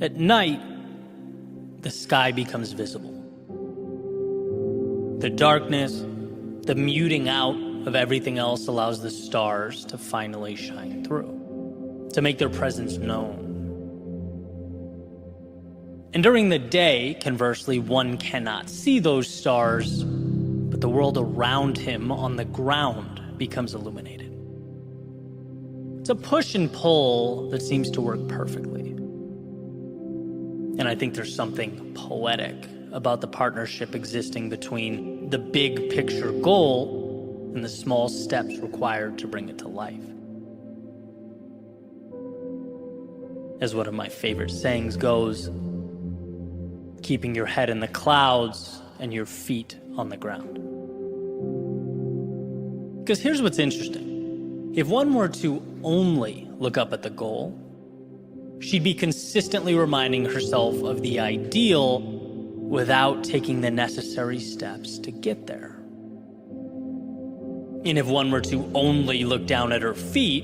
At night, the sky becomes visible. The darkness, the muting out of everything else allows the stars to finally shine through, to make their presence known. And during the day, conversely, one cannot see those stars, but the world around him on the ground becomes illuminated. It's a push and pull that seems to work perfectly. And I think there's something poetic about the partnership existing between the big picture goal and the small steps required to bring it to life. As one of my favorite sayings goes, keeping your head in the clouds and your feet on the ground. Because here's what's interesting. If one were to only look up at the goal, she'd be consistently reminding herself of the ideal without taking the necessary steps to get there. And if one were to only look down at her feet,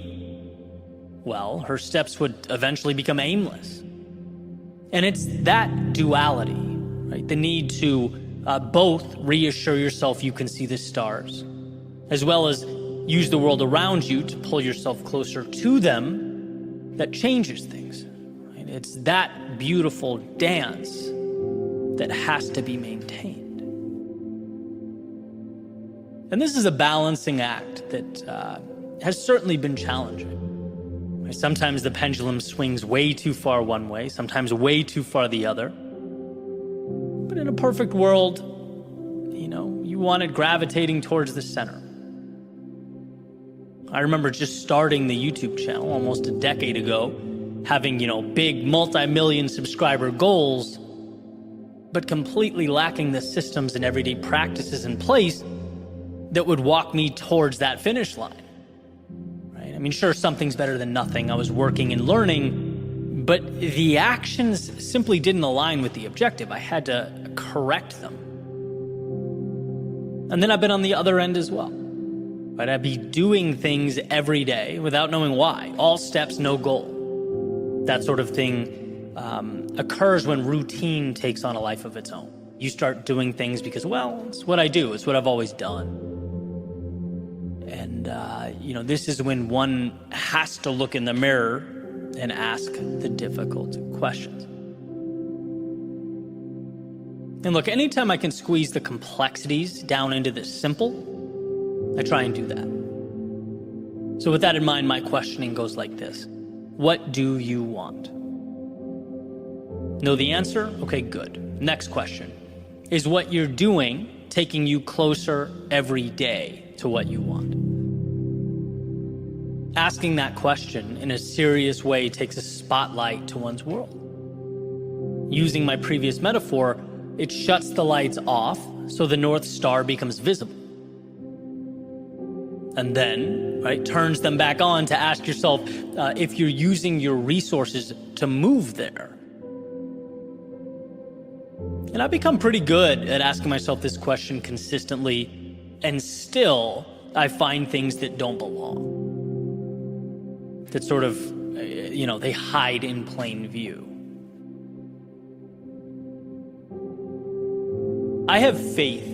well, her steps would eventually become aimless. And it's that duality, right? The need to both reassure yourself you can see the stars, as well as use the world around you to pull yourself closer to them, that changes things. Right? It's that beautiful dance that has to be maintained. And this is a balancing act that has certainly been challenging. Right? Sometimes the pendulum swings way too far one way, sometimes way too far the other. But in a perfect world, you want it gravitating towards the center. I remember just starting the YouTube channel almost a decade ago, having, big multi-million subscriber goals, but completely lacking the systems and everyday practices in place that would walk me towards that finish line. Right? I mean, sure, something's better than nothing. I was working and learning, but the actions simply didn't align with the objective. I had to correct them. And then I've been on the other end as well. Right? I'd be doing things every day without knowing why. All steps, no goal. That sort of thing occurs when routine takes on a life of its own. You start doing things because, it's what I do. It's what I've always done. And, this is when one has to look in the mirror and ask the difficult questions. And look, anytime I can squeeze the complexities down into the simple, I try and do that. So with that in mind, my questioning goes like this. What do you want? Know the answer? Okay, good. Next question. Is what you're doing taking you closer every day to what you want? Asking that question in a serious way takes a spotlight to one's world. Using my previous metaphor, it shuts the lights off so the North Star becomes visible. And then, turns them back on to ask yourself if you're using your resources to move there. And I've become pretty good at asking myself this question consistently, and still I find things that don't belong. That sort of, they hide in plain view. I have faith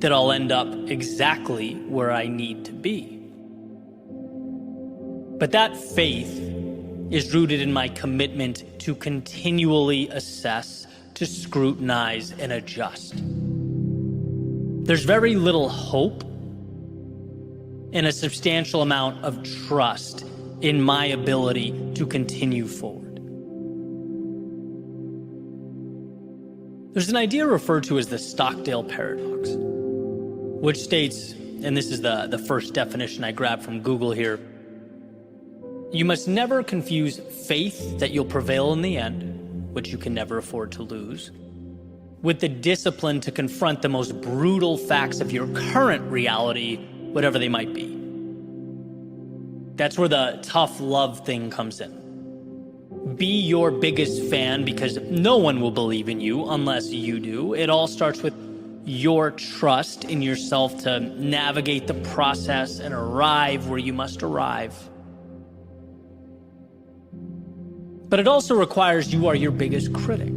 that I'll end up exactly where I need to be. But that faith is rooted in my commitment to continually assess, to scrutinize, and adjust. There's very little hope and a substantial amount of trust in my ability to continue forward. There's an idea referred to as the Stockdale paradox, which states, and this is the first definition I grabbed from Google here, you must never confuse faith that you'll prevail in the end, which you can never afford to lose, with the discipline to confront the most brutal facts of your current reality, whatever they might be. That's where the tough love thing comes in. Be your biggest fan because no one will believe in you unless you do. It all starts with your trust in yourself to navigate the process and arrive where you must arrive. But it also requires you are your biggest critic.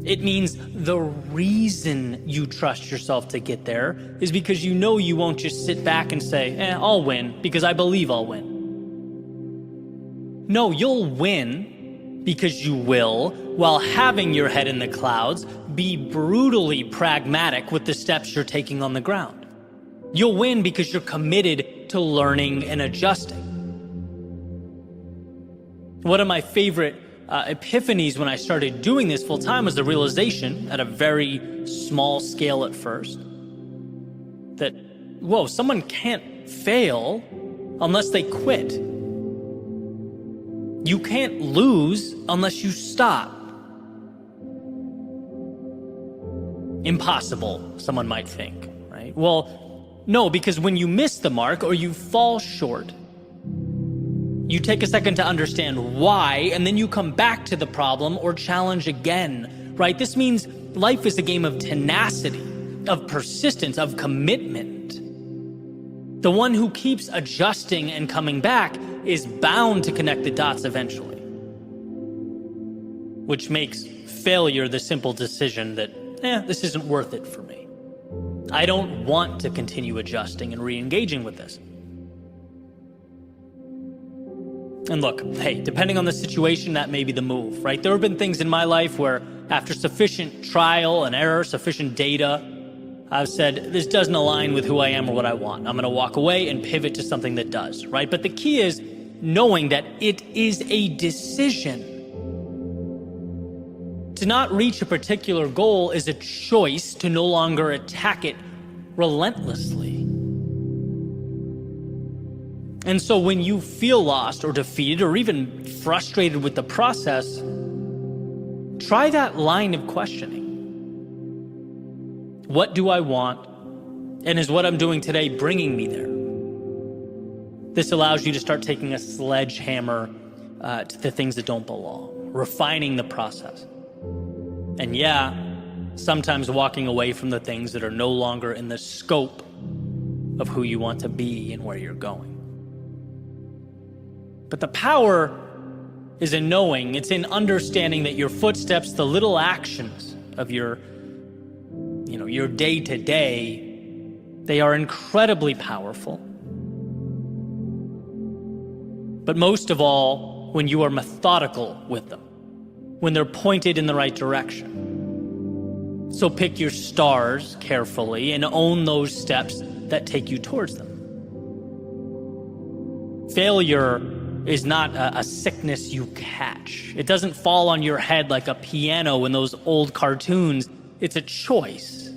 It means the reason you trust yourself to get there is because you know you won't just sit back and say, I'll win because I believe I'll win. No, you'll win because you will, while having your head in the clouds, be brutally pragmatic with the steps you're taking on the ground. You'll win because you're committed to learning and adjusting. One of my favorite epiphanies when I started doing this full time was the realization, at a very small scale at first, that, someone can't fail unless they quit. You can't lose unless you stop. Impossible, someone might think, right? Well, no, because when you miss the mark or you fall short, you take a second to understand why, and then you come back to the problem or challenge again, right? This means life is a game of tenacity, of persistence, of commitment. The one who keeps adjusting and coming back is bound to connect the dots eventually, which makes failure the simple decision that, this isn't worth it for me. I don't want to continue adjusting and re-engaging with this. And look, hey, depending on the situation, that may be the move, right? There have been things in my life where after sufficient trial and error, sufficient data, I've said, this doesn't align with who I am or what I want. I'm going to walk away and pivot to something that does, right? But the key is knowing that it is a decision. To not reach a particular goal is a choice to no longer attack it relentlessly. And so when you feel lost or defeated or even frustrated with the process, try that line of questioning. What do I want? And is what I'm doing today bringing me there? This allows you to start taking a sledgehammer to the things that don't belong, refining the process. And sometimes walking away from the things that are no longer in the scope of who you want to be and where you're going. But the power is in knowing, it's in understanding that your footsteps, the little actions of your day to day, they are incredibly powerful. But most of all, when you are methodical with them, when they're pointed in the right direction. So pick your stars carefully and own those steps that take you towards them. Failure is not a sickness you catch. It doesn't fall on your head like a piano in those old cartoons. It's a choice.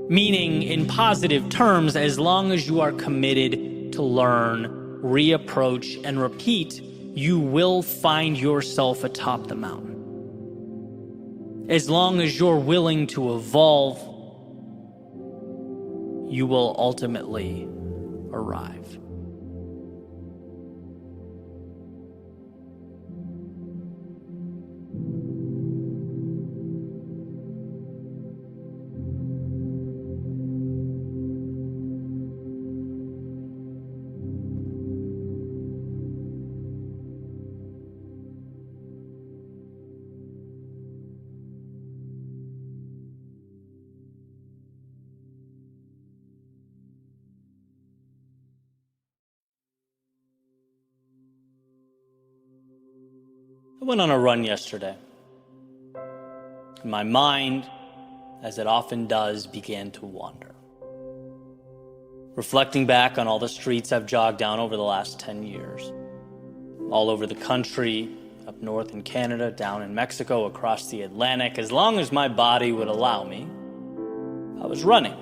Meaning, in positive terms, as long as you are committed to learn, reapproach, and repeat, you will find yourself atop the mountain. As long as you're willing to evolve, you will ultimately arrive. I went on a run yesterday. My mind, as it often does, began to wander. Reflecting back on all the streets I've jogged down over the last 10 years, all over the country, up north in Canada, down in Mexico, across the Atlantic, as long as my body would allow me, I was running.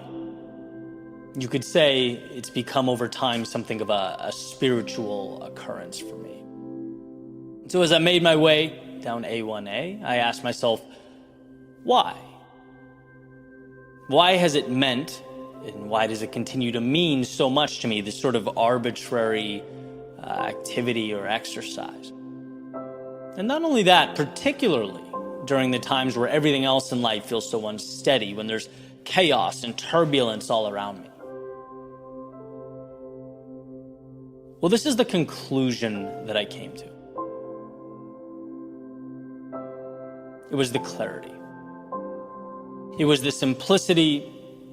You could say it's become over time something of a spiritual occurrence for me. So as I made my way down A1A, I asked myself, why? Why has it meant, and why does it continue to mean so much to me, this sort of arbitrary activity or exercise? And not only that, particularly during the times where everything else in life feels so unsteady, when there's chaos and turbulence all around me. Well, this is the conclusion that I came to. it was the clarity. It was the simplicity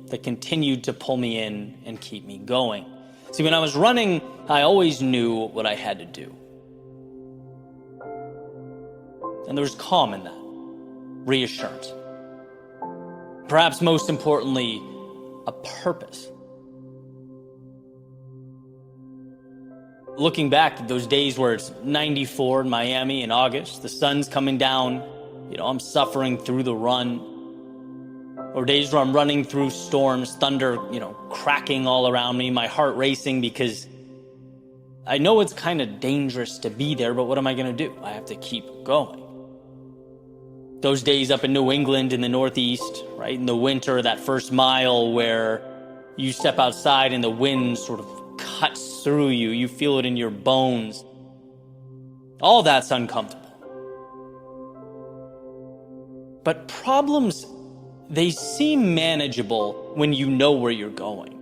that continued to pull me in and keep me going. See, when I was running, I always knew what I had to do. And there was calm in that, reassurance. Perhaps most importantly, a purpose. Looking back at those days where it's 94 in Miami in August, the sun's coming down, I'm suffering through the run. Or days where I'm running through storms, thunder, cracking all around me, my heart racing because I know it's kind of dangerous to be there, but what am I going to do? I have to keep going. Those days up in New England in the Northeast, right, in the winter, that first mile where you step outside and the wind sort of cuts through you, you feel it in your bones. All that's uncomfortable. But problems, they seem manageable when you know where you're going,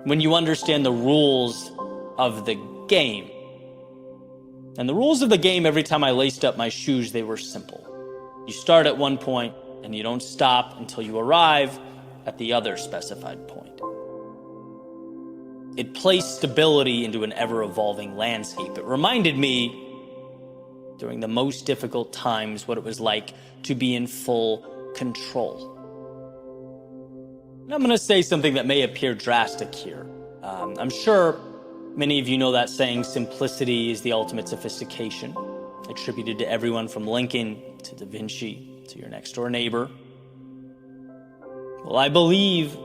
when you understand the rules of the game. And the rules of the game, every time I laced up my shoes, they were simple. You start at one point and you don't stop until you arrive at the other specified point. It placed stability into an ever-evolving landscape. It reminded me during the most difficult times what it was like to be in full control. And I'm going to say something that may appear drastic here. I'm sure many of you know that saying, simplicity is the ultimate sophistication, attributed to everyone from Lincoln to Da Vinci to your next door neighbor. Well, I believe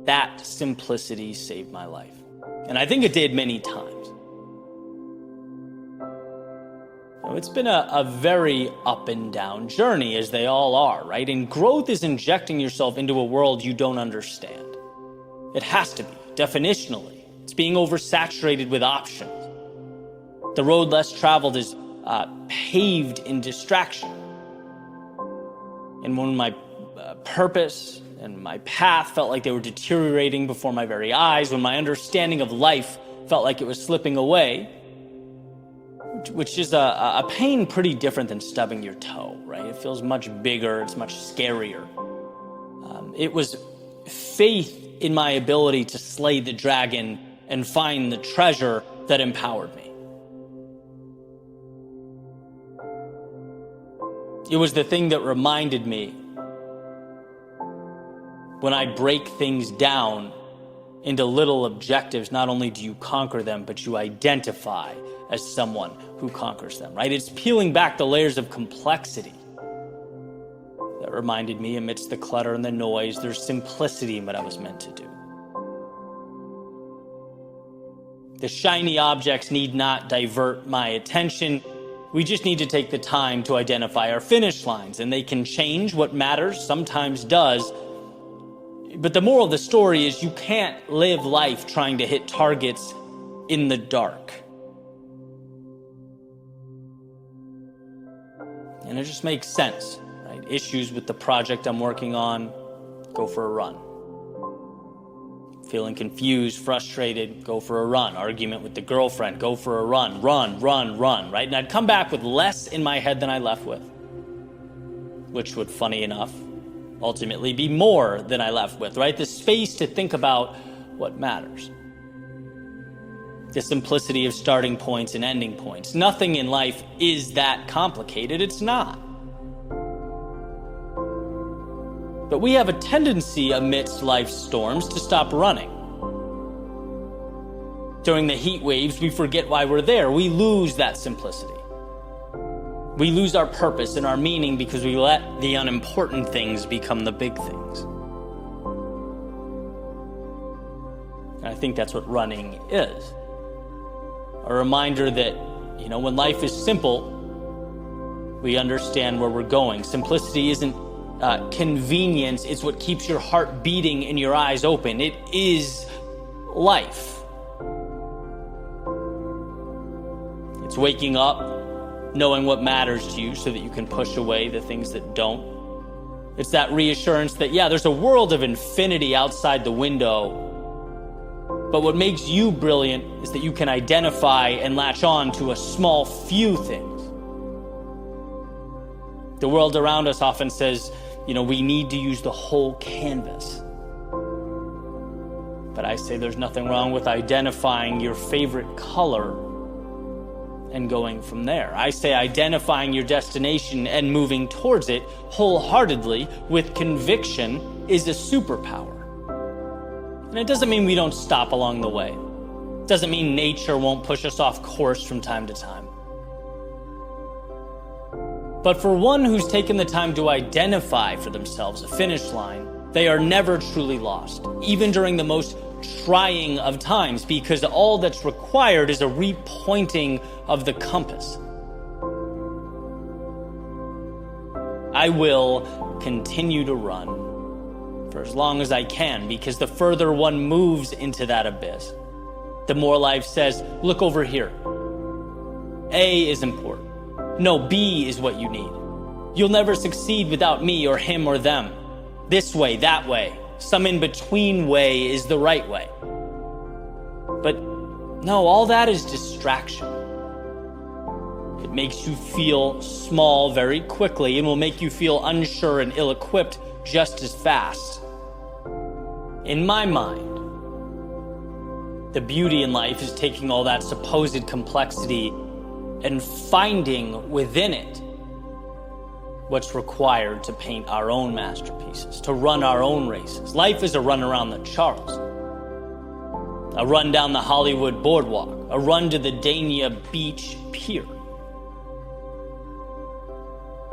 that simplicity saved my life. And I think it did many times. It's been a very up and down journey, as they all are, right? And growth is injecting yourself into a world you don't understand. It has to be, definitionally. It's being oversaturated with options. The road less traveled is paved in distraction. And when my purpose and my path felt like they were deteriorating before my very eyes, when my understanding of life felt like it was slipping away, which is a pain pretty different than stubbing your toe, right? It feels much bigger, it's much scarier. It was faith in my ability to slay the dragon and find the treasure that empowered me. It was the thing that reminded me when I break things down into little objectives, not only do you conquer them, but you identify as someone who conquers them, right? It's peeling back the layers of complexity that reminded me, amidst the clutter and the noise, there's simplicity in what I was meant to do. The shiny objects need not divert my attention. We just need to take the time to identify our finish lines, and they can change. What matters sometimes does. But the moral of the story is you can't live life trying to hit targets in the dark. And it just makes sense, right? Issues with the project I'm working on, go for a run. Feeling confused, frustrated, go for a run. Argument with the girlfriend, go for a run. Run, right? And I'd come back with less in my head than I left with, which would, funny enough, ultimately be more than I left with, right? The space to think about what matters. The simplicity of starting points and ending points. Nothing in life is that complicated. It's not. But we have a tendency amidst life's storms to stop running. During the heat waves, we forget why we're there. We lose that simplicity. We lose our purpose and our meaning because we let the unimportant things become the big things. And I think that's what running is. A reminder that, when life is simple, we understand where we're going. Simplicity isn't convenience, it's what keeps your heart beating and your eyes open. It is life. It's waking up, knowing what matters to you so that you can push away the things that don't. It's that reassurance that, there's a world of infinity outside the window, but what makes you brilliant is that you can identify and latch on to a small few things. The world around us often says, we need to use the whole canvas. But I say there's nothing wrong with identifying your favorite color and going from there. I say identifying your destination and moving towards it wholeheartedly with conviction is a superpower. And it doesn't mean we don't stop along the way. It doesn't mean nature won't push us off course from time to time. But for one who's taken the time to identify for themselves a finish line, they are never truly lost, even during the most trying of times, because all that's required is a repointing of the compass. I will continue to run for as long as I can, because the further one moves into that abyss, the more life says, look over here. A is important. No, B is what you need. You'll never succeed without me or him or them. This way, that way, some in-between way is the right way. But no, all that is distraction. It makes you feel small very quickly and will make you feel unsure and ill-equipped just as fast. In my mind, the beauty in life is taking all that supposed complexity and finding within it what's required to paint our own masterpieces, to run our own races. Life is a run around the Charles, a run down the Hollywood boardwalk, a run to the Dania Beach Pier.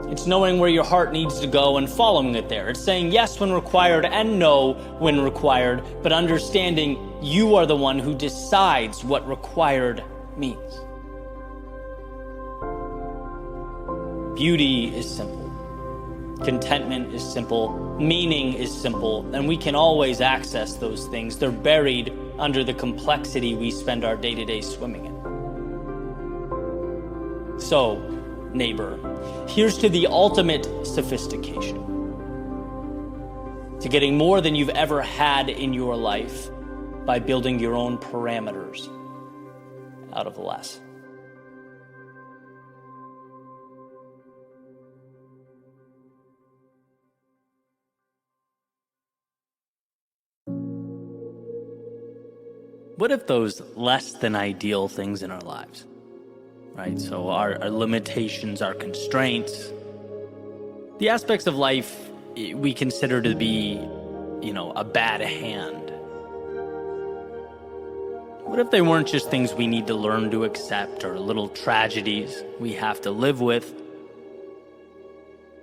It's knowing where your heart needs to go and following it there. It's saying yes when required and no when required, but understanding you are the one who decides what required means. Beauty is simple. Contentment is simple. Meaning is simple. And we can always access those things. They're buried under the complexity we spend our day-to-day swimming in. So, neighbor, here's to the ultimate sophistication. To getting more than you've ever had in your life by building your own parameters out of less. What if those less than ideal things in our lives, right? So our limitations, our constraints, the aspects of life we consider to be, a bad hand. What if they weren't just things we need to learn to accept or little tragedies we have to live with?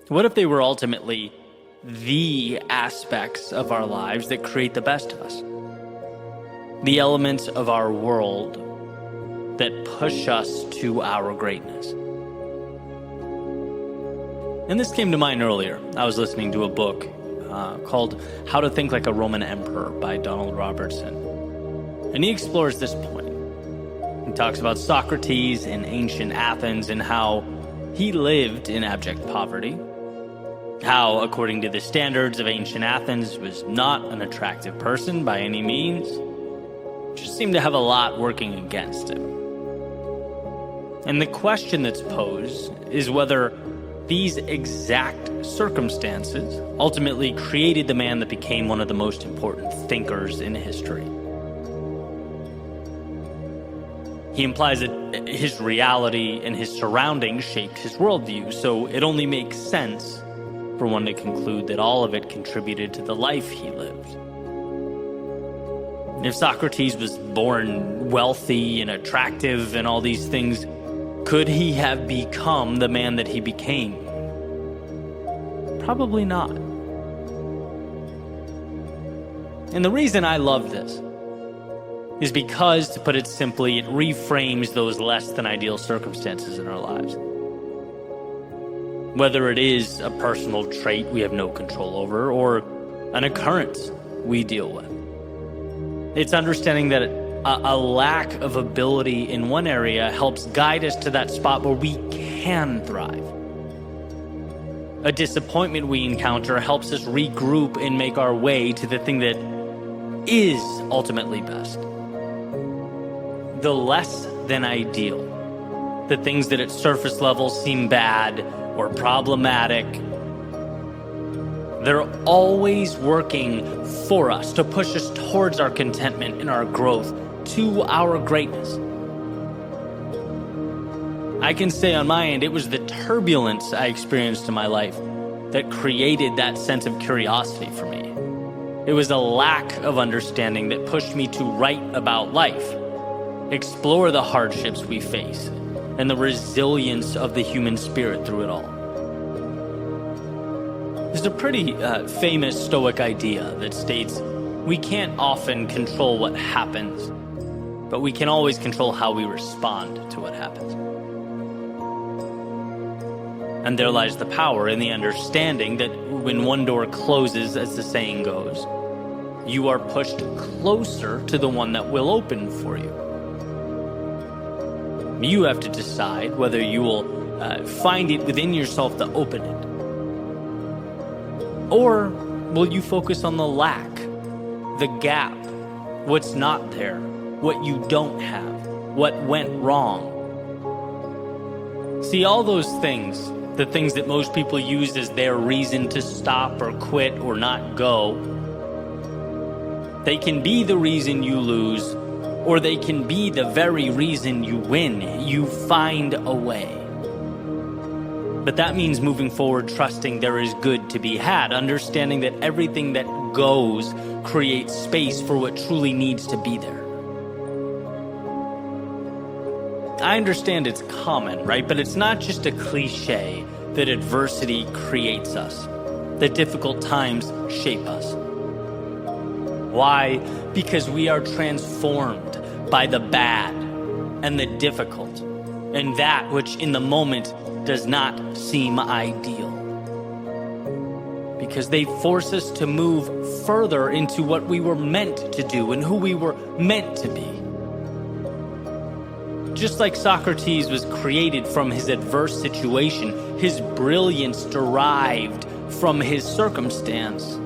What if they were ultimately the aspects of our lives that create the best of us? The elements of our world that push us to our greatness. And this came to mind earlier. I was listening to a book called How to Think Like a Roman Emperor by Donald Robertson. And he explores this point. He talks about Socrates in ancient Athens and how he lived in abject poverty. How, according to the standards of ancient Athens, was not an attractive person by any means. Just seemed to have a lot working against him. And the question that's posed is whether these exact circumstances ultimately created the man that became one of the most important thinkers in history. He implies that his reality and his surroundings shaped his worldview, so it only makes sense for one to conclude that all of it contributed to the life he lived. If Socrates was born wealthy and attractive and all these things, could he have become the man that he became? Probably not. And the reason I love this is because, to put it simply, it reframes those less than ideal circumstances in our lives. Whether it is a personal trait we have no control over or an occurrence we deal with. It's understanding that a lack of ability in one area helps guide us to that spot where we can thrive. A disappointment we encounter helps us regroup and make our way to the thing that is ultimately best. The less than ideal, the things that at surface level seem bad, or problematic. They're always working for us to push us towards our contentment and our growth, to our greatness. I can say on my end, it was the turbulence I experienced in my life that created that sense of curiosity for me. It was a lack of understanding that pushed me to write about life, explore the hardships we face, and the resilience of the human spirit through it all. There's a pretty famous Stoic idea that states we can't often control what happens, but we can always control how we respond to what happens. And there lies the power in the understanding that when one door closes, as the saying goes, you are pushed closer to the one that will open for you. You have to decide whether you will find it within yourself to open it. Or will you focus on the lack, the gap, what's not there, what you don't have, what went wrong? See, all those things, the things that most people use as their reason to stop or quit or not go, they can be the reason you lose, or they can be the very reason you win. You find a way. But that means moving forward, trusting there is good to be had, understanding that everything that goes creates space for what truly needs to be there. I understand it's common, right? But it's not just a cliche that adversity creates us, that difficult times shape us. Why? Because we are transformed by the bad and the difficult, and that which in the moment does not seem ideal. Because they force us to move further into what we were meant to do and who we were meant to be. Just like Socrates was created from his adverse situation, his brilliance derived from his circumstance,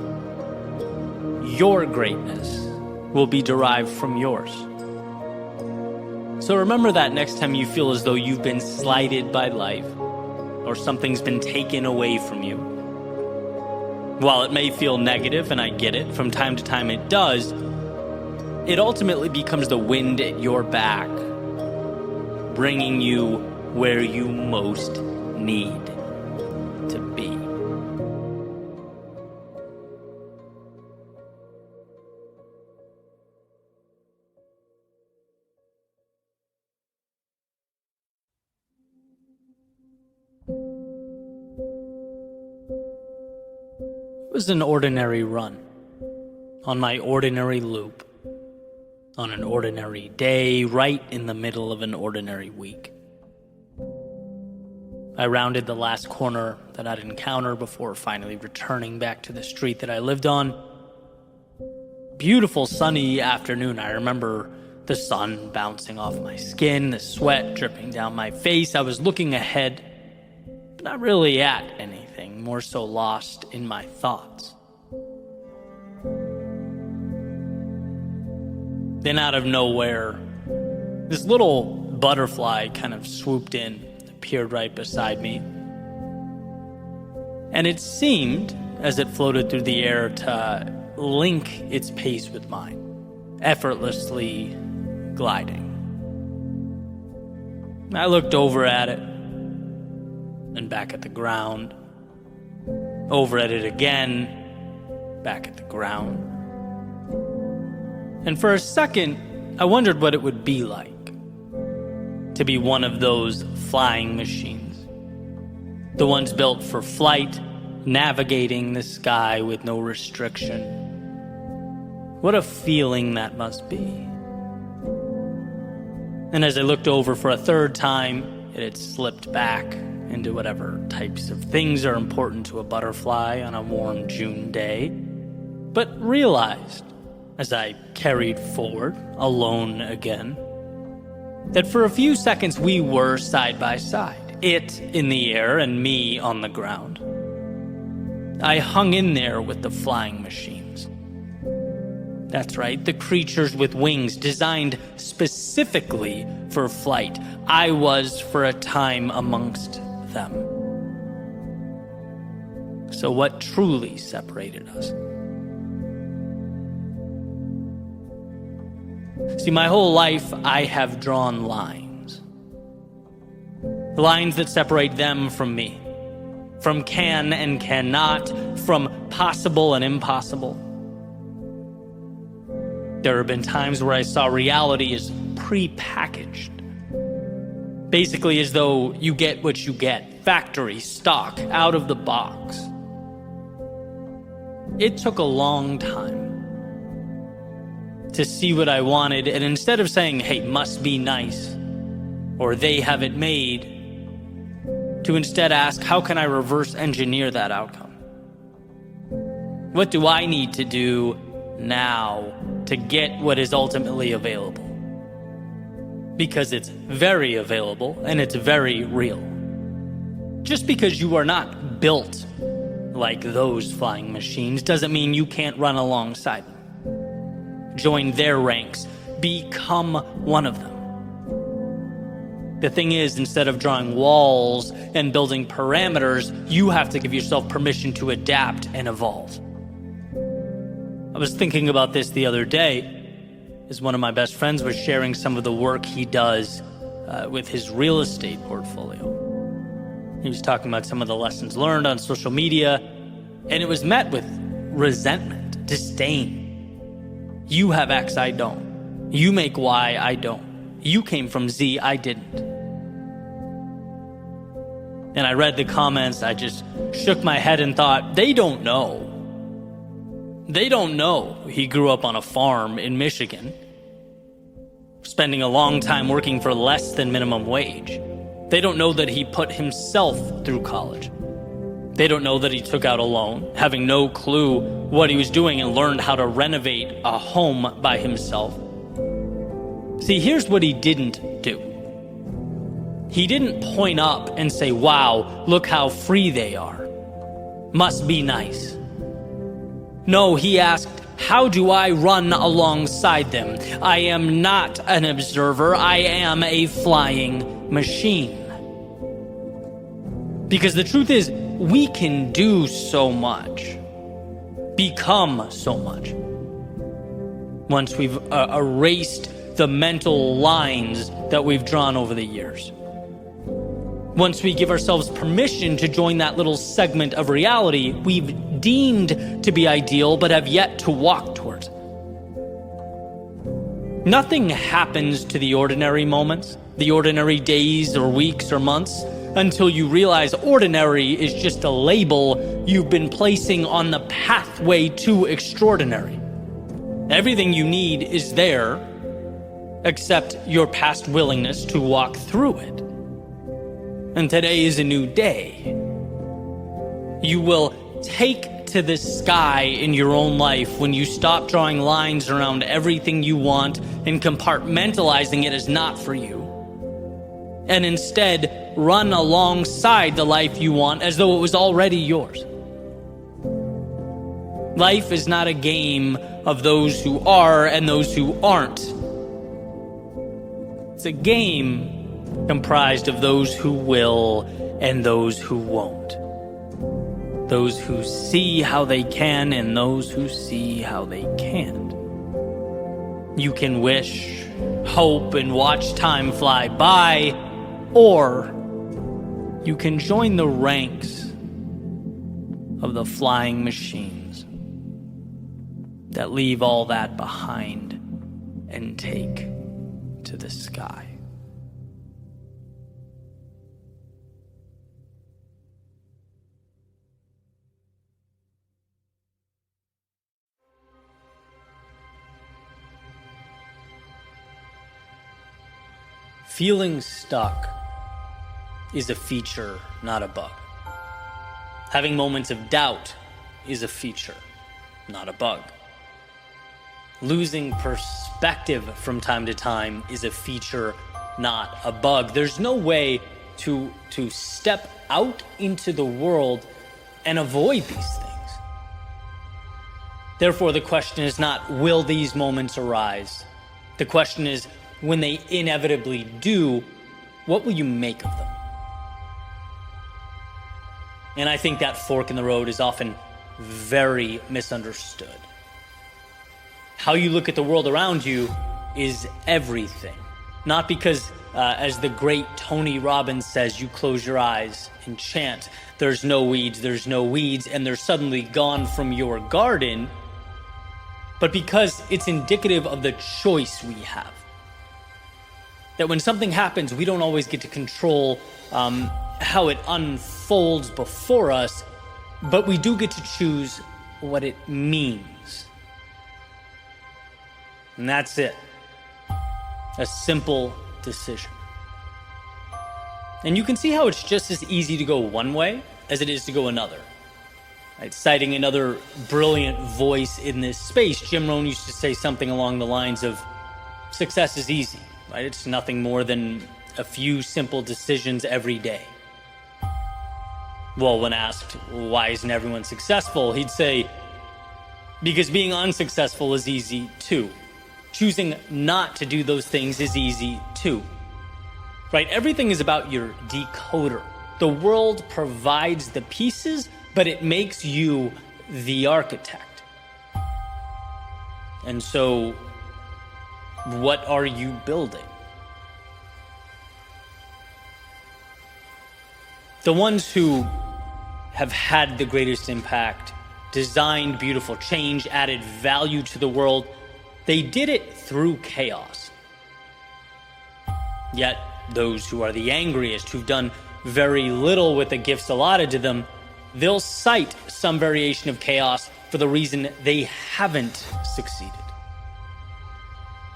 your greatness will be derived from yours. So remember that next time you feel as though you've been slighted by life or something's been taken away from you. While it may feel negative, and I get it, from time to time it does, it ultimately becomes the wind at your back, bringing you where you most need to be. It was an ordinary run, on my ordinary loop, on an ordinary day, right in the middle of an ordinary week. I rounded the last corner that I'd encounter before finally returning back to the street that I lived on. Beautiful sunny afternoon. I remember the sun bouncing off my skin, the sweat dripping down my face. I was looking ahead, but not really at anything, more so lost in my thoughts. Then out of nowhere, this little butterfly kind of swooped in, appeared right beside me. And it seemed, as it floated through the air, to link its pace with mine, effortlessly gliding. I looked over at it, and back at the ground, over at it again, back at the ground. And for a second, I wondered what it would be like to be one of those flying machines. The ones built for flight, navigating the sky with no restriction. What a feeling that must be. And as I looked over for a third time, it had slipped back into whatever types of things are important to a butterfly on a warm June day, but realized, as I carried forward, alone again, that for a few seconds we were side by side, it in the air and me on the ground. I hung in there with the flying machines. That's right, the creatures with wings designed specifically for flight. I was, for a time, amongst them. So what truly separated us? See, my whole life I have drawn lines. Lines that separate them from me. From can and cannot, from possible and impossible. There have been times where I saw reality as pre-packaged. Basically as though you get what you get, factory, stock, out of the box. It took a long time to see what I wanted, and instead of saying, hey, must be nice, or they have it made, to instead ask, how can I reverse engineer that outcome? What do I need to do now to get what is ultimately available? Because it's very available and it's very real. Just because you are not built like those flying machines doesn't mean you can't run alongside them. Join their ranks. Become one of them. The thing is, instead of drawing walls and building parameters, you have to give yourself permission to adapt and evolve. I was thinking about this the other day as one of my best friends was sharing some of the work he does with his real estate portfolio. He was talking about some of the lessons learned on social media, and it was met with resentment, disdain. You have X, I don't. You make Y, I don't. You came from Z, I didn't. And I read the comments, I just shook my head and thought, they don't know. They don't know he grew up on a farm in Michigan, spending a long time working for less than minimum wage. They don't know that he put himself through college. They don't know that he took out a loan, having no clue what he was doing, and learned how to renovate a home by himself. See, here's what he didn't do. He didn't point up and say, wow, look how free they are. Must be nice. No, he asked, how do I run alongside them? I am not an observer. I am a flying machine. Because the truth is, we can do so much, become so much, once we've erased the mental lines that we've drawn over the years. Once we give ourselves permission to join that little segment of reality we've deemed to be ideal but have yet to walk towards. Nothing happens to the ordinary moments, the ordinary days or weeks or months, until you realize ordinary is just a label you've been placing on the pathway to extraordinary. Everything you need is there, except your past willingness to walk through it. And today is a new day. You will take to the sky in your own life when you stop drawing lines around everything you want and compartmentalizing it as not for you. And instead, run alongside the life you want as though it was already yours. Life is not a game of those who are and those who aren't. It's a game comprised of those who will and those who won't. Those who see how they can and those who see how they can't. You can wish, hope, and watch time fly by, or you can join the ranks of the flying machines that leave all that behind and take to the sky. Feeling stuck is a feature, not a bug. Having moments of doubt is a feature, not a bug. Losing perspective from time to time is a feature, not a bug. There's no way to step out into the world and avoid these things. Therefore, the question is not, will these moments arise? The question is, when they inevitably do, what will you make of them? And I think that fork in the road is often very misunderstood. How you look at the world around you is everything. Not because, as the great Tony Robbins says, you close your eyes and chant, there's no weeds, and they're suddenly gone from your garden, but because it's indicative of the choice we have. That when something happens, we don't always get to control how it unfolds before us, but we do get to choose what it means. And that's it. A simple decision. And you can see how it's just as easy to go one way as it is to go another. Right? Citing another brilliant voice in this space, Jim Rohn used to say something along the lines of, success is easy, right? It's nothing more than a few simple decisions every day. Well, when asked, why isn't everyone successful? He'd say, because being unsuccessful is easy too. Choosing not to do those things is easy too. Right? Everything is about your decoder. The world provides the pieces, but it makes you the architect. And so, what are you building? The ones who have had the greatest impact, designed beautiful change, added value to the world, they did it through chaos. Yet, those who are the angriest, who've done very little with the gifts allotted to them, they'll cite some variation of chaos for the reason they haven't succeeded.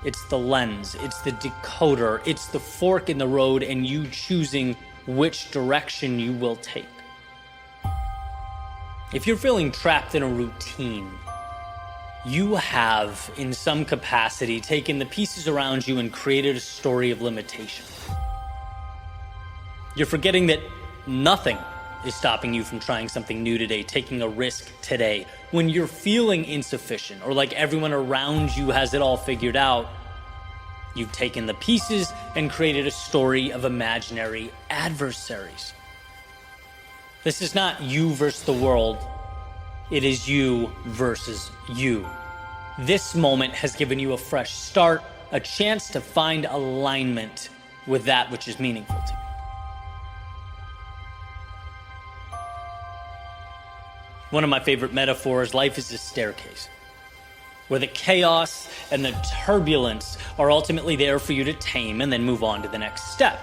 It's the lens, it's the decoder, it's the fork in the road, and you choosing which direction you will take. If you're feeling trapped in a routine, you have, in some capacity, taken the pieces around you and created a story of limitation. You're forgetting that nothing is stopping you from trying something new today, taking a risk today. When you're feeling insufficient or like everyone around you has it all figured out, you've taken the pieces and created a story of imaginary adversaries. This is not you versus the world. It is you versus you. This moment has given you a fresh start, a chance to find alignment with that which is meaningful to you. One of my favorite metaphors, life is a staircase, where the chaos and the turbulence are ultimately there for you to tame and then move on to the next step.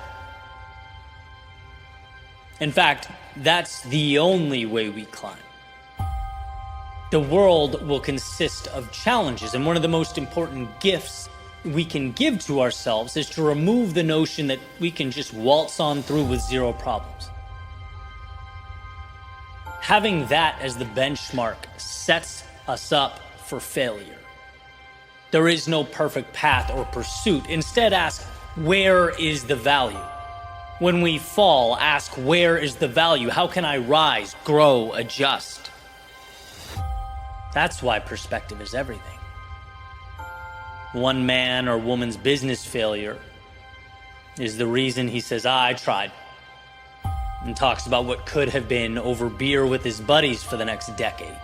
In fact, that's the only way we climb. The world will consist of challenges, and one of the most important gifts we can give to ourselves is to remove the notion that we can just waltz on through with zero problems. Having that as the benchmark sets us up for failure. There is no perfect path or pursuit. Instead, ask, where is the value? When we fall, ask, where is the value? How can I rise, grow, adjust? That's why perspective is everything. One man or woman's business failure is the reason he says, I tried, and talks about what could have been over beer with his buddies for the next decade.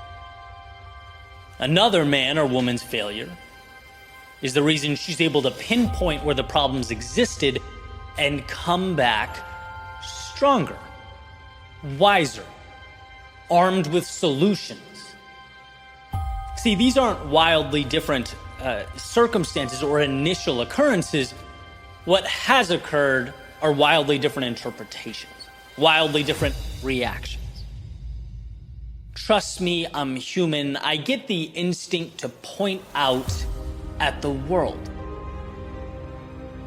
Another man or woman's failure is the reason she's able to pinpoint where the problems existed and come back stronger, wiser, armed with solutions. See, these aren't wildly different circumstances or initial occurrences. What has occurred are wildly different interpretations, wildly different reactions. Trust me, I'm human. I get the instinct to point out at the world,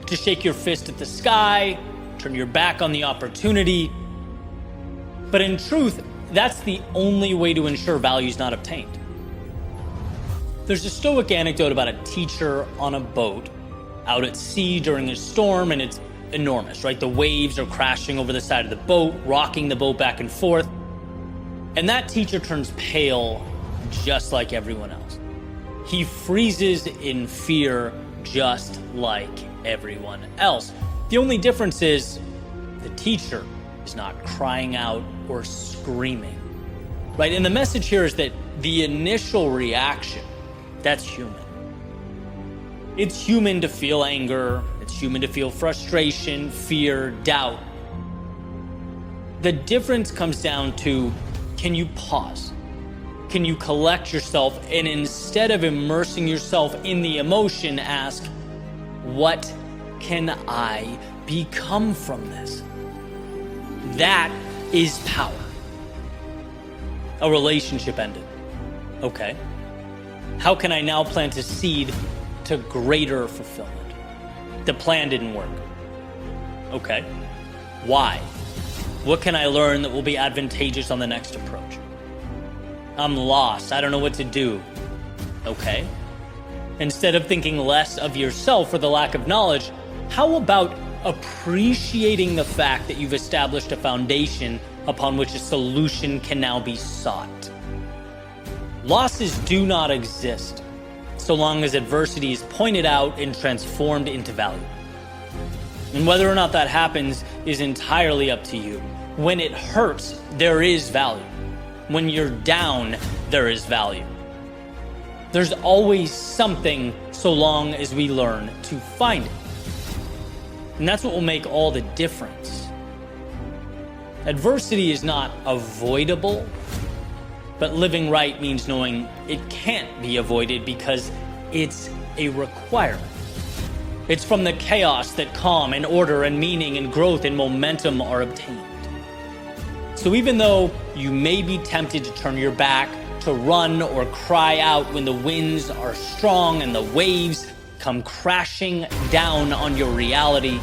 to shake your fist at the sky, turn your back on the opportunity. But in truth, that's the only way to ensure value is not obtained. There's a Stoic anecdote about a teacher on a boat out at sea during a storm, and it's enormous, right? The waves are crashing over the side of the boat, rocking the boat back and forth. And that teacher turns pale just like everyone else. He freezes in fear just like everyone else. The only difference is the teacher is not crying out or screaming, right? And the message here is that the initial reaction, that's human. It's human to feel anger. It's human to feel frustration, fear, doubt. The difference comes down to, can you pause? Can you collect yourself and instead of immersing yourself in the emotion, ask, what can I become from this? That is power. A relationship ended. Okay. How can I now plant a seed to greater fulfillment? The plan didn't work. Okay. Why? What can I learn that will be advantageous on the next approach? I'm lost. I don't know what to do. Okay. Instead of thinking less of yourself for the lack of knowledge, how about appreciating the fact that you've established a foundation upon which a solution can now be sought? Losses do not exist so long as adversity is pointed out and transformed into value. And whether or not that happens is entirely up to you. When it hurts, there is value. When you're down, there is value. There's always something so long as we learn to find it. And that's what will make all the difference. Adversity is not avoidable, but living right means knowing it can't be avoided because it's a requirement. It's from the chaos that calm and order and meaning and growth and momentum are obtained. So even though you may be tempted to turn your back, to run or cry out when the winds are strong and the waves come crashing down on your reality,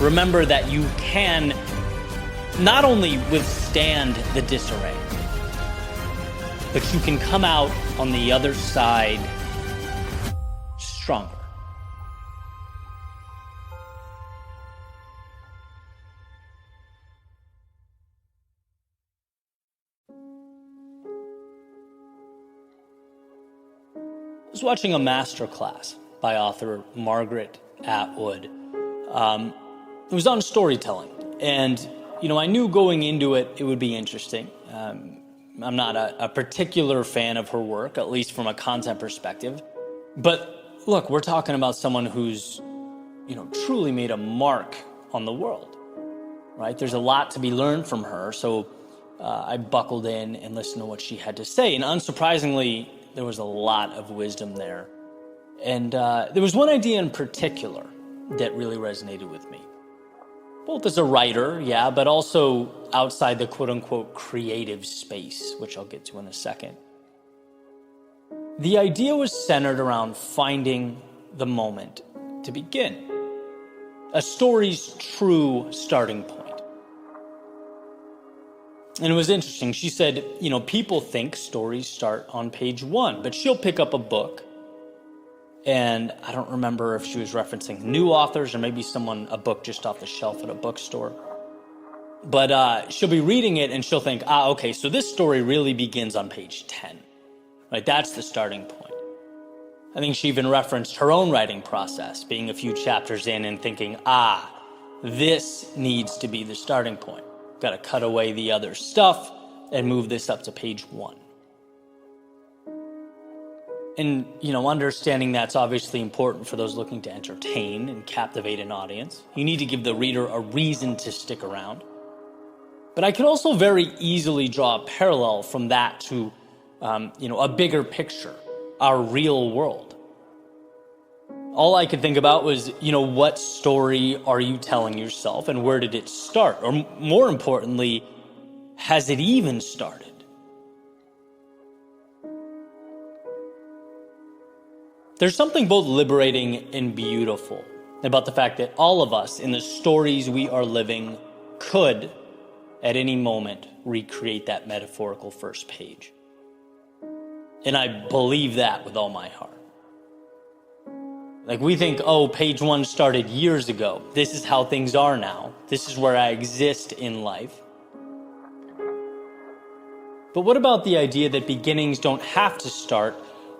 remember that you can not only withstand the disarray, but you can come out on the other side stronger. I was watching a masterclass by author Margaret Atwood. It was on storytelling, and I knew going into it, it would be interesting. I'm not a particular fan of her work, at least from a content perspective. But look, we're talking about someone who's, truly made a mark on the world, right? There's a lot to be learned from her. So I buckled in and listened to what she had to say. And unsurprisingly, there was a lot of wisdom there. And there was one idea in particular that really resonated with me. Both as a writer, yeah, but also outside the quote-unquote creative space, which I'll get to in a second. The idea was centered around finding the moment to begin. A story's true starting point. And it was interesting. She said, people think stories start on page 1, but she'll pick up a book. And I don't remember if she was referencing new authors or maybe a book just off the shelf at a bookstore. But she'll be reading it and she'll think, okay, so this story really begins on page 10. Right? That's the starting point. I think she even referenced her own writing process, being a few chapters in and thinking, this needs to be the starting point. Got to cut away the other stuff and move this up to page 1. And, understanding that's obviously important for those looking to entertain and captivate an audience. You need to give the reader a reason to stick around. But I could also very easily draw a parallel from that to, a bigger picture, our real world. All I could think about was, what story are you telling yourself and where did it start? Or more importantly, has it even started? There's something both liberating and beautiful about the fact that all of us in the stories we are living could, at any moment, recreate that metaphorical first page. And I believe that with all my heart. Like we think, page 1 started years ago. This is how things are now. This is where I exist in life. But what about the idea that beginnings don't have to start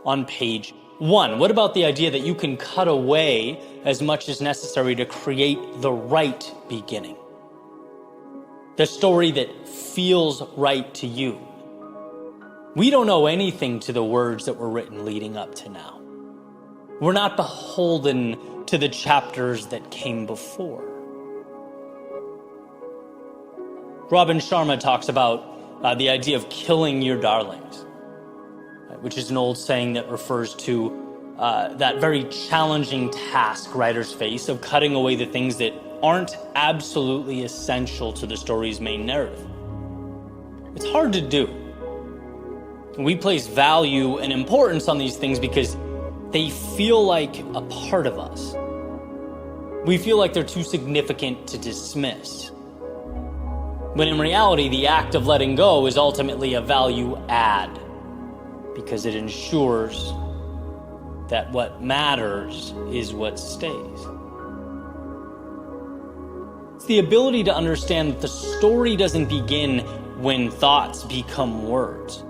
on page 1? What about the idea that you can cut away as much as necessary to create the right beginning? the story that feels right to you. We don't owe anything to the words that were written leading up to now. We're not beholden to the chapters that came before. Robin Sharma talks about the idea of killing your darlings, which is an old saying that refers to that very challenging task writers face of cutting away the things that aren't absolutely essential to the story's main narrative. It's hard to do. We place value and importance on these things because they feel like a part of us. We feel like they're too significant to dismiss. When in reality, the act of letting go is ultimately a value add because it ensures that what matters is what stays. It's the ability to understand that the story doesn't begin when thoughts become words.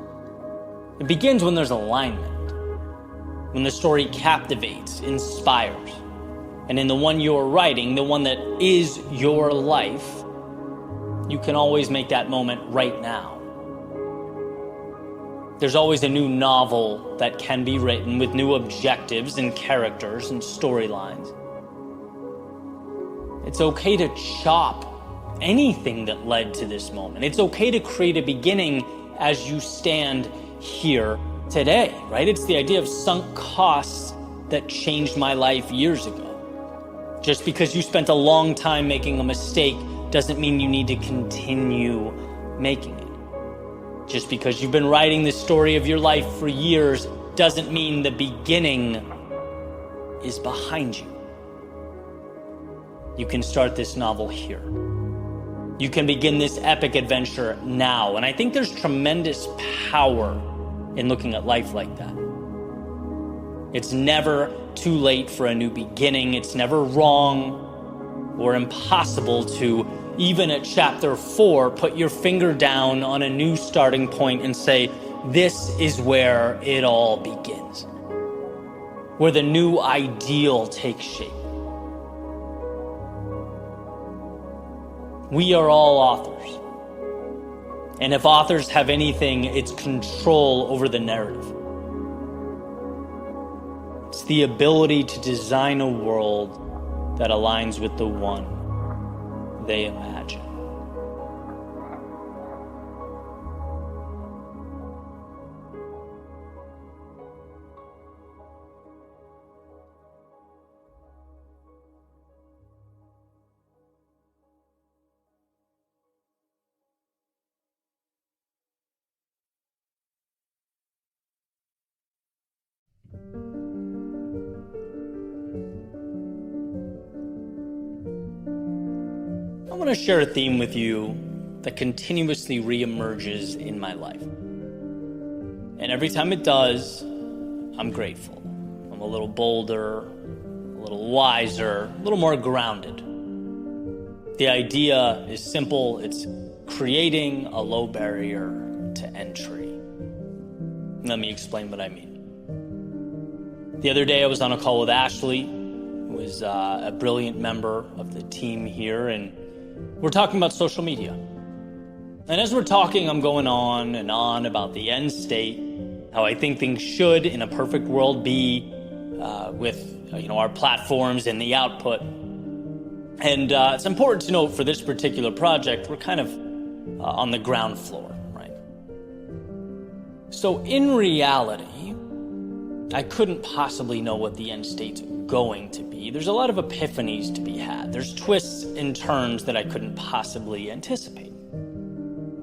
It begins when there's alignment, when the story captivates, inspires, and in the one you're writing, the one that is your life, you can always make that moment right now. There's always a new novel that can be written with new objectives and characters and storylines. It's okay to chop anything that led to this moment. It's okay to create a beginning as you stand here today, right? It's the idea of sunk costs that changed my life years ago. Just because you spent a long time making a mistake doesn't mean you need to continue making it. Just because you've been writing the story of your life for years doesn't mean the beginning is behind you. You can start this novel here. You can begin this epic adventure now. And I think there's tremendous power in looking at life like that. It's never too late for a new beginning. It's never wrong or impossible to, even at chapter 4, put your finger down on a new starting point and say, this is where it all begins, where the new ideal takes shape. We are all authors. And if authors have anything, it's control over the narrative. It's the ability to design a world that aligns with the one they imagine. I want to share a theme with you that continuously reemerges in my life. And every time it does, I'm grateful. I'm a little bolder, a little wiser, a little more grounded. The idea is simple. It's creating a low barrier to entry. Let me explain what I mean. The other day I was on a call with Ashley, who is a brilliant member of the team here, and we're talking about social media. And as we're talking, I'm going on and on about the end state, how I think things should, in a perfect world, be with our platforms and the output. And it's important to note for this particular project, we're kind of on the ground floor, right? So in reality, I couldn't possibly know what the end state's going to be. There's a lot of epiphanies to be had. There's twists and turns that I couldn't possibly anticipate.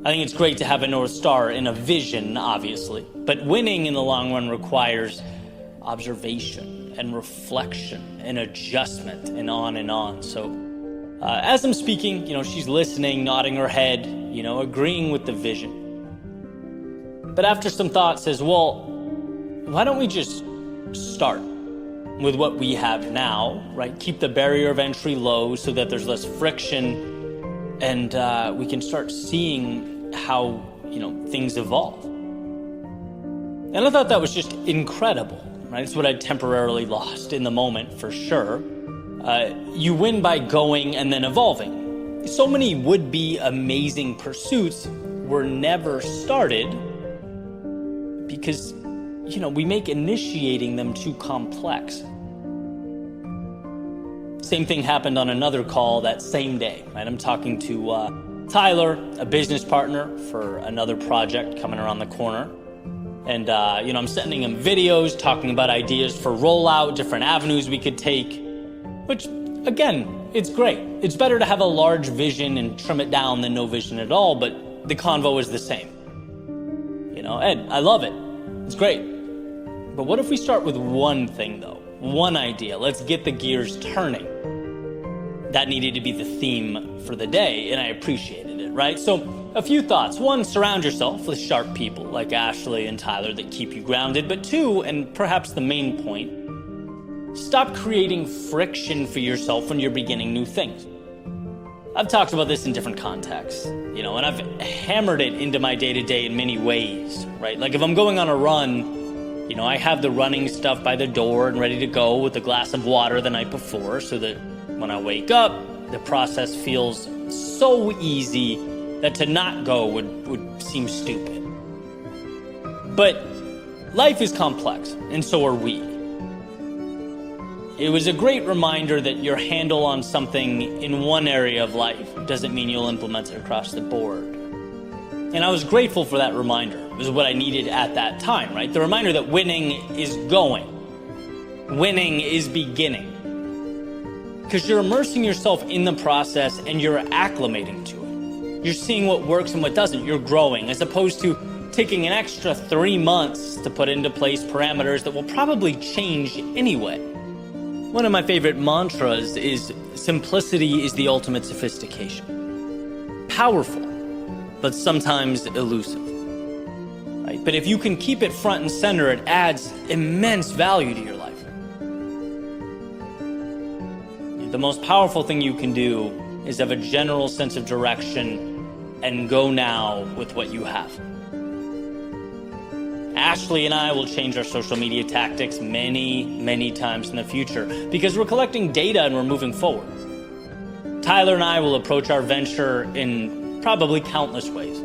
I think it's great to have a North Star and a vision, obviously, but winning in the long run requires observation and reflection and adjustment and on and on. So as I'm speaking, she's listening, nodding her head, agreeing with the vision. But after some thought says, well, why don't we just start with what we have now, right? Keep the barrier of entry low so that there's less friction, and we can start seeing how, things evolve. And I thought that was just incredible, right? It's what I'd temporarily lost in the moment, for sure. You win by going and then evolving. So many would-be amazing pursuits were never started because, we make initiating them too complex. Same thing happened on another call that same day, right? I'm talking to Tyler, a business partner for another project coming around the corner. And, I'm sending him videos, talking about ideas for rollout, different avenues we could take, which, again, it's great. It's better to have a large vision and trim it down than no vision at all, but the convo is the same. Ed, I love it. It's great. But what if we start with one thing, though? One idea. Let's get the gears turning. That needed to be the theme for the day, and I appreciated it, right? So, a few thoughts. One, surround yourself with sharp people like Ashley and Tyler that keep you grounded. But two, and perhaps the main point, stop creating friction for yourself when you're beginning new things. I've talked about this in different contexts, and I've hammered it into my day-to-day in many ways, right? Like if I'm going on a run, I have the running stuff by the door and ready to go with a glass of water the night before so that when I wake up, the process feels so easy that to not go would seem stupid. But life is complex, and so are we. It was a great reminder that your handle on something in one area of life doesn't mean you'll implement it across the board. And I was grateful for that reminder. It was what I needed at that time, right? The reminder that winning is going. Winning is beginning. Because you're immersing yourself in the process and you're acclimating to it. You're seeing what works and what doesn't. You're growing, as opposed to taking an extra 3 months to put into place parameters that will probably change anyway. One of my favorite mantras is simplicity is the ultimate sophistication. Powerful, but sometimes elusive. Right? But if you can keep it front and center, it adds immense value to your life. The most powerful thing you can do is have a general sense of direction and go now with what you have. Ashley and I will change our social media tactics many, many times in the future because we're collecting data and we're moving forward. Tyler and I will approach our venture in probably countless ways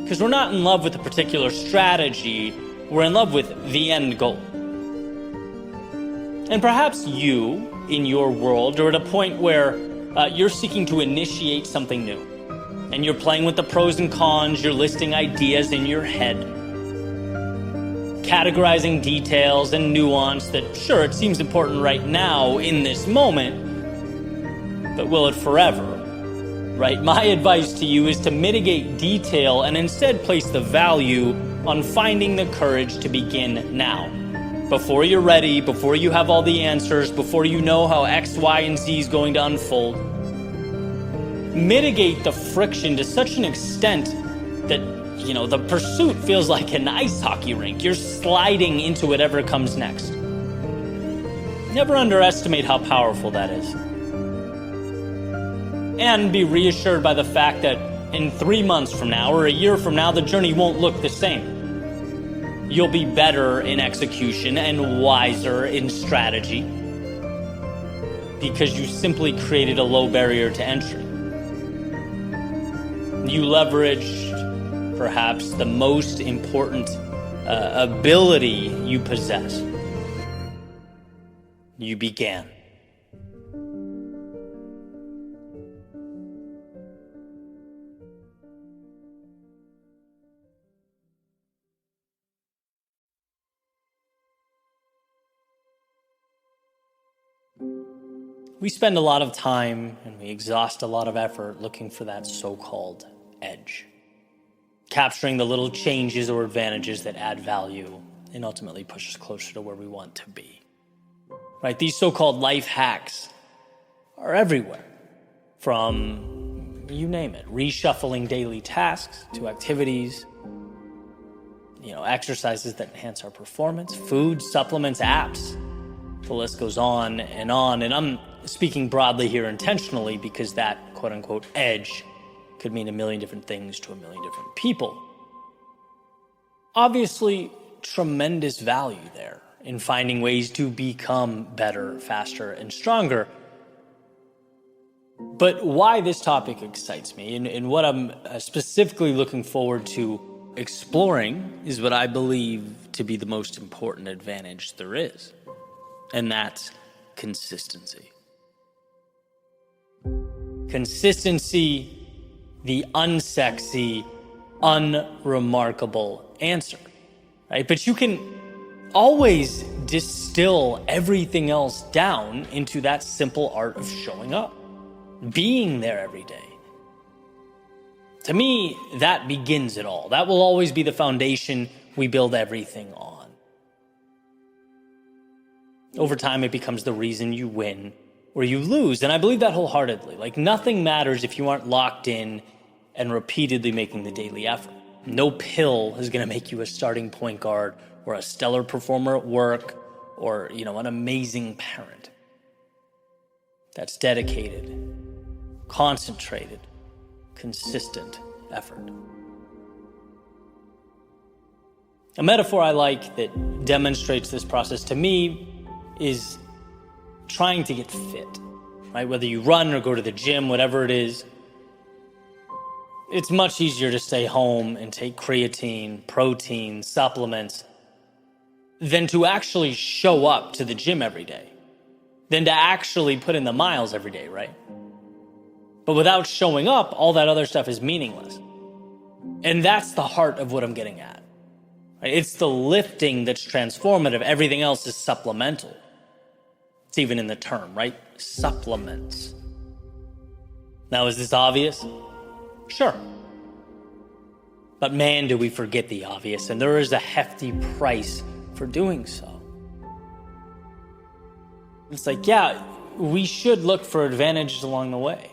because we're not in love with a particular strategy, we're in love with the end goal. And perhaps you, in your world, are at a point where you're seeking to initiate something new. And you're playing with the pros and cons, you're listing ideas in your head, categorizing details and nuance that, sure, it seems important right now in this moment, but will it forever? Right? My advice to you is to mitigate detail and instead place the value on finding the courage to begin now. Before you're ready, before you have all the answers, before you know how X, Y, and Z is going to unfold. Mitigate the friction to such an extent that, the pursuit feels like an ice hockey rink. You're sliding into whatever comes next. Never underestimate how powerful that is. And be reassured by the fact that in 3 months from now or a year from now, the journey won't look the same. You'll be better in execution and wiser in strategy because you simply created a low barrier to entry. You leveraged perhaps the most important ability you possess. You began. We spend a lot of time and we exhaust a lot of effort looking for that so-called edge, capturing the little changes or advantages that add value and ultimately push us closer to where we want to be. Right? These so-called life hacks are everywhere, from you name it, reshuffling daily tasks to activities, exercises that enhance our performance, food, supplements, apps. The list goes on. And I'm speaking broadly here intentionally because that quote-unquote edge could mean a million different things to a million different people. Obviously, tremendous value there in finding ways to become better, faster, and stronger. But why this topic excites me and what I'm specifically looking forward to exploring is what I believe to be the most important advantage there is, and that's consistency. Consistency, the unsexy, unremarkable answer, right? But you can always distill everything else down into that simple art of showing up, being there every day. To me, that begins it all. That will always be the foundation we build everything on. Over time, it becomes the reason you win or you lose. And I believe that wholeheartedly. Like, nothing matters if you aren't locked in and repeatedly making the daily effort. No pill is going to make you a starting point guard or a stellar performer at work or, an amazing parent. That's dedicated, concentrated, consistent effort. A metaphor I like that demonstrates this process to me is trying to get fit, right? Whether you run or go to the gym, whatever it is, it's much easier to stay home and take creatine, protein, supplements than to actually show up to the gym every day, than to actually put in the miles every day, right? But without showing up, all that other stuff is meaningless. And that's the heart of what I'm getting at. It's the lifting that's transformative. Everything else is supplemental. It's even in the term, right? Supplements. Now, is this obvious? Sure. But man, do we forget the obvious, and there is a hefty price for doing so. It's like, yeah, we should look for advantages along the way.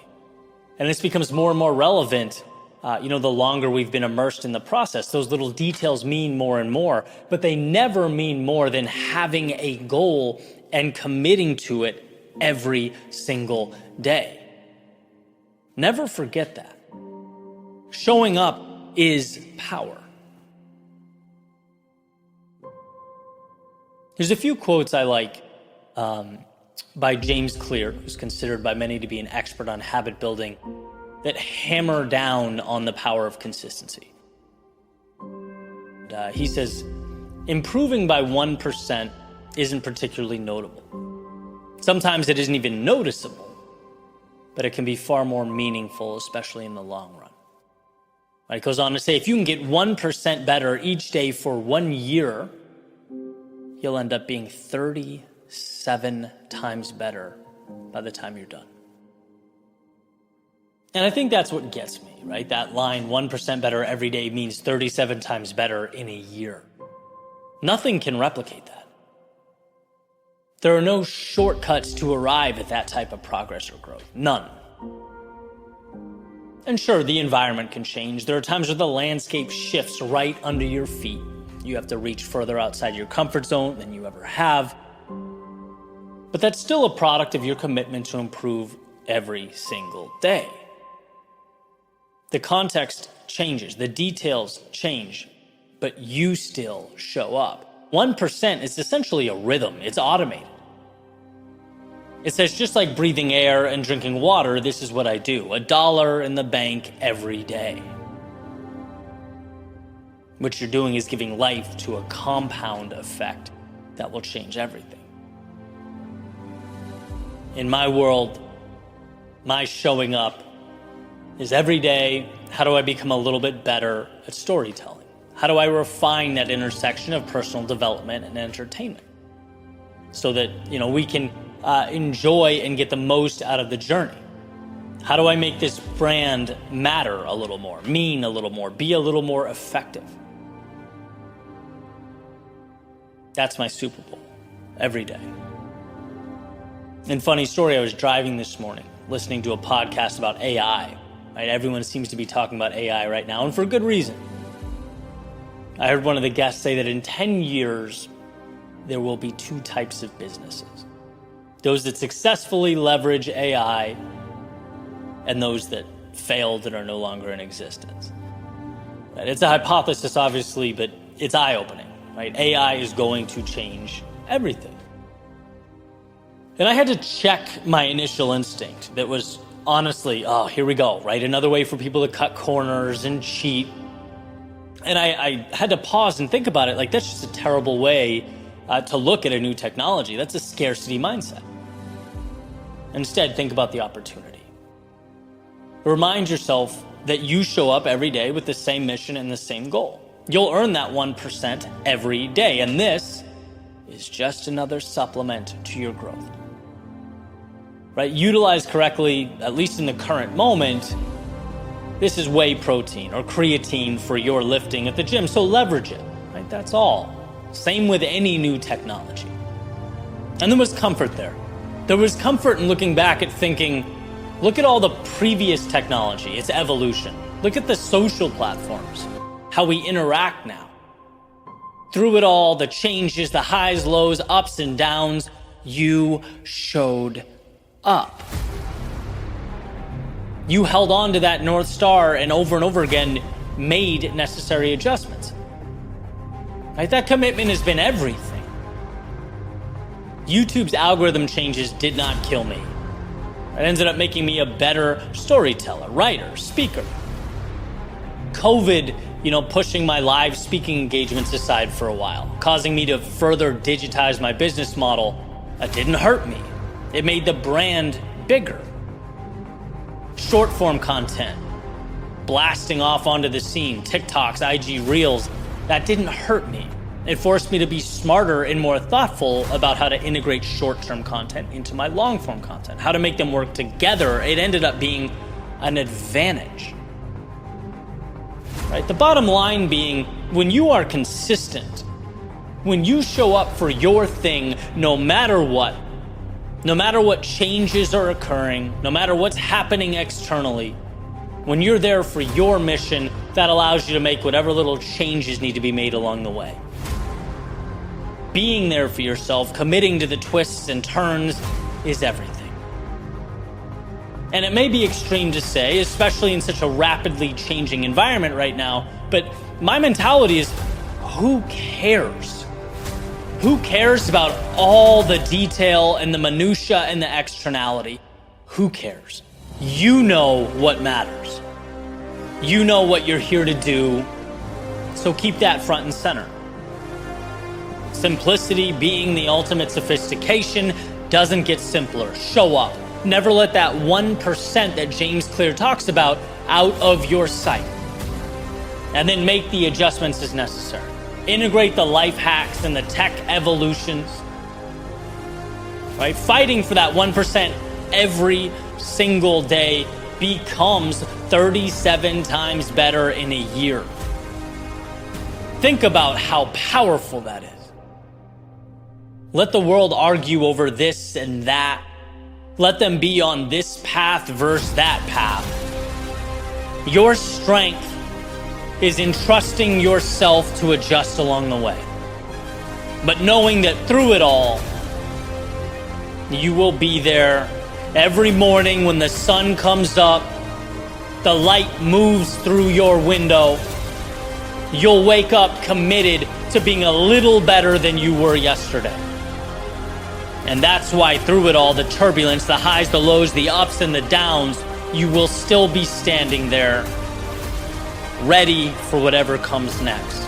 And this becomes more and more relevant, the longer we've been immersed in the process. Those little details mean more and more, but they never mean more than having a goal and committing to it every single day. Never forget that. Showing up is power. There's a few quotes I like by James Clear, who's considered by many to be an expert on habit building, that hammer down on the power of consistency. He says, improving by 1% isn't particularly notable. Sometimes it isn't even noticeable, but it can be far more meaningful, especially in the long run. It goes on to say, if you can get 1% better each day for 1 year, you'll end up being 37 times better by the time you're done. And I think that's what gets me, right? That line, 1% better every day means 37 times better in a year. Nothing can replicate that. There are no shortcuts to arrive at that type of progress or growth. None. And sure, the environment can change. There are times where the landscape shifts right under your feet. You have to reach further outside your comfort zone than you ever have. But that's still a product of your commitment to improve every single day. The context changes, the details change, but you still show up. 1% is essentially a rhythm. It's automated. It says, just like breathing air and drinking water, this is what I do. $1 in the bank every day. What you're doing is giving life to a compound effect that will change everything. In my world, my showing up is every day, how do I become a little bit better at storytelling? How do I refine that intersection of personal development and entertainment so that, we can enjoy and get the most out of the journey? How do I make this brand matter a little more, mean a little more, be a little more effective? That's my Super Bowl every day. And funny story, I was driving this morning, listening to a podcast about AI. Right? Everyone seems to be talking about AI right now, and for good reason. I heard one of the guests say that in 10 years, there will be 2 types of businesses. Those that successfully leverage AI and those that failed and are no longer in existence. Right? It's a hypothesis, obviously, but it's eye-opening. Right? AI is going to change everything. And I had to check my initial instinct that was honestly, oh, here we go, right? Another way for people to cut corners and cheat. And I had to pause and think about it. Like, that's just a terrible way to look at a new technology. That's a scarcity mindset. Instead, think about the opportunity. Remind yourself that you show up every day with the same mission and the same goal. You'll earn that 1% every day, and this is just another supplement to your growth. Right? Utilized correctly, at least in the current moment, this is whey protein or creatine for your lifting at the gym, so leverage it. Right? That's all. Same with any new technology. And there was comfort there. There was comfort in looking back at thinking, look at all the previous technology, its evolution. Look at the social platforms, how we interact now. Through it all, the changes, the highs, lows, ups and downs, you showed up. You held on to that North Star and over again made necessary adjustments. Right? That commitment has been everything. YouTube's algorithm changes did not kill me. It ended up making me a better storyteller, writer, speaker. COVID, pushing my live speaking engagements aside for a while, causing me to further digitize my business model, that didn't hurt me. It made the brand bigger. Short form content, blasting off onto the scene, TikToks, IG Reels, that didn't hurt me. It forced me to be smarter and more thoughtful about how to integrate short-term content into my long-form content, how to make them work together. It ended up being an advantage. Right? The bottom line being, when you are consistent, when you show up for your thing, no matter what changes are occurring, no matter what's happening externally, when you're there for your mission, that allows you to make whatever little changes need to be made along the way. Being there for yourself, committing to the twists and turns is everything. And it may be extreme to say, especially in such a rapidly changing environment right now, but my mentality is, who cares? Who cares about all the detail and the minutia and the externality? Who cares? You know what matters. You know what you're here to do, so keep that front and center. Simplicity being the ultimate sophistication doesn't get simpler. Show up. Never let that 1% that James Clear talks about out of your sight. And then make the adjustments as necessary. Integrate the life hacks and the tech evolutions. Right? Fighting for that 1% every single day becomes 37 times better in a year. Think about how powerful that is. Let the world argue over this and that. Let them be on this path versus that path. Your strength is in trusting yourself to adjust along the way. But knowing that through it all, you will be there every morning when the sun comes up, the light moves through your window. You'll wake up committed to being a little better than you were yesterday. And that's why through it all, the turbulence, the highs, the lows, the ups and the downs, you will still be standing there, ready for whatever comes next.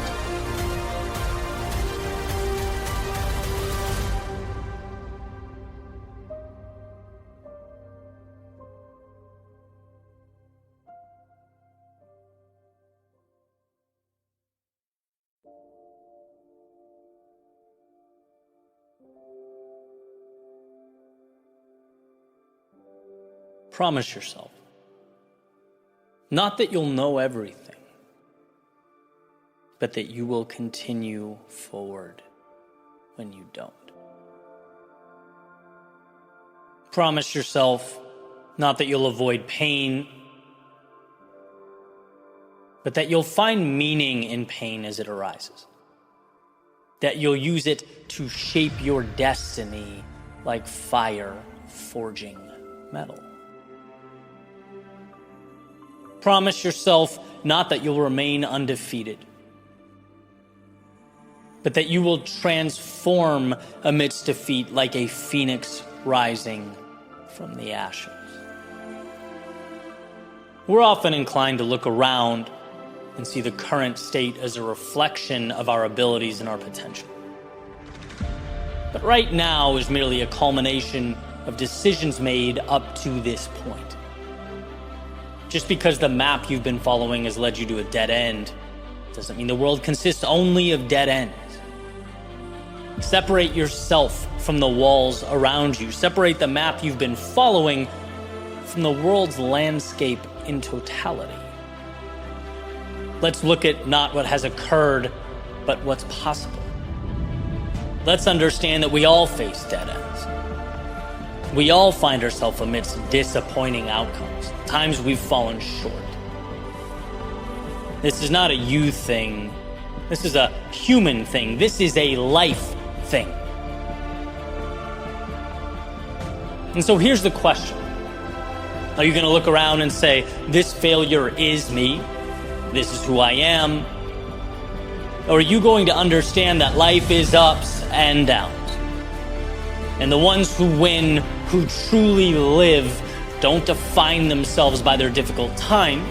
Promise yourself. Not that you'll know everything, but that you will continue forward when you don't. Promise yourself not that you'll avoid pain, but that you'll find meaning in pain as it arises. That you'll use it to shape your destiny like fire forging metal. Promise yourself not that you'll remain undefeated, but that you will transform amidst defeat like a phoenix rising from the ashes. We're often inclined to look around and see the current state as a reflection of our abilities and our potential. But right now is merely a culmination of decisions made up to this point. Just because the map you've been following has led you to a dead end doesn't mean the world consists only of dead ends. Separate yourself from the walls around you. Separate the map you've been following from the world's landscape in totality. Let's look at not what has occurred, but what's possible. Let's understand that we all face dead ends. We all find ourselves amidst disappointing outcomes, times we've fallen short. This is not a you thing. This is a human thing. This is a life thing. And so here's the question. Are you going to look around and say, this failure is me? This is who I am? Or are you going to understand that life is ups and downs? And the ones who win, who truly live, don't define themselves by their difficult times.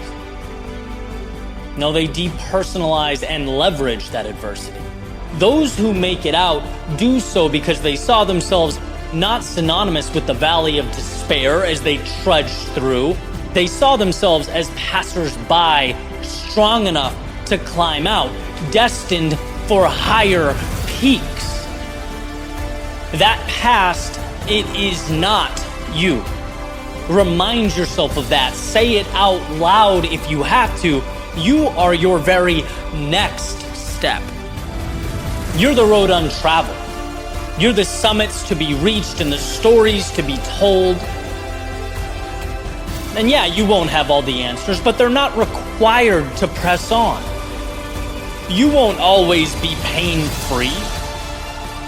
No, they depersonalize and leverage that adversity. Those who make it out do so because they saw themselves not synonymous with the valley of despair as they trudged through. They saw themselves as passers-by, strong enough to climb out, destined for higher peaks. That past, it is not you. Remind yourself of that. Say it out loud if you have to. You are your very next step. You're the road untraveled. You're the summits to be reached and the stories to be told. And yeah, you won't have all the answers, but they're not required to press on. You won't always be pain-free,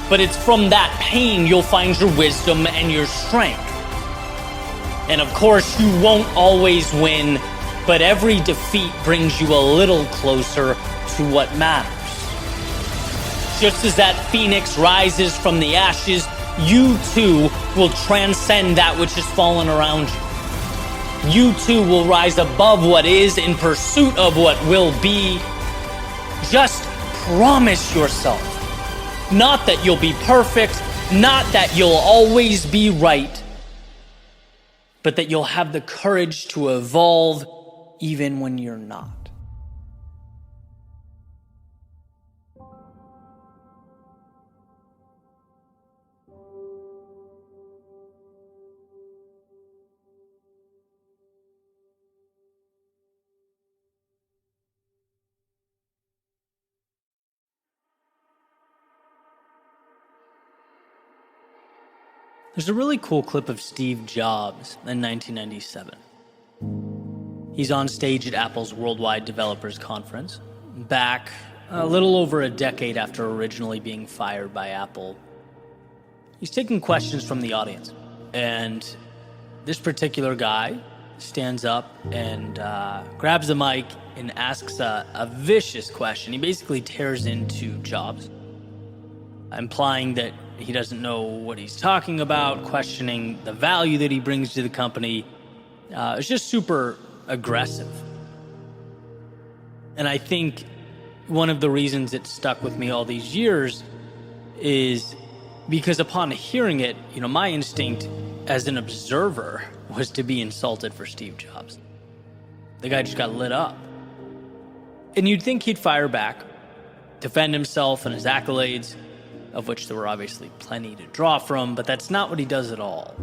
but it's from that pain you'll find your wisdom and your strength. And of course, you won't always win, but every defeat brings you a little closer to what matters. Just as that phoenix rises from the ashes, you too will transcend that which has fallen around you. You too will rise above what is in pursuit of what will be. Just promise yourself, not that you'll be perfect, not that you'll always be right, but that you'll have the courage to evolve even when you're not. There's a really cool clip of Steve Jobs in 1997. He's on stage at Apple's Worldwide Developers Conference, back a little over a decade after originally being fired by Apple. He's taking questions from the audience, and this particular guy stands up and grabs the mic and asks a vicious question. He basically tears into Jobs, implying that he doesn't know what he's talking about, questioning the value that he brings to the company. It's just super aggressive. And I think one of the reasons it stuck with me all these years is because upon hearing it, my instinct as an observer was to be insulted for Steve Jobs. The guy just got lit up. And you'd think he'd fire back, defend himself and his accolades, of which there were obviously plenty to draw from, but that's not what he does at all.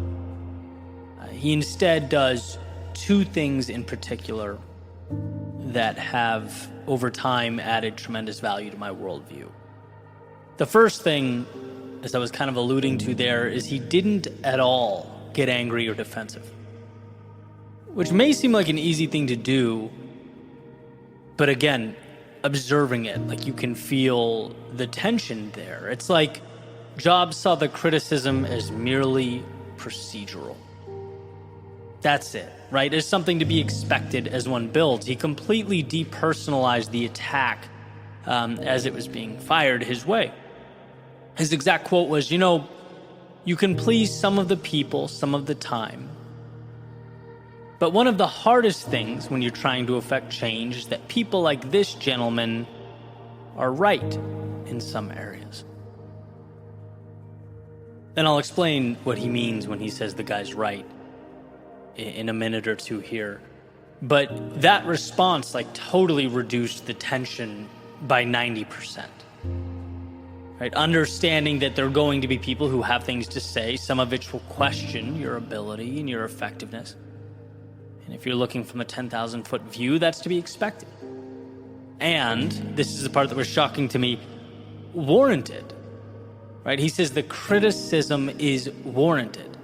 He instead does two things in particular that have, over time, added tremendous value to my worldview. The first thing, as I was kind of alluding to there, is he didn't at all get angry or defensive, which may seem like an easy thing to do, but again, observing it, like you can feel the tension there. It's like Jobs saw the criticism as merely procedural. That's it, right? As something to be expected as one builds. He completely depersonalized the attack as it was being fired his way. His exact quote was, you can please some of the people some of the time, But one of the hardest things when you're trying to affect change is that people like this gentleman are right in some areas. And I'll explain what he means when he says the guy's right in a minute or two here. But that response totally reduced the tension by 90%. Right? Understanding that there are going to be people who have things to say, some of which will question your ability and your effectiveness. And if you're looking from a 10,000-foot view, that's to be expected. And this is the part that was shocking to me, warranted. Right? He says the criticism is warranted.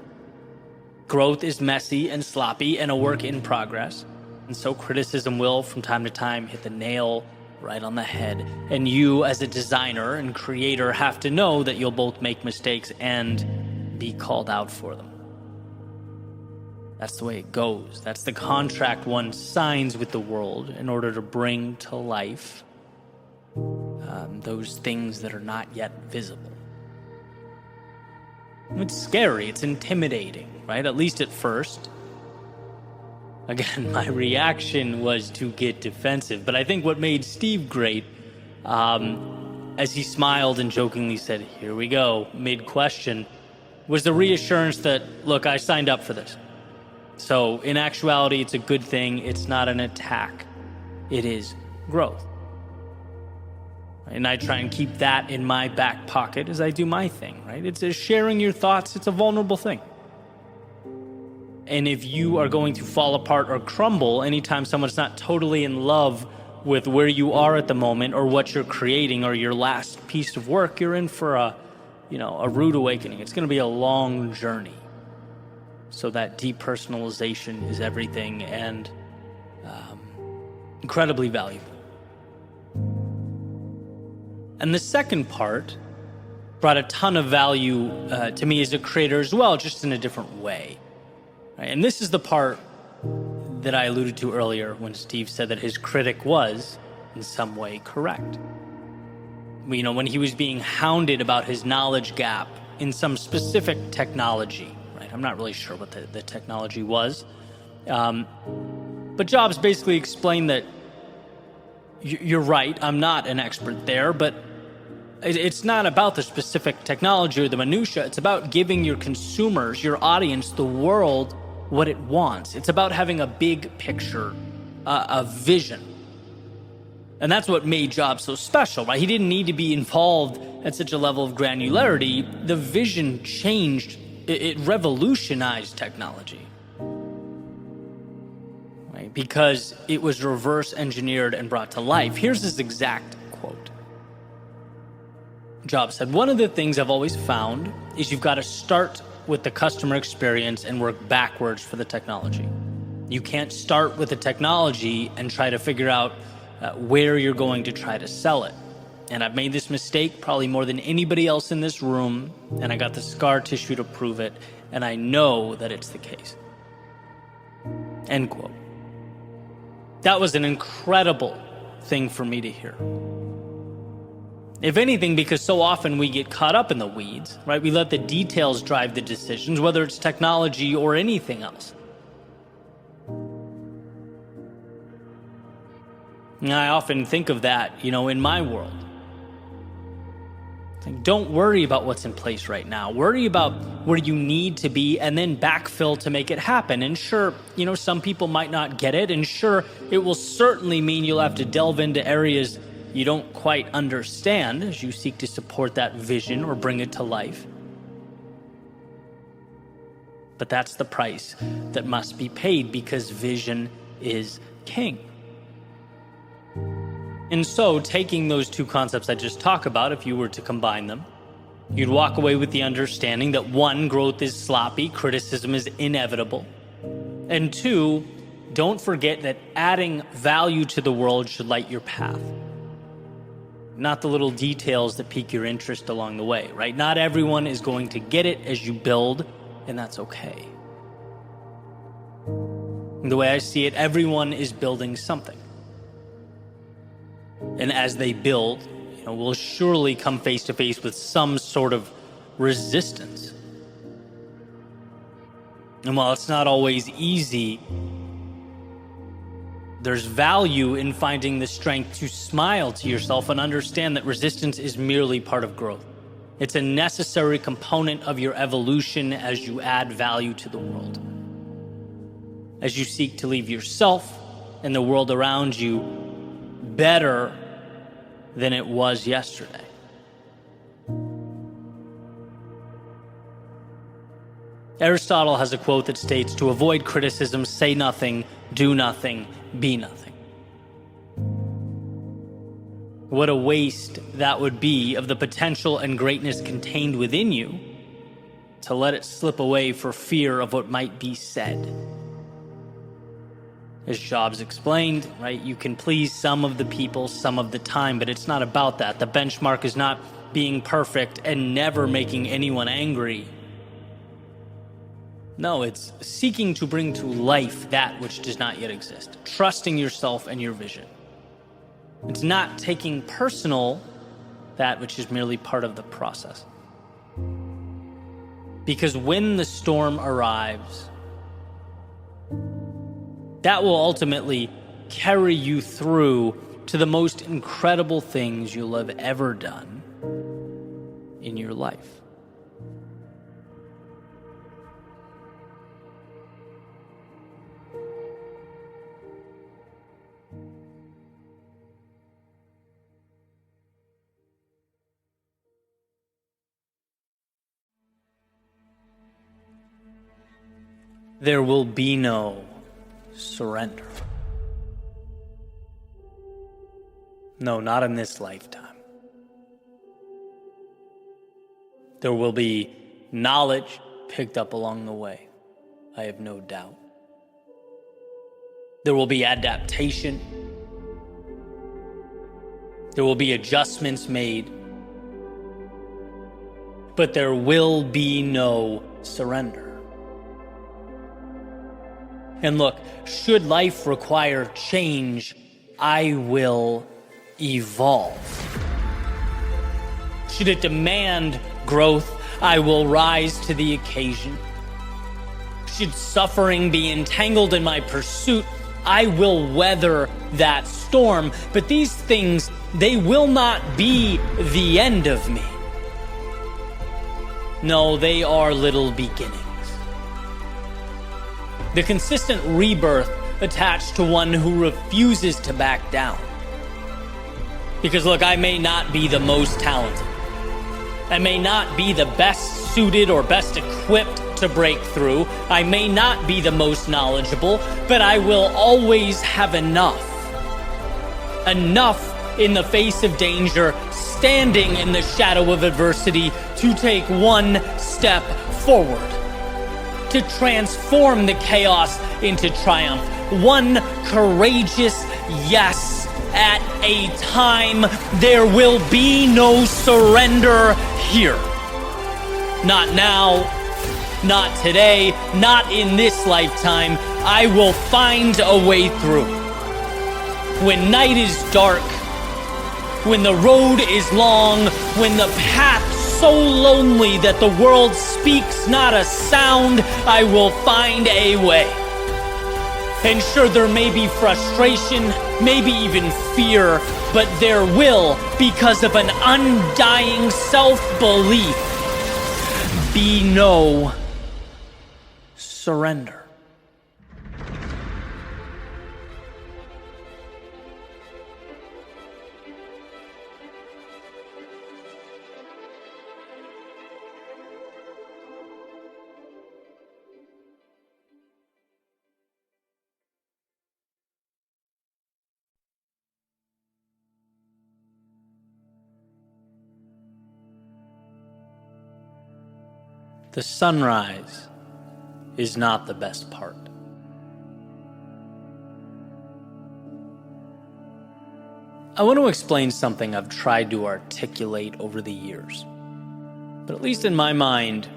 Growth is messy and sloppy and a work in progress. And so criticism will, from time to time, hit the nail right on the head. And you, as a designer and creator, have to know that you'll both make mistakes and be called out for them. That's the way it goes. That's the contract one signs with the world in order to bring to life those things that are not yet visible. It's scary. It's intimidating, right? At least at first. Again, my reaction was to get defensive, but I think what made Steve great, as he smiled and jokingly said, "Here we go," mid-question, was the reassurance that, look, I signed up for this. So in actuality, it's a good thing. It's not an attack. It is growth. And I try and keep that in my back pocket as I do my thing, right? It's sharing your thoughts. It's a vulnerable thing. And if you are going to fall apart or crumble anytime someone's not totally in love with where you are at the moment or what you're creating or your last piece of work, you're in for a rude awakening. It's going to be a long journey. So that depersonalization is everything and incredibly valuable. And the second part brought a ton of value to me as a creator as well, just in a different way. Right? And this is the part that I alluded to earlier when Steve said that his critic was, in some way, correct. When he was being hounded about his knowledge gap in some specific technology, right? I'm not really sure what the technology was. But Jobs basically explained that you're right, I'm not an expert there, but it's not about the specific technology or the minutia. It's about giving your consumers, your audience, the world what it wants. It's about having a big picture, a vision. And that's what made Jobs so special, right? He didn't need to be involved at such a level of granularity. The vision changed, it revolutionized technology. Right? Because it was reverse engineered and brought to life. Here's his exact quote. Jobs said, "One of the things I've always found is you've got to start with the customer experience and work backwards for the technology. You can't start with the technology and try to figure out where you're going to try to sell it. And I've made this mistake probably more than anybody else in this room, and I got the scar tissue to prove it, and I know that it's the case." End quote. That was an incredible thing for me to hear. If anything, because so often we get caught up in the weeds, right? We let the details drive the decisions, whether it's technology or anything else. And I often think of that, in my world. Don't worry about what's in place right now. Worry about where you need to be and then backfill to make it happen. And sure, some people might not get it. And sure, it will certainly mean you'll have to delve into areas you don't quite understand as you seek to support that vision or bring it to life. But that's the price that must be paid because vision is king. And so, taking those two concepts I just talked about, if you were to combine them, you'd walk away with the understanding that 1, growth is sloppy, criticism is inevitable. And 2, don't forget that adding value to the world should light your path. Not the little details that pique your interest along the way, right? Not everyone is going to get it as you build, and that's okay. The way I see it, everyone is building something. And as they build, we'll surely come face to face with some sort of resistance. And while it's not always easy, There's value in finding the strength to smile to yourself and understand that resistance is merely part of growth. It's a necessary component of your evolution as you add value to the world. As you seek to leave yourself and the world around you better than it was yesterday. Aristotle has a quote that states, "To avoid criticism, say nothing, do nothing, be nothing." What a waste that would be of the potential and greatness contained within you to let it slip away for fear of what might be said. As Jobs explained, right, you can please some of the people some of the time, but it's not about that. The benchmark is not being perfect and never making anyone angry. No, it's seeking to bring to life that which does not yet exist, trusting yourself and your vision. It's not taking personal that which is merely part of the process. Because when the storm arrives, that will ultimately carry you through to the most incredible things you'll have ever done in your life. There will be no surrender. No, not in this lifetime. There will be knowledge picked up along the way, I have no doubt. There will be adaptation. There will be adjustments made. But there will be no surrender. And look, should life require change, I will evolve. Should it demand growth, I will rise to the occasion. Should suffering be entangled in my pursuit, I will weather that storm. But these things, they will not be the end of me. No, they are little beginnings. The consistent rebirth attached to one who refuses to back down. Because look, I may not be the most talented. I may not be the best suited or best equipped to break through. I may not be the most knowledgeable, but I will always have enough. Enough in the face of danger, standing in the shadow of adversity, to take one step forward. To transform the chaos into triumph. One courageous yes at a time. There will be no surrender here. Not now, not today, not in this lifetime. I will find a way through. When night is dark, when the road is long, when the path so lonely that the world speaks not a sound, I will find a way. And sure, there may be frustration, maybe even fear, but there will, because of an undying self-belief, be no surrender. The sunrise is not the best part. I want to explain something I've tried to articulate over the years, but at least in my mind,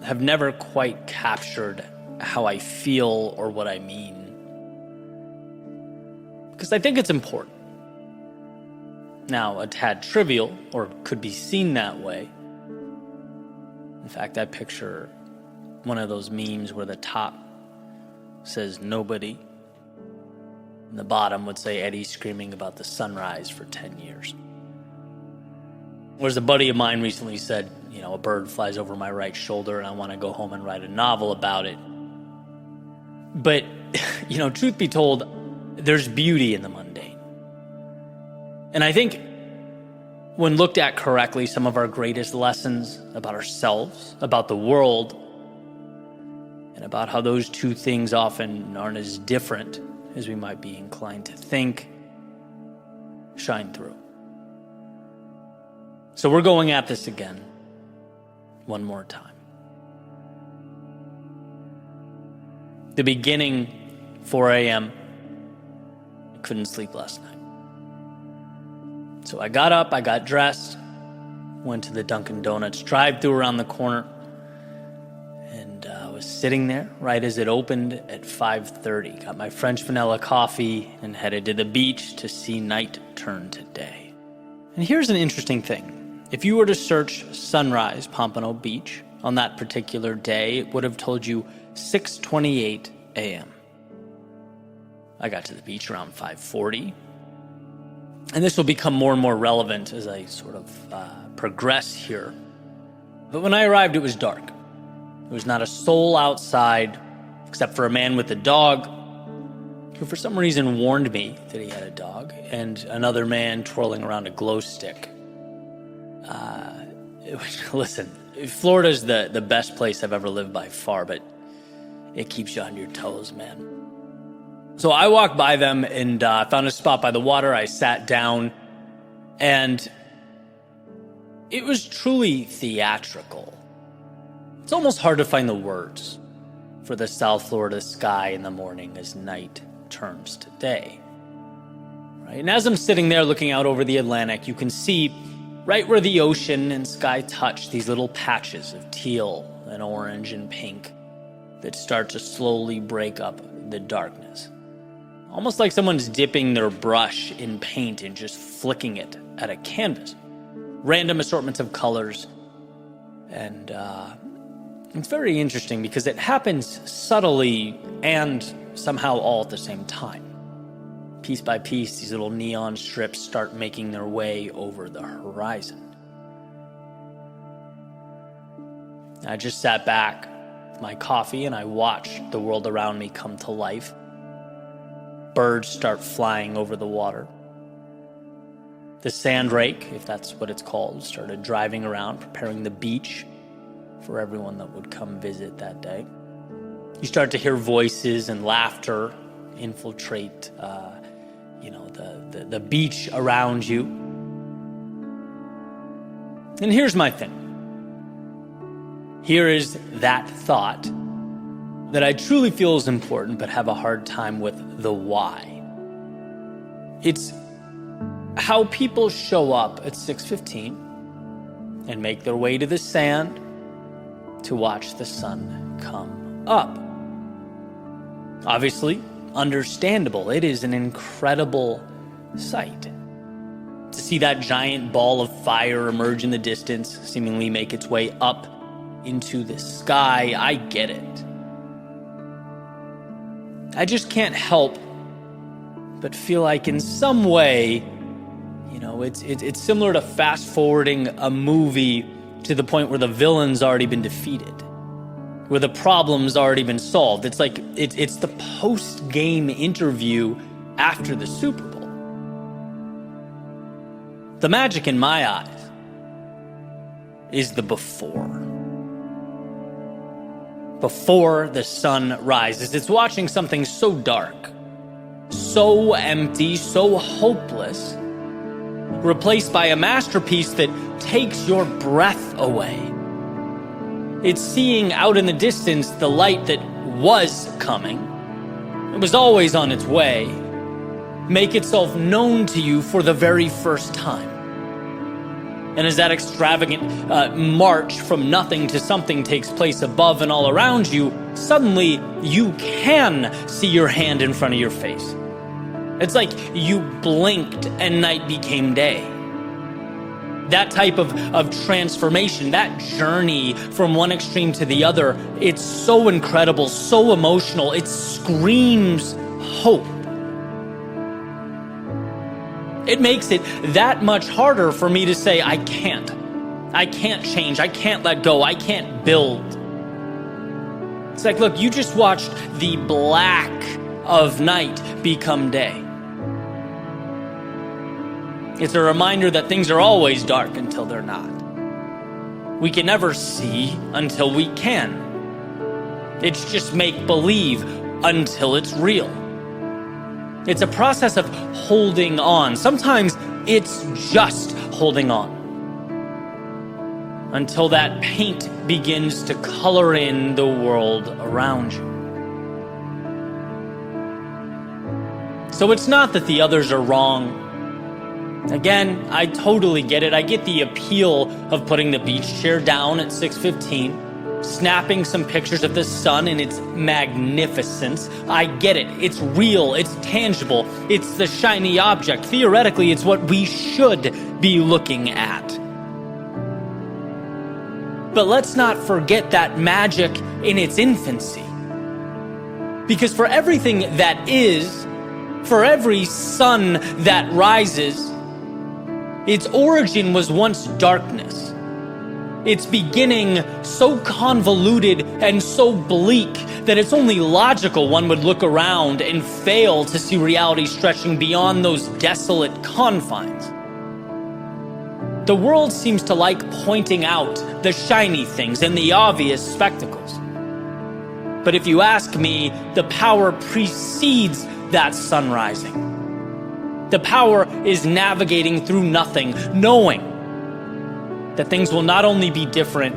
have never quite captured how I feel or what I mean. Because I think it's important. Now, a tad trivial, or could be seen that way. In fact, I picture one of those memes where the top says nobody, And the bottom would say Eddie screaming about the sunrise for 10 years. Whereas a buddy of mine recently said, a bird flies over my right shoulder and I want to go home and write a novel about it. But, truth be told, there's beauty in the mundane. And I think when looked at correctly, some of our greatest lessons about ourselves, about the world, and about how those two things often aren't as different as we might be inclined to think, shine through. So we're going at this again, one more time. The beginning, 4 a.m., I couldn't sleep last night. So I got up, I got dressed, went to the Dunkin' Donuts drive-thru around the corner, and I was sitting there right as it opened at 5:30. Got my French vanilla coffee and headed to the beach to see night turn to day. And here's an interesting thing. If you were to search sunrise Pompano Beach on that particular day, it would have told you 6:28 a.m. I got to the beach around 5:40. And this will become more and more relevant as I sort of progress here. But when I arrived, it was dark. There was not a soul outside except for a man with a dog who for some reason warned me that he had a dog, and another man twirling around a glow stick. Listen, Florida's the best place I've ever lived by far, but it keeps you on your toes, man. So I walked by them and found a spot by the water. I sat down, and it was truly theatrical. It's almost hard to find the words for the South Florida sky in the morning as night turns to day. Right? And as I'm sitting there looking out over the Atlantic, you can see right where the ocean and sky touch these little patches of teal and orange and pink that start to slowly break up the darkness. Almost like someone's dipping their brush in paint and just flicking it at a canvas. Random assortments of colors. And it's very interesting because it happens subtly and somehow all at the same time. Piece by piece, these little neon strips start making their way over the horizon. I just sat back with my coffee and I watched the world around me come to life. Birds start flying over the water. The sand rake, if that's what it's called, started driving around, preparing the beach for everyone that would come visit that day. You start to hear voices and laughter infiltrate the beach around you. And here's my thing. Here is that thought that I truly feel is important but have a hard time with the why. It's how people show up at 6:15 and make their way to the sand to watch the sun come up. Obviously, understandable. It is an incredible sight. To see that giant ball of fire emerge in the distance, seemingly make its way up into the sky, I get it. I just can't help but feel like in some way, it's similar to fast forwarding a movie to the point where the villain's already been defeated, where the problem's already been solved. It's like it's the post-game interview after the Super Bowl. The magic in my eyes is the before. Before the sun rises. It's watching something so dark, so empty, so hopeless, replaced by a masterpiece that takes your breath away. It's seeing out in the distance the light that was coming. It was always on its way. Make itself known to you for the very first time. And as that extravagant march from nothing to something takes place above and all around you, suddenly you can see your hand in front of your face. It's like you blinked and night became day. That type of transformation, that journey from one extreme to the other, it's so incredible, so emotional. It screams hope. It makes it that much harder for me to say, I can't change, I can't let go, I can't build. It's like, look, you just watched the black of night become day. It's a reminder that things are always dark until they're not. We can never see until we can. It's just make-believe until it's real. It's a process of holding on. Sometimes it's just holding on until that paint begins to color in the world around you. So it's not that the others are wrong. Again, I totally get it. I get the appeal of putting the beach chair down at 6:15, snapping some pictures of the sun in its magnificence. I get it. It's real. It's tangible. It's the shiny object. Theoretically, it's what we should be looking at. But let's not forget that magic in its infancy. Because for everything that is, for every sun that rises, its origin was once darkness. Its beginning so convoluted and so bleak that it's only logical one would look around and fail to see reality stretching beyond those desolate confines. The world seems to like pointing out the shiny things and the obvious spectacles. But if you ask me, the power precedes that sun rising. The power is navigating through nothing, knowing that things will not only be different,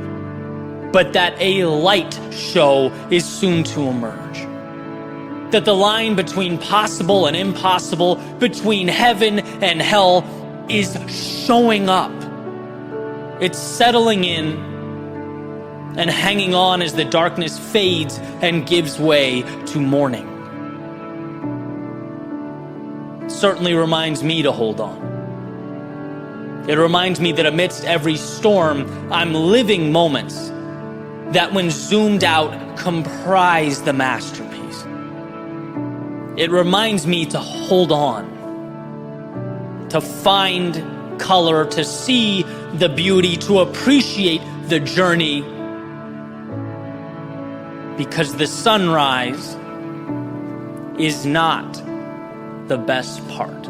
but that a light show is soon to emerge. That the line between possible and impossible, between heaven and hell, is showing up. It's settling in and hanging on as the darkness fades and gives way to morning. It certainly reminds me to hold on. It reminds me that amidst every storm, I'm living moments that, when zoomed out, comprise the masterpiece. It reminds me to hold on, to find color, to see the beauty, to appreciate the journey, because the sunrise is not the best part.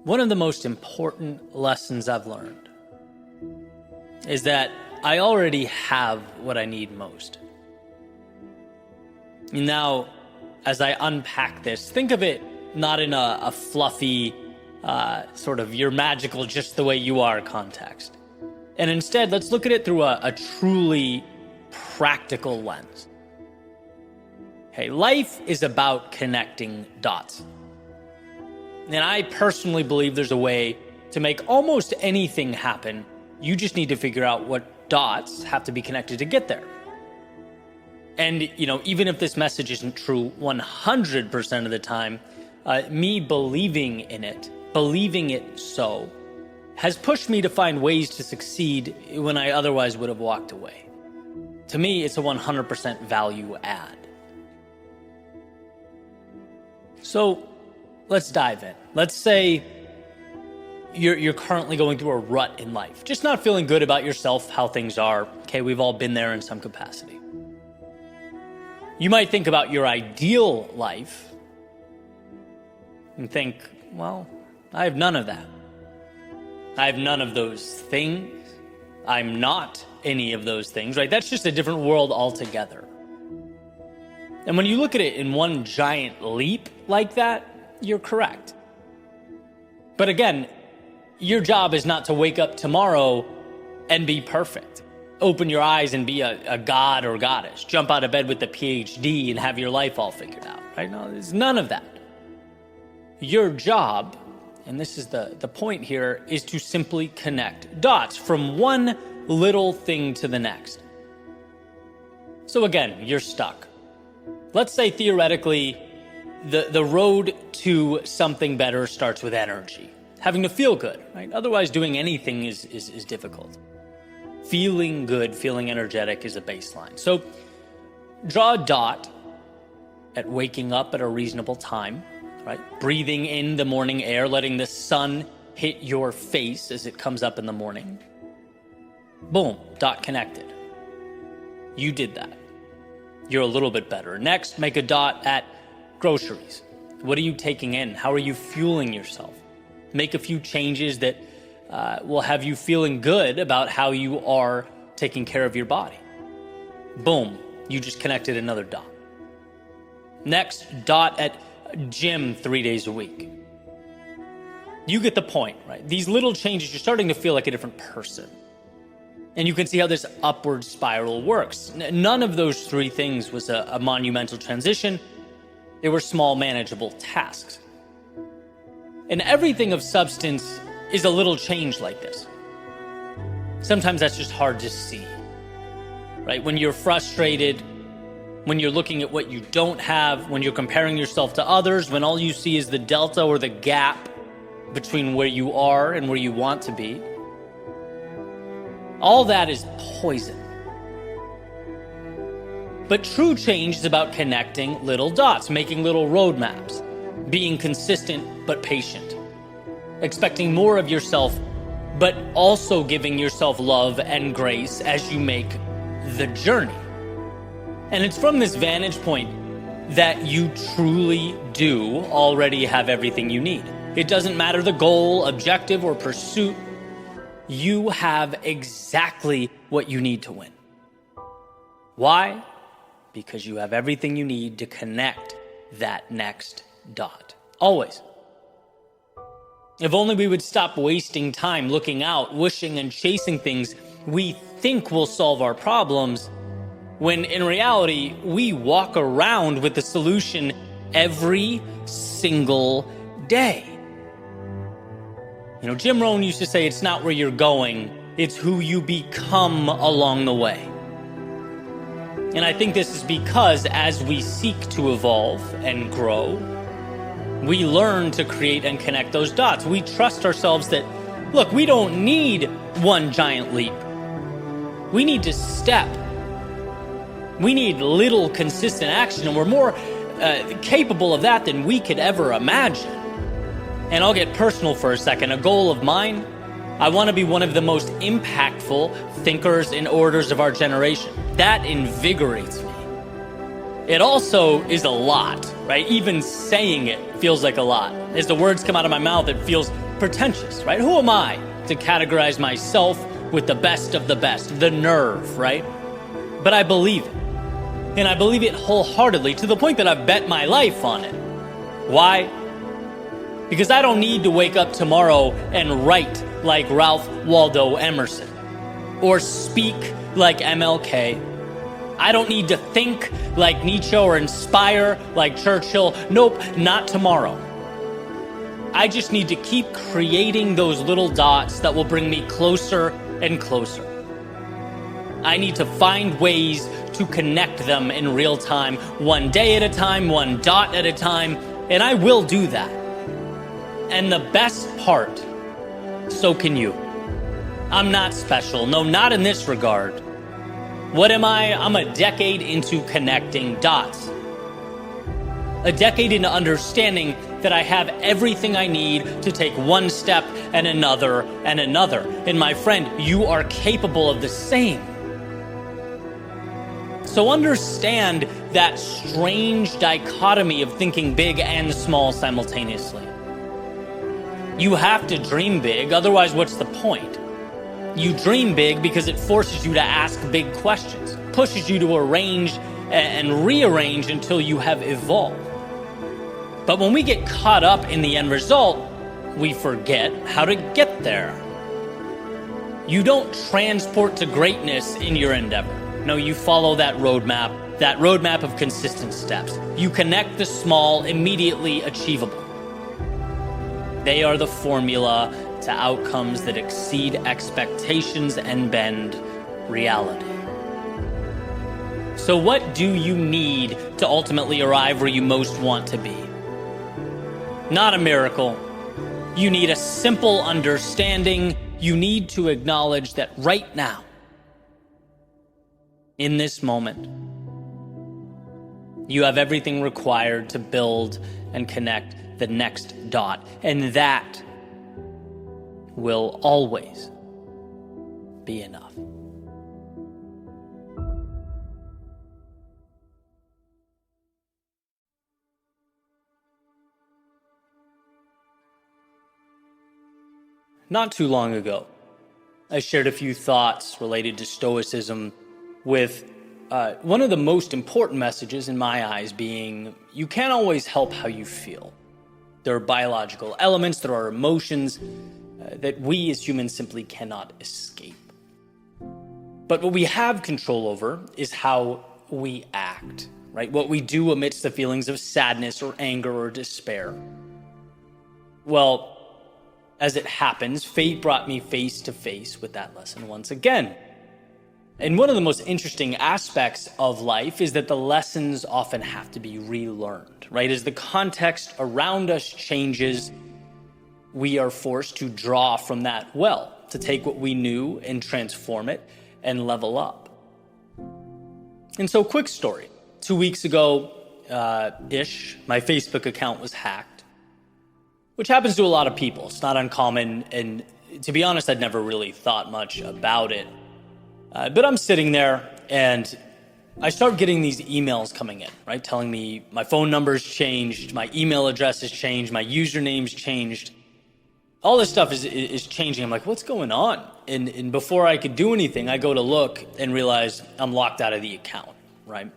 One of the most important lessons I've learned is that I already have what I need most. Now, as I unpack this, think of it not in a fluffy, sort of you're magical just the way you are context. And instead, let's look at it through a truly practical lens. Hey, life is about connecting dots. And I personally believe there's a way to make almost anything happen. You just need to figure out what dots have to be connected to get there. And, even if this message isn't true 100% of the time, me believing in it, believing it so, has pushed me to find ways to succeed when I otherwise would have walked away. To me, it's a 100% value add. So, let's dive in. Let's say you're currently going through a rut in life, just not feeling good about yourself, how things are. Okay, we've all been there in some capacity. You might think about your ideal life and think, well, I have none of that. I have none of those things. I'm not any of those things, right? That's just a different world altogether. And when you look at it in one giant leap like that, you're correct. But again, your job is not to wake up tomorrow and be perfect. Open your eyes and be a god or goddess. Jump out of bed with a PhD and have your life all figured out, right? No, there's none of that. Your job, and this is the point here, is to simply connect dots from one little thing to the next. So again, you're stuck. Let's say theoretically, the road to something better starts with energy. Having to feel good, right? Otherwise, doing anything is difficult. Feeling good, feeling energetic is a baseline. So draw a dot at waking up at a reasonable time, right? Breathing in the morning air, letting the sun hit your face as it comes up in the morning. Boom, dot connected. You did that. You're a little bit better. Next, make a dot at groceries. What are you taking in? How are you fueling yourself? Make a few changes that will have you feeling good about how you are taking care of your body. Boom, you just connected another dot. Next, dot at gym 3 days a week. You get the point, right? These little changes, you're starting to feel like a different person. And you can see how this upward spiral works. None of those three things was a monumental transition. They were small, manageable tasks. And everything of substance is a little change like this. Sometimes that's just hard to see, right? When you're frustrated, when you're looking at what you don't have, when you're comparing yourself to others, when all you see is the delta or the gap between where you are and where you want to be. All that is poison. But true change is about connecting little dots, making little roadmaps, being consistent but patient, expecting more of yourself, but also giving yourself love and grace as you make the journey. And it's from this vantage point that you truly do already have everything you need. It doesn't matter the goal, objective, or pursuit. You have exactly what you need to win. Why? Because you have everything you need to connect that next dot. Always. If only we would stop wasting time looking out, wishing and chasing things we think will solve our problems, when in reality, we walk around with the solution every single day. You know, Jim Rohn used to say, it's not where you're going, it's who you become along the way. And I think this is because as we seek to evolve and grow, we learn to create and connect those dots. We trust ourselves that, look, we don't need one giant leap. We need to step. We need little consistent action, and we're more capable of that than we could ever imagine. And I'll get personal for a second. A goal of mine, I want to be one of the most impactful thinkers and orators of our generation. That invigorates me. It also is a lot, right? Even saying it feels like a lot. As the words come out of my mouth, it feels pretentious, right? Who am I to categorize myself with the best of the best? The nerve, right? But I believe it. And I believe it wholeheartedly to the point that I've bet my life on it. Why? Because I don't need to wake up tomorrow and write like Ralph Waldo Emerson or speak like MLK. I don't need to think like Nietzsche or inspire like Churchill. Nope, not tomorrow. I just need to keep creating those little dots that will bring me closer and closer. I need to find ways to connect them in real time, one day at a time, one dot at a time, and I will do that. And the best part, so can you. I'm not special. No, not in this regard. What am I? I'm a decade into connecting dots. A decade into understanding that I have everything I need to take one step and another and another. And my friend, you are capable of the same. So understand that strange dichotomy of thinking big and small simultaneously. You have to dream big, otherwise what's the point? You dream big because it forces you to ask big questions, pushes you to arrange and rearrange until you have evolved. But when we get caught up in the end result, we forget how to get there. You don't transport to greatness in your endeavor. No, you follow that roadmap of consistent steps. You connect the small, immediately achievable. They are the formula to outcomes that exceed expectations and bend reality. So what do you need to ultimately arrive where you most want to be? Not a miracle. You need a simple understanding. You need to acknowledge that right now, in this moment, you have everything required to build and connect the next dot. And that will always be enough. Not too long ago, I shared a few thoughts related to Stoicism with one of the most important messages in my eyes being, you can't always help how you feel. There are biological elements, there are emotions that we as humans simply cannot escape. But what we have control over is how we act, right? What we do amidst the feelings of sadness or anger or despair. Well, as it happens, fate brought me face to face with that lesson once again. And one of the most interesting aspects of life is that the lessons often have to be relearned, right? As the context around us changes, we are forced to draw from that well, to take what we knew and transform it and level up. And so, quick story. 2 weeks ago, my Facebook account was hacked, which happens to a lot of people. It's not uncommon, and to be honest, I'd never really thought much about it. But I'm sitting there, and I start getting these emails coming in, right? Telling me my phone number's changed, my email address has changed, my username's changed. All this stuff is changing. I'm like, what's going on? And before I could do anything, I go to look and realize I'm locked out of the account, right?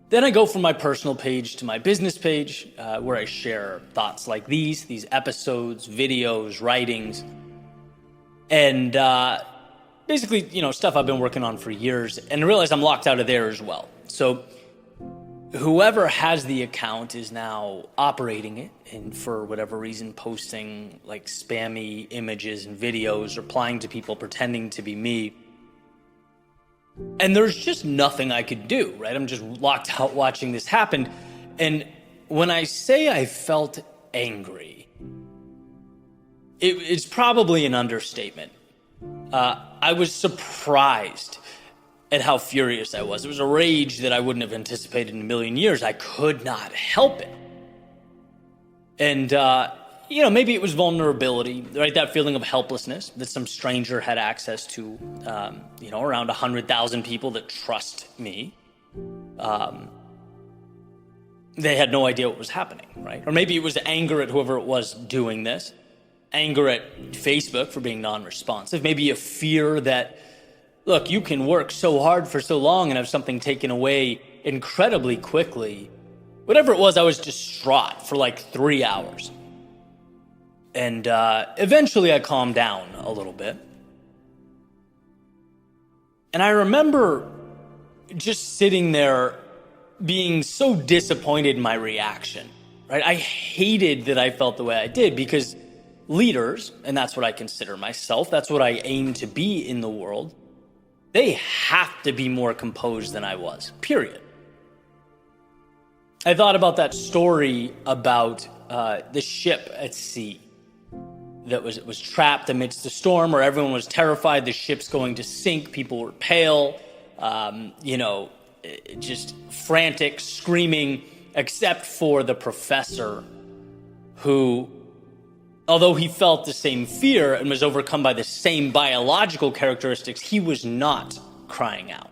Then I go from my personal page to my business page, where I share thoughts like these episodes, videos, writings, and basically, stuff I've been working on for years, and I realize I'm locked out of there as well. So whoever has the account is now operating it, and for whatever reason, posting like spammy images and videos, replying to people pretending to be me. And there's just nothing I could do, right? I'm just locked out watching this happen. And when I say I felt angry, it's probably an understatement. I was surprised at how furious I was. It was a rage that I wouldn't have anticipated in a million years. I could not help it. And, maybe it was vulnerability, right? That feeling of helplessness that some stranger had access to, around 100,000 people that trust me. They had no idea what was happening, right? Or maybe it was anger at whoever it was doing this, anger at Facebook for being non-responsive, maybe a fear that, look, you can work so hard for so long and have something taken away incredibly quickly. Whatever it was, I was distraught for like 3 hours. And eventually I calmed down a little bit. And I remember just sitting there being so disappointed in my reaction, right? I hated that I felt the way I did, because leaders, and that's what I consider myself, that's what I aim to be in the world, they have to be more composed than I was, period. I thought about that story about the ship at sea that was trapped amidst the storm, where everyone was terrified the ship's going to sink. People were pale, just frantic, screaming, except for the professor, who, although he felt the same fear and was overcome by the same biological characteristics, he was not crying out,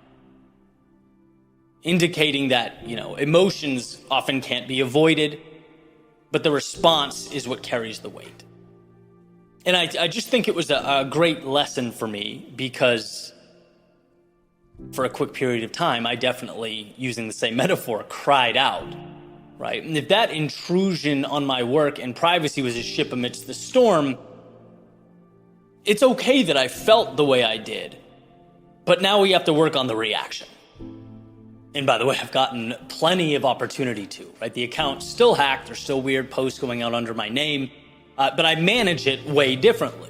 indicating that, emotions often can't be avoided, but the response is what carries the weight. And I just think it was a great lesson for me, because for a quick period of time, I definitely, using the same metaphor, cried out, right? And if that intrusion on my work and privacy was a ship amidst the storm, it's okay that I felt the way I did, but now we have to work on the reaction. And by the way, I've gotten plenty of opportunity to, right? The account's still hacked, there's still weird posts going out under my name, but I manage it way differently.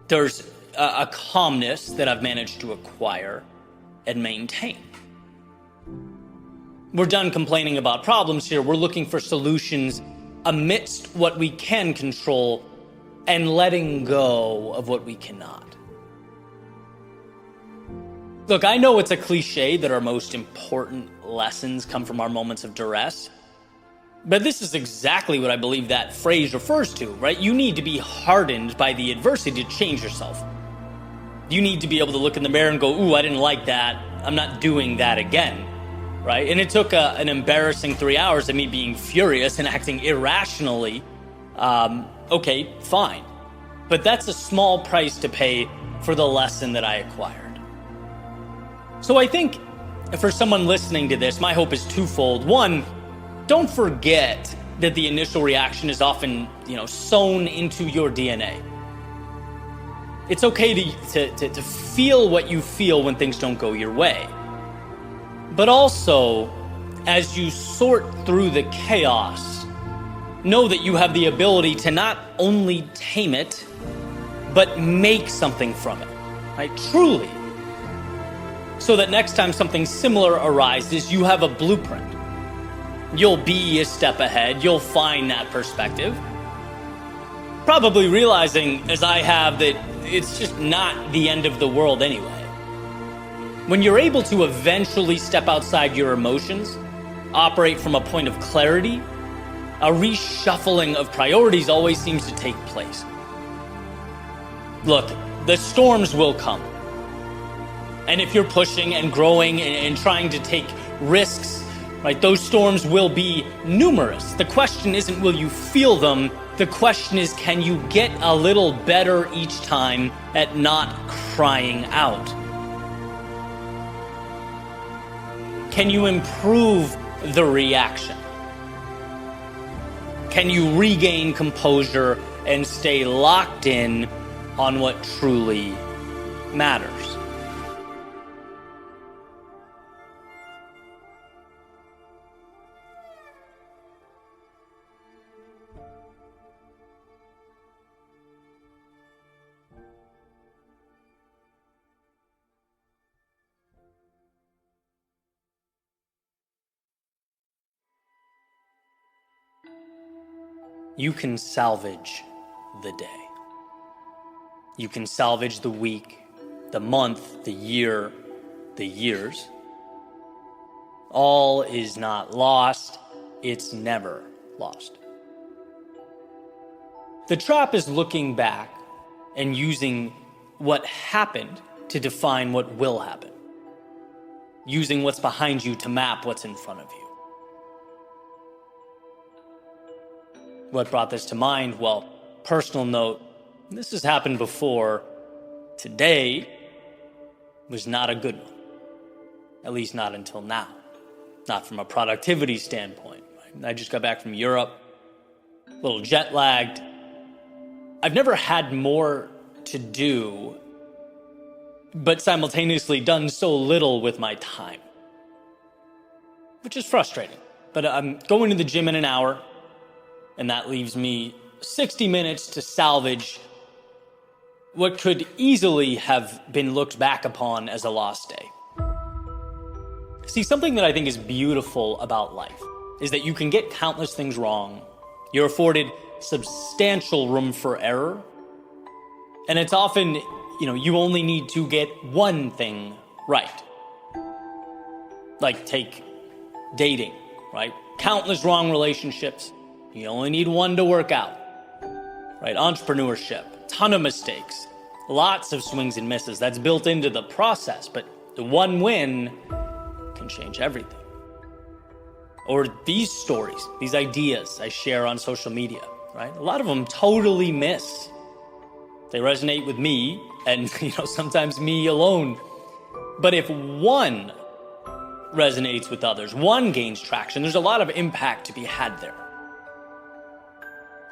There's a calmness that I've managed to acquire and maintain. We're done complaining about problems here. We're looking for solutions amidst what we can control and letting go of what we cannot. Look, I know it's a cliche that our most important lessons come from our moments of duress, but this is exactly what I believe that phrase refers to, right? You need to be hardened by the adversity to change yourself. You need to be able to look in the mirror and go, ooh, I didn't like that. I'm not doing that again, right? And it took an embarrassing 3 hours of me being furious and acting irrationally. Okay, fine. But that's a small price to pay for the lesson that I acquired. So I think for someone listening to this, my hope is twofold. One, don't forget that the initial reaction is often, sewn into your DNA. It's okay to feel what you feel when things don't go your way. But also, as you sort through the chaos, know that you have the ability to not only tame it, but make something from it, right? Truly. So that next time something similar arises, you have a blueprint. You'll be a step ahead. You'll find that perspective. Probably realizing, as I have, that it's just not the end of the world anyway. When you're able to eventually step outside your emotions, operate from a point of clarity, a reshuffling of priorities always seems to take place. Look, the storms will come. And if you're pushing and growing and trying to take risks, right, those storms will be numerous. The question isn't will you feel them? The question is, can you get a little better each time at not crying out? Can you improve the reaction? Can you regain composure and stay locked in on what truly matters? You can salvage the day. You can salvage the week, the month, the year, the years. All is not lost. It's never lost. The trap is looking back and using what happened to define what will happen. Using what's behind you to map what's in front of you. What brought this to mind? Well, personal note, this has happened before. Today was not a good one. At least not until now. Not from a productivity standpoint. Right? I just got back from Europe, a little jet lagged. I've never had more to do, but simultaneously done so little with my time, which is frustrating. But I'm going to the gym in an hour, and that leaves me 60 minutes to salvage what could easily have been looked back upon as a lost day. See, something that I think is beautiful about life is that you can get countless things wrong. You're afforded substantial room for error. And it's often, you only need to get one thing right. Like take dating, right? Countless wrong relationships. You only need one to work out, right? Entrepreneurship, ton of mistakes, lots of swings and misses. That's built into the process, but the one win can change everything. Or these stories, these ideas I share on social media, right? A lot of them totally miss. They resonate with me and, sometimes me alone. But if one resonates with others, one gains traction, there's a lot of impact to be had there.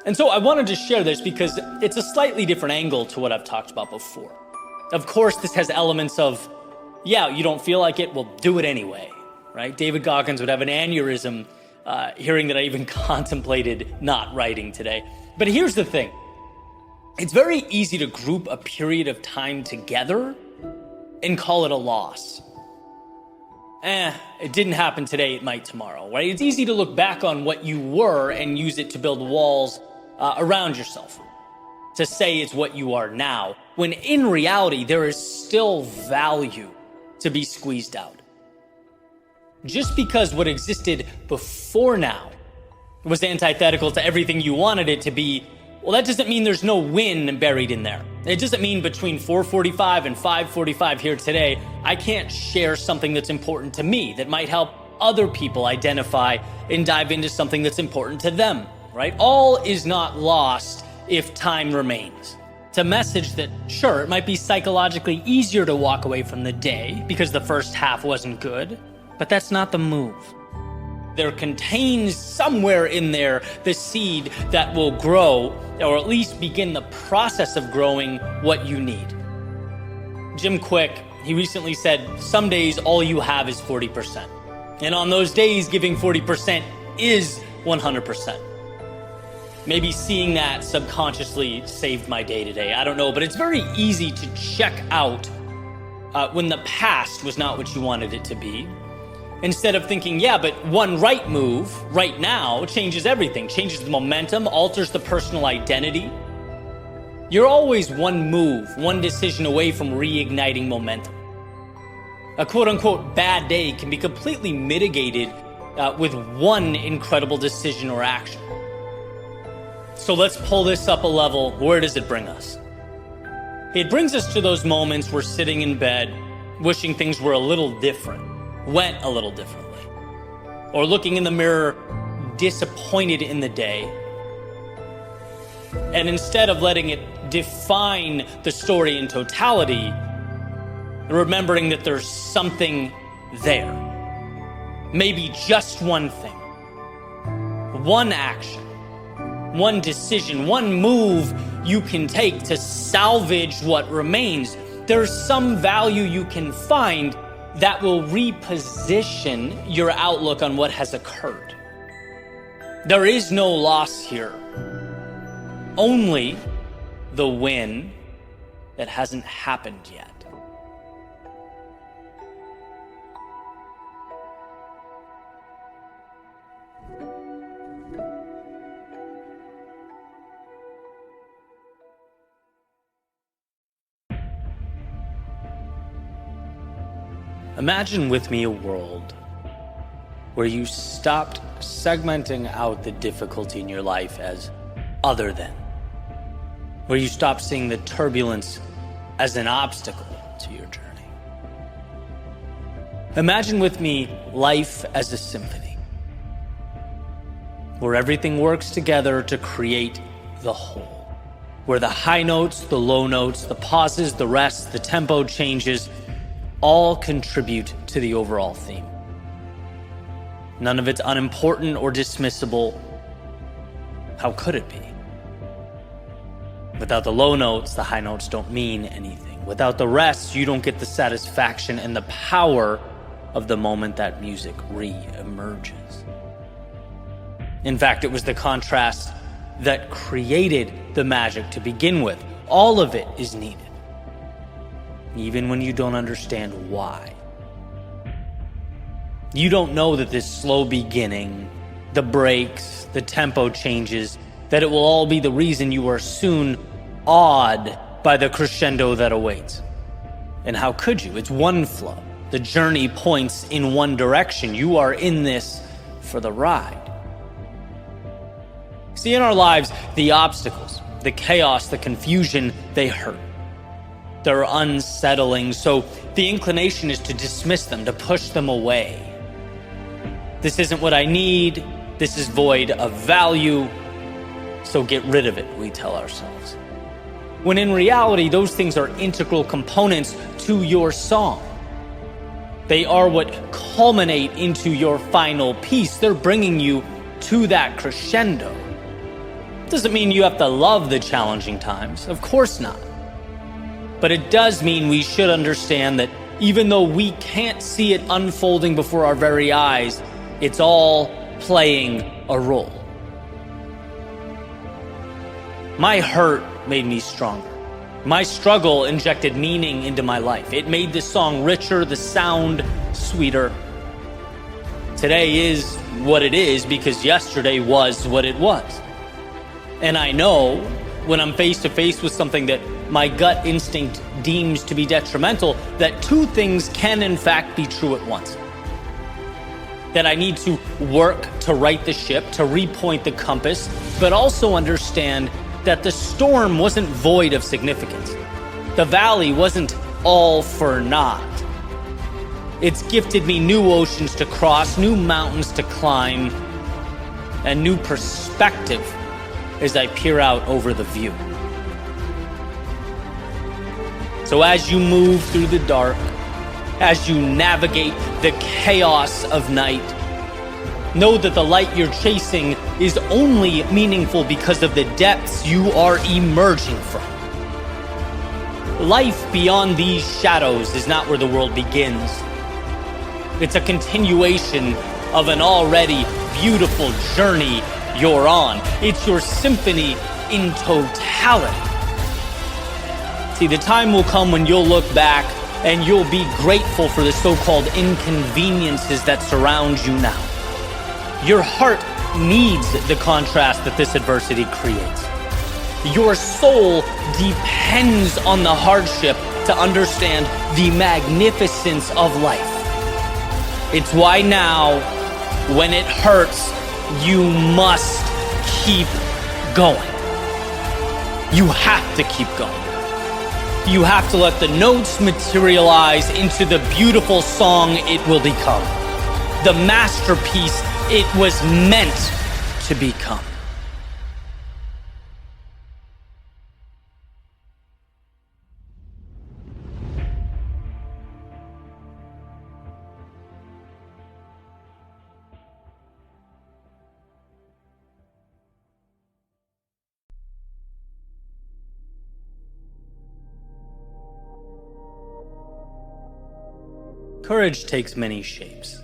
And so I wanted to share this because it's a slightly different angle to what I've talked about before. Of course, this has elements of, you don't feel like it, well, do it anyway, right? David Goggins would have an aneurysm hearing that I even contemplated not writing today. But here's the thing. It's very easy to group a period of time together and call it a loss. it didn't happen today, it might tomorrow, right? It's easy to look back on what you were and use it to build walls around yourself, to say it's what you are now, when in reality, there is still value to be squeezed out. Just because what existed before now was antithetical to everything you wanted it to be, well, that doesn't mean there's no win buried in there. It doesn't mean between 4:45 and 5:45 here today, I can't share something that's important to me that might help other people identify and dive into something that's important to them, right? All is not lost if time remains. It's a message that, sure, it might be psychologically easier to walk away from the day because the first half wasn't good, but that's not the move. There contains somewhere in there the seed that will grow, or at least begin the process of growing what you need. Jim Quick, he recently said, some days all you have is 40%. And on those days, giving 40% is 100%. Maybe seeing that subconsciously saved my day today. I don't know, but it's very easy to check out when the past was not what you wanted it to be. Instead of thinking, yeah, but one right move right now changes everything, changes the momentum, alters the personal identity. You're always one move, one decision away from reigniting momentum. A quote-unquote bad day can be completely mitigated with one incredible decision or action. So let's pull this up a level. Where does it bring us? It brings us to those moments we're sitting in bed, wishing things were a little different, went a little differently, or looking in the mirror disappointed in the day, and instead of letting it define the story in totality, remembering that there's something there, maybe just one thing, one action, one decision, one move you can take to salvage what remains. There's some value you can find that will reposition your outlook on what has occurred. There is no loss here, only the win that hasn't happened yet. Imagine with me a world where you stopped segmenting out the difficulty in your life as other than, where you stopped seeing the turbulence as an obstacle to your journey. Imagine with me life as a symphony, where everything works together to create the whole, where the high notes, the low notes, the pauses, the rests, the tempo changes, all contribute to the overall theme. None of it's unimportant or dismissible. How could it be? Without the low notes, the high notes don't mean anything. Without the rest, you don't get the satisfaction and the power of the moment that music re-emerges. In fact, it was the contrast that created the magic to begin with. All of it is needed, even when you don't understand why. You don't know that this slow beginning, the breaks, the tempo changes, that it will all be the reason you are soon awed by the crescendo that awaits. And how could you? It's one flow. The journey points in one direction. You are in this for the ride. See, in our lives, the obstacles, the chaos, the confusion, they hurt. They're unsettling, so the inclination is to dismiss them, to push them away. This isn't what I need. This is void of value, so get rid of it, we tell ourselves. When in reality, those things are integral components to your song. They are what culminate into your final piece. They're bringing you to that crescendo. Doesn't mean you have to love the challenging times. Of course not. But it does mean we should understand that even though we can't see it unfolding before our very eyes, it's all playing a role. My hurt made me stronger. My struggle injected meaning into my life. It made the song richer, the sound sweeter. Today is what it is because yesterday was what it was. And I know when I'm face to face with something that my gut instinct deems to be detrimental, that two things can in fact be true at once. That I need to work to right the ship, to repoint the compass, but also understand that the storm wasn't void of significance. The valley wasn't all for naught. It's gifted me new oceans to cross, new mountains to climb, and new perspective as I peer out over the view. So as you move through the dark, as you navigate the chaos of night, know that the light you're chasing is only meaningful because of the depths you are emerging from. Life beyond these shadows is not where the world begins. It's a continuation of an already beautiful journey you're on. It's your symphony in totality. See, the time will come when you'll look back and you'll be grateful for the so-called inconveniences that surround you now. Your heart needs the contrast that this adversity creates. Your soul depends on the hardship to understand the magnificence of life. It's why now, when it hurts, you must keep going. You have to keep going. You have to let the notes materialize into the beautiful song it will become, the masterpiece it was meant to become. Courage takes many shapes.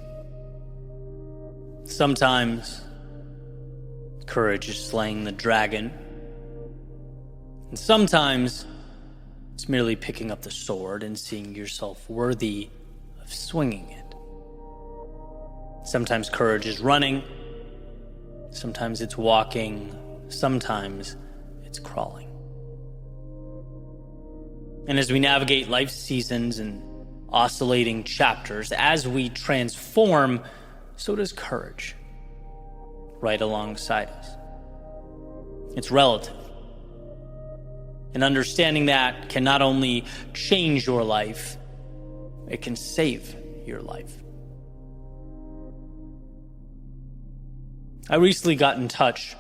Sometimes, courage is slaying the dragon. And sometimes, it's merely picking up the sword and seeing yourself worthy of swinging it. Sometimes courage is running. Sometimes it's walking. Sometimes it's crawling. And as we navigate life's seasons and oscillating chapters, as we transform, so does courage, right alongside us. It's relative. And understanding that can not only change your life, it can save your life. I recently got in touch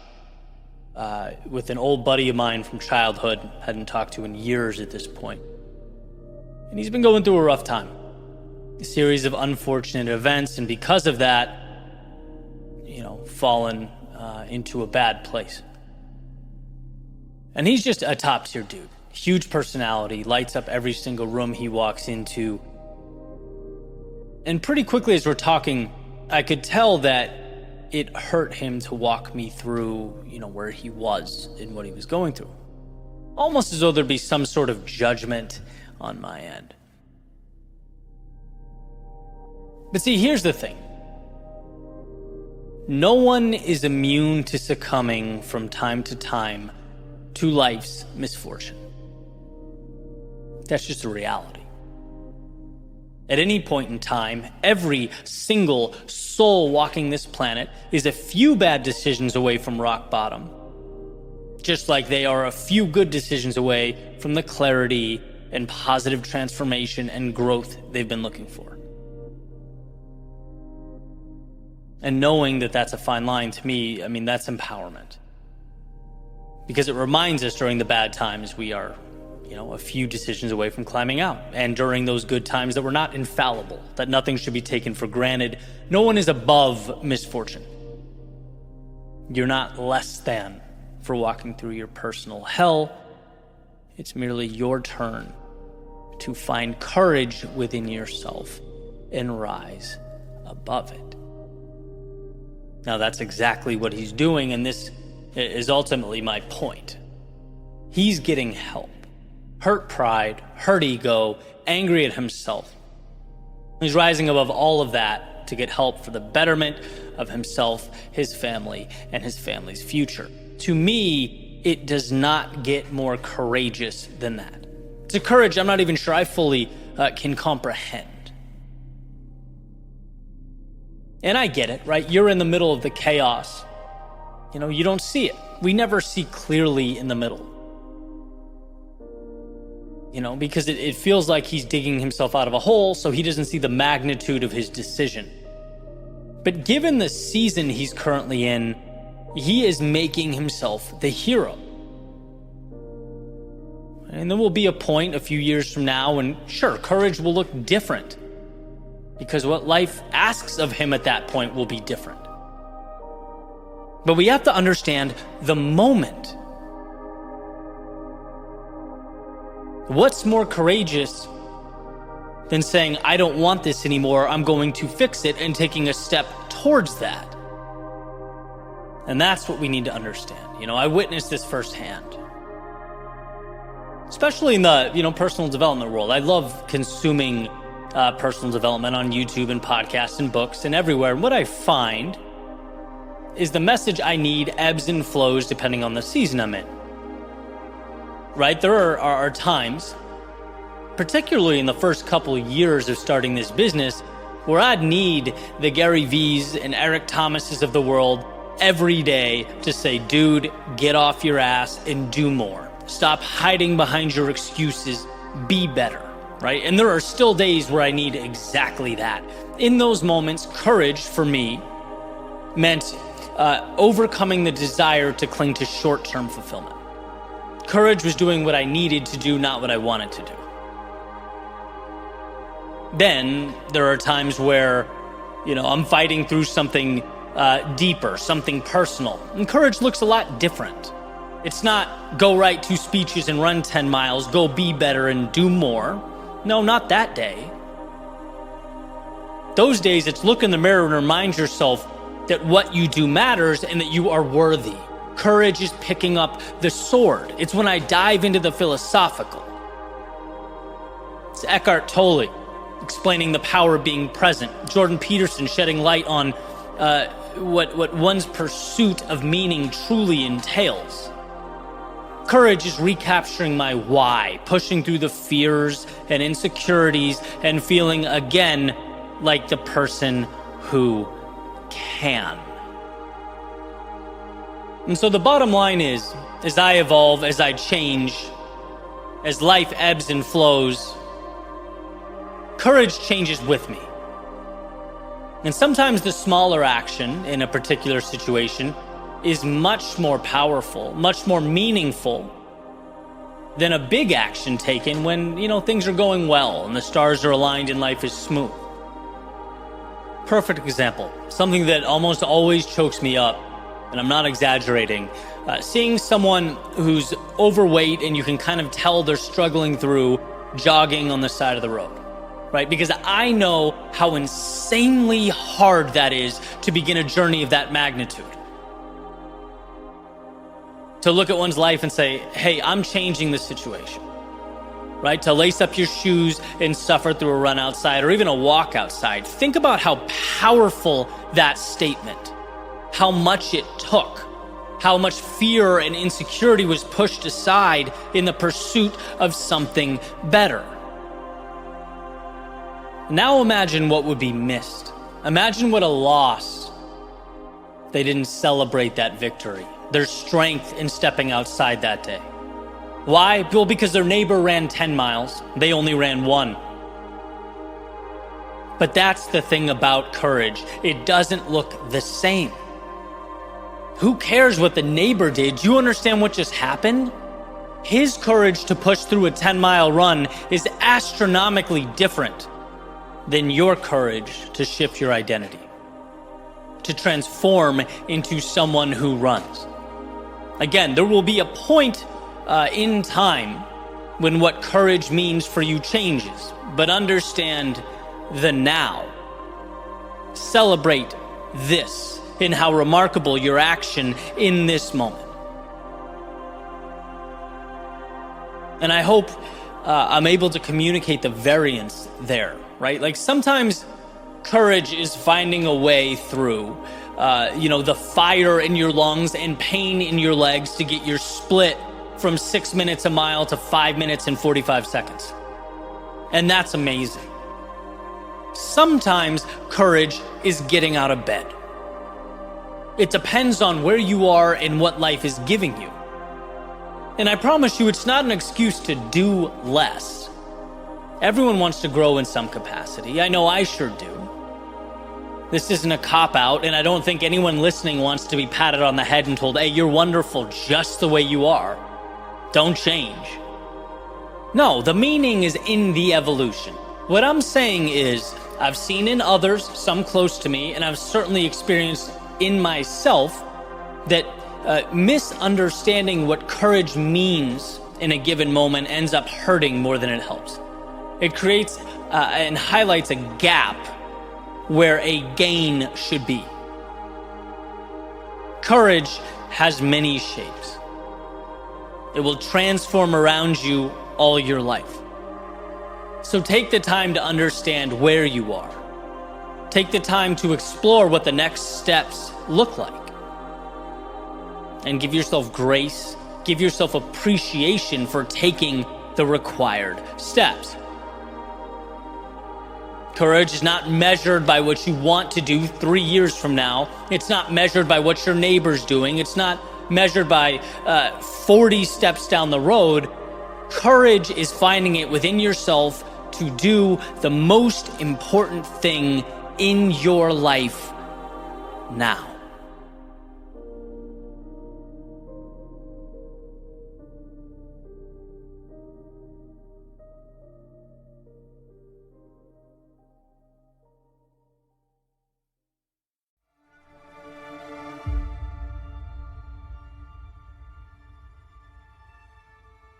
with an old buddy of mine from childhood, hadn't talked to in years at this point. And he's been going through a rough time, a series of unfortunate events, and because of that, fallen into a bad place. And he's just a top-tier dude. Huge personality, lights up every single room he walks into. And pretty quickly as we're talking, I could tell that it hurt him to walk me through, where he was and what he was going through. Almost as though there'd be some sort of judgment on my end. But see, here's the thing. No one is immune to succumbing from time to time to life's misfortune. That's just a reality. At any point in time, every single soul walking this planet is a few bad decisions away from rock bottom, just like they are a few good decisions away from the clarity and positive transformation and growth they've been looking for. And knowing that that's a fine line, to me, that's empowerment. Because it reminds us during the bad times we are, a few decisions away from climbing out. And during those good times that we're not infallible, that nothing should be taken for granted. No one is above misfortune. You're not less than for walking through your personal hell. It's merely your turn to find courage within yourself and rise above it. Now that's exactly what he's doing, and this is ultimately my point. He's getting help. Hurt pride, hurt ego, angry at himself. He's rising above all of that to get help for the betterment of himself, his family, and his family's future. To me, it does not get more courageous than that. It's a courage I'm not even sure I fully can comprehend. And I get it, right? You're in the middle of the chaos. You don't see it. We never see clearly in the middle. Because it feels like he's digging himself out of a hole, so he doesn't see the magnitude of his decision. But given the season he's currently in, he is making himself the hero. And there will be a point a few years from now when, sure, courage will look different, because what life asks of him at that point will be different. But we have to understand the moment. What's more courageous than saying, I don't want this anymore, I'm going to fix it, and taking a step towards that? And that's what we need to understand. I witnessed this firsthand. Especially in the, personal development world. I love consuming personal development on YouTube and podcasts and books and everywhere. And what I find is the message I need ebbs and flows depending on the season I'm in. Right? There are times, particularly in the first couple of years of starting this business, where I'd need the Gary V's and Eric Thomases of the world every day to say, dude, get off your ass and do more. Stop hiding behind your excuses. Be better, right? And there are still days where I need exactly that. In those moments, courage for me meant overcoming the desire to cling to short-term fulfillment. Courage was doing what I needed to do, not what I wanted to do. Then there are times where, I'm fighting through something deeper, something personal. And courage looks a lot different. It's not go write 2 speeches and run 10 miles, go be better and do more. No, not that day. Those days, it's look in the mirror and remind yourself that what you do matters and that you are worthy. Courage is picking up the sword. It's when I dive into the philosophical. It's Eckhart Tolle explaining the power of being present. Jordan Peterson shedding light on what one's pursuit of meaning truly entails. Courage is recapturing my why, pushing through the fears and insecurities and feeling again like the person who can. And so the bottom line is, as I evolve, as I change, as life ebbs and flows, courage changes with me. And sometimes the smaller action in a particular situation is much more powerful, much more meaningful than a big action taken when, things are going well and the stars are aligned and life is smooth. Perfect example, something that almost always chokes me up, and I'm not exaggerating, seeing someone who's overweight and you can kind of tell they're struggling through jogging on the side of the road, right? Because I know how insanely hard that is to begin a journey of that magnitude. To look at one's life and say, hey, I'm changing the situation, right? To lace up your shoes and suffer through a run outside or even a walk outside. Think about how powerful that statement, how much it took, how much fear and insecurity was pushed aside in the pursuit of something better. Now imagine what would be missed. Imagine what a loss they didn't celebrate that victory, their strength in stepping outside that day. Why? Well, because their neighbor ran 10 miles, they only ran 1. But that's the thing about courage. It doesn't look the same. Who cares what the neighbor did? Do you understand what just happened? His courage to push through a 10-mile run is astronomically different than your courage to shift your identity, to transform into someone who runs. Again, there will be a point in time when what courage means for you changes, but understand the now. Celebrate this in how remarkable your action in this moment. And I hope I'm able to communicate the variance there, right? Like sometimes Courage is finding a way through, the fire in your lungs and pain in your legs to get your split from 6 minutes a mile to 5 minutes and 45 seconds. And that's amazing. Sometimes courage is getting out of bed. It depends on where you are and what life is giving you. And I promise you, it's not an excuse to do less. Everyone wants to grow in some capacity. I know I sure do. This isn't a cop-out, and I don't think anyone listening wants to be patted on the head and told, hey, you're wonderful just the way you are. Don't change. No, the meaning is in the evolution. What I'm saying is, I've seen in others, some close to me, and I've certainly experienced in myself that misunderstanding what courage means in a given moment ends up hurting more than it helps. It creates and highlights a gap where a gain should be. Courage has many shapes. It will transform around you all your life. So take the time to understand where you are. Take the time to explore what the next steps look like. And give yourself grace, give yourself appreciation for taking the required steps. Courage is not measured by what you want to do 3 years from now. It's not measured by what your neighbor's doing. It's not measured by 40 steps down the road. Courage is finding it within yourself to do the most important thing in your life now.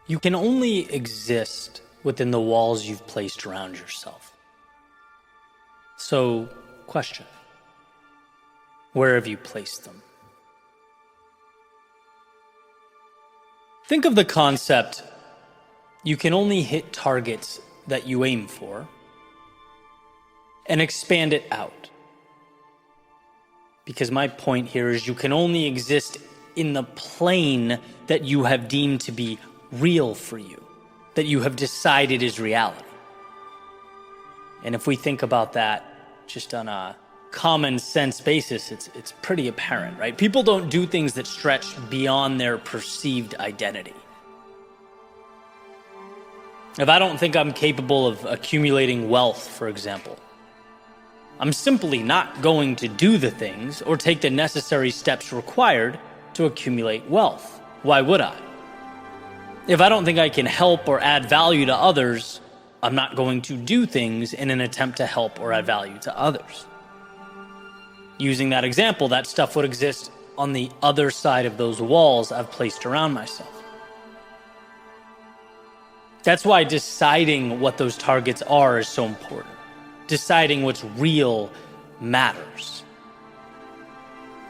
You can only exist within the walls you've placed around yourself. So, question: where have you placed them? Think of the concept: you can only hit targets that you aim for, and expand it out. Because my point here is you can only exist in the plane that you have deemed to be real for you, that you have decided is reality. And if we think about that just on a common sense basis, it's pretty apparent, right? People don't do things that stretch beyond their perceived identity. If I don't think I'm capable of accumulating wealth, for example, I'm simply not going to do the things or take the necessary steps required to accumulate wealth. Why would I? If I don't think I can help or add value to others, I'm not going to do things in an attempt to help or add value to others. Using that example, that stuff would exist on the other side of those walls I've placed around myself. That's why deciding what those targets are is so important. Deciding what's real matters.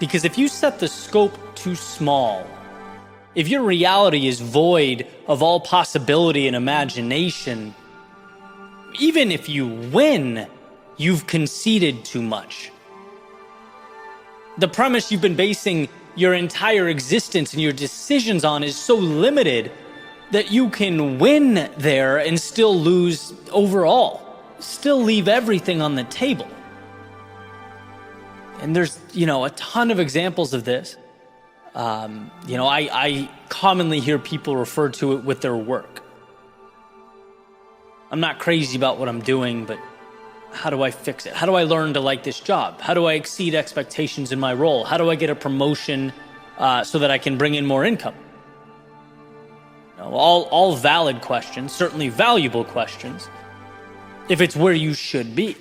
Because if you set the scope too small, if your reality is void of all possibility and imagination, even if you win, you've conceded too much. The premise you've been basing your entire existence and your decisions on is so limited that you can win there and still lose overall, still leave everything on the table. And there's, a ton of examples of this. I commonly hear people refer to it with their work. I'm not crazy about what I'm doing, but how do I fix it? How do I learn to like this job? How do I exceed expectations in my role? How do I get a promotion so that I can bring in more income? All valid questions, certainly valuable questions, if it's where you should be.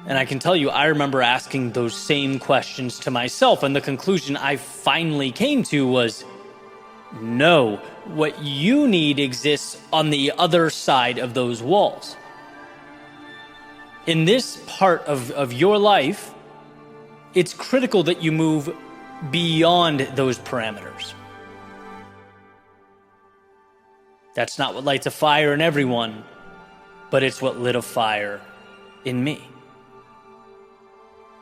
And I can tell you, I remember asking those same questions to myself, and the conclusion I finally came to was, no, what you need exists on the other side of those walls. In this part of your life, it's critical that you move beyond those parameters. That's not what lights a fire in everyone, but it's what lit a fire in me.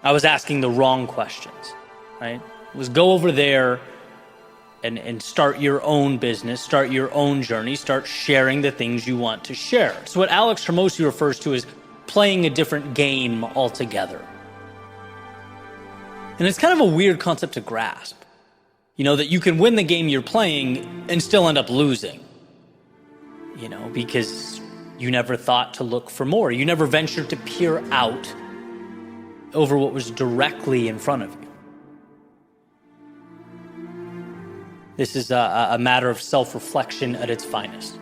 I was asking the wrong questions, right? It was go over there and start your own business, start your own journey, start sharing the things you want to share. So what Alex Hormozi refers to as playing a different game altogether. And it's kind of a weird concept to grasp, that you can win the game you're playing and still end up losing, because you never thought to look for more. You never ventured to peer out over what was directly in front of you. This is a matter of self-reflection at its finest,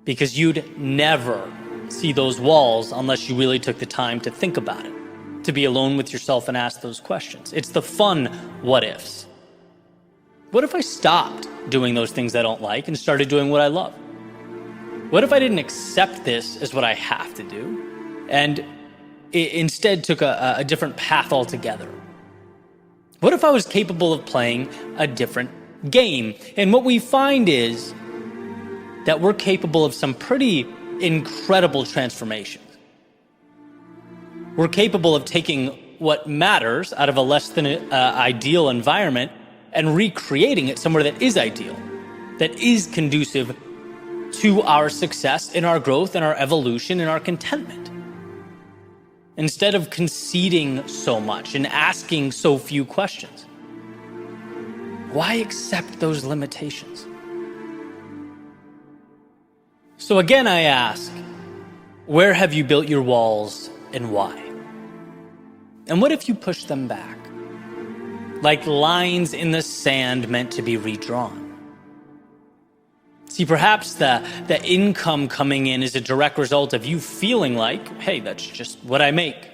because you'd never see those walls unless you really took the time to think about it, to be alone with yourself and ask those questions. It's the fun what ifs. What if I stopped doing those things I don't like and started doing what I love? What if I didn't accept this as what I have to do and instead took a different path altogether? What if I was capable of playing a different game? And what we find is that we're capable of some pretty incredible transformations. We're capable of taking what matters out of a less than ideal environment and recreating it somewhere that is ideal, that is conducive to our success in our growth and our evolution and our contentment. Instead of conceding so much and asking so few questions, why accept those limitations? So again, I ask, where have you built your walls and why? And what if you push them back, like lines in the sand meant to be redrawn? See, perhaps the income coming in is a direct result of you feeling like, hey, that's just what I make.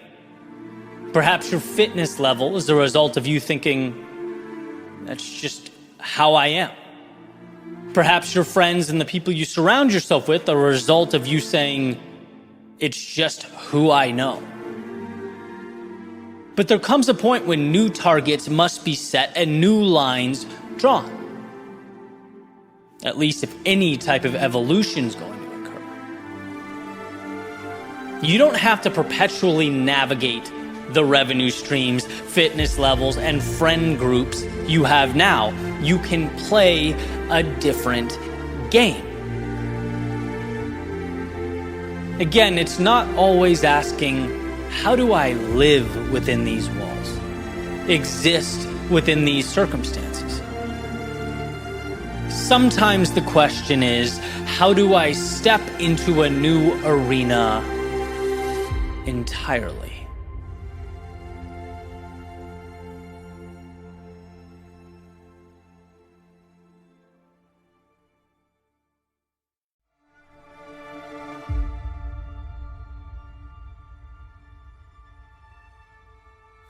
Perhaps your fitness level is the result of you thinking, that's just how I am. Perhaps your friends and the people you surround yourself with are a result of you saying, it's just who I know. But there comes a point when new targets must be set and new lines drawn. At least if any type of evolution is going to occur. You don't have to perpetually navigate the revenue streams, fitness levels, and friend groups you have now. You can play a different game. Again, it's not always asking, how do I live within these walls? Exist within these circumstances? Sometimes the question is, how do I step into a new arena entirely?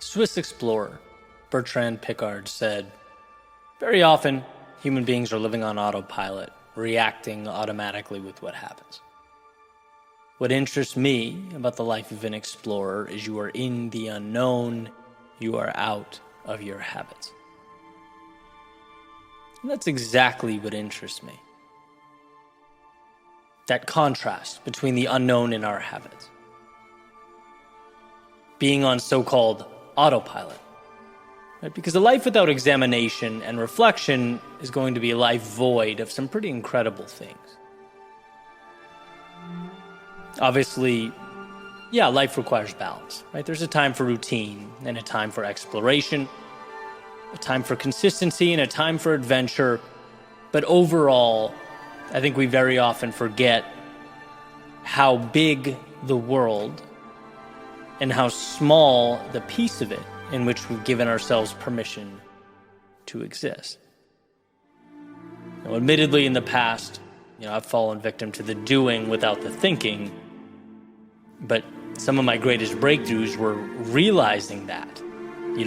Swiss explorer Bertrand Piccard said, very often, human beings are living on autopilot, reacting automatically with what happens. What interests me about the life of an explorer is you are in the unknown, you are out of your habits. And that's exactly what interests me. That contrast between the unknown and our habits. Being on so-called autopilot. Right? Because a life without examination and reflection is going to be a life void of some pretty incredible things. Obviously, life requires balance, right? There's a time for routine and a time for exploration, a time for consistency and a time for adventure. But overall, I think we very often forget how big the world and how small the piece of it in which we've given ourselves permission to exist. Now, admittedly, in the past, I've fallen victim to the doing without the thinking, but some of my greatest breakthroughs were realizing that,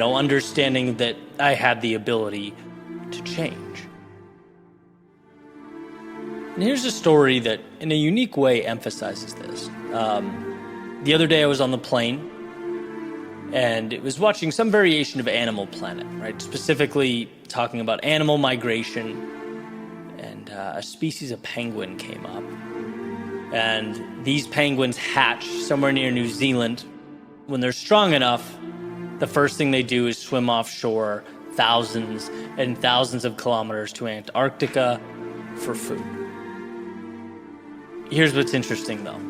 understanding that I had the ability to change. And here's a story that, in a unique way, emphasizes this. The other day I was on the plane, and it was watching some variation of Animal Planet, right? Specifically talking about animal migration, and a species of penguin came up. And these penguins hatch somewhere near New Zealand. When they're strong enough, the first thing they do is swim offshore thousands and thousands of kilometers to Antarctica for food. Here's what's interesting, though.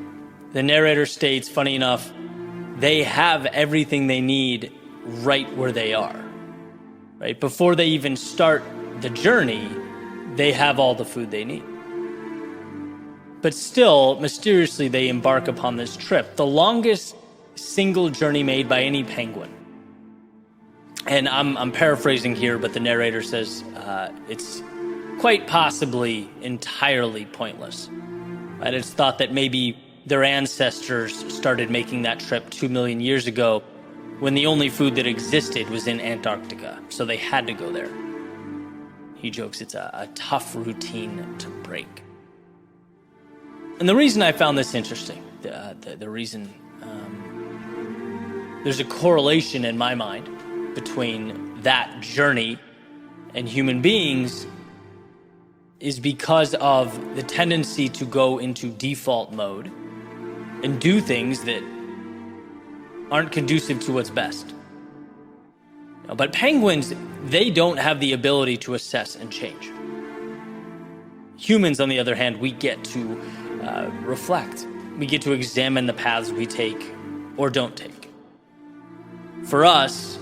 The narrator states, funny enough, they have everything they need right where they are. Right? Before they even start the journey, they have all the food they need. But still, mysteriously, they embark upon this trip, the longest single journey made by any penguin. And I'm paraphrasing here, but the narrator says it's quite possibly entirely pointless. Right? It's thought that maybe their ancestors started making that trip 2 million years ago when the only food that existed was in Antarctica, so they had to go there. He jokes it's a tough routine to break. And the reason I found this interesting, the reason there's a correlation in my mind between that journey and human beings is because of the tendency to go into default mode and do things that aren't conducive to what's best. But penguins, they don't have the ability to assess and change. Humans, on the other hand, we get to reflect. We get to examine the paths we take or don't take. For us,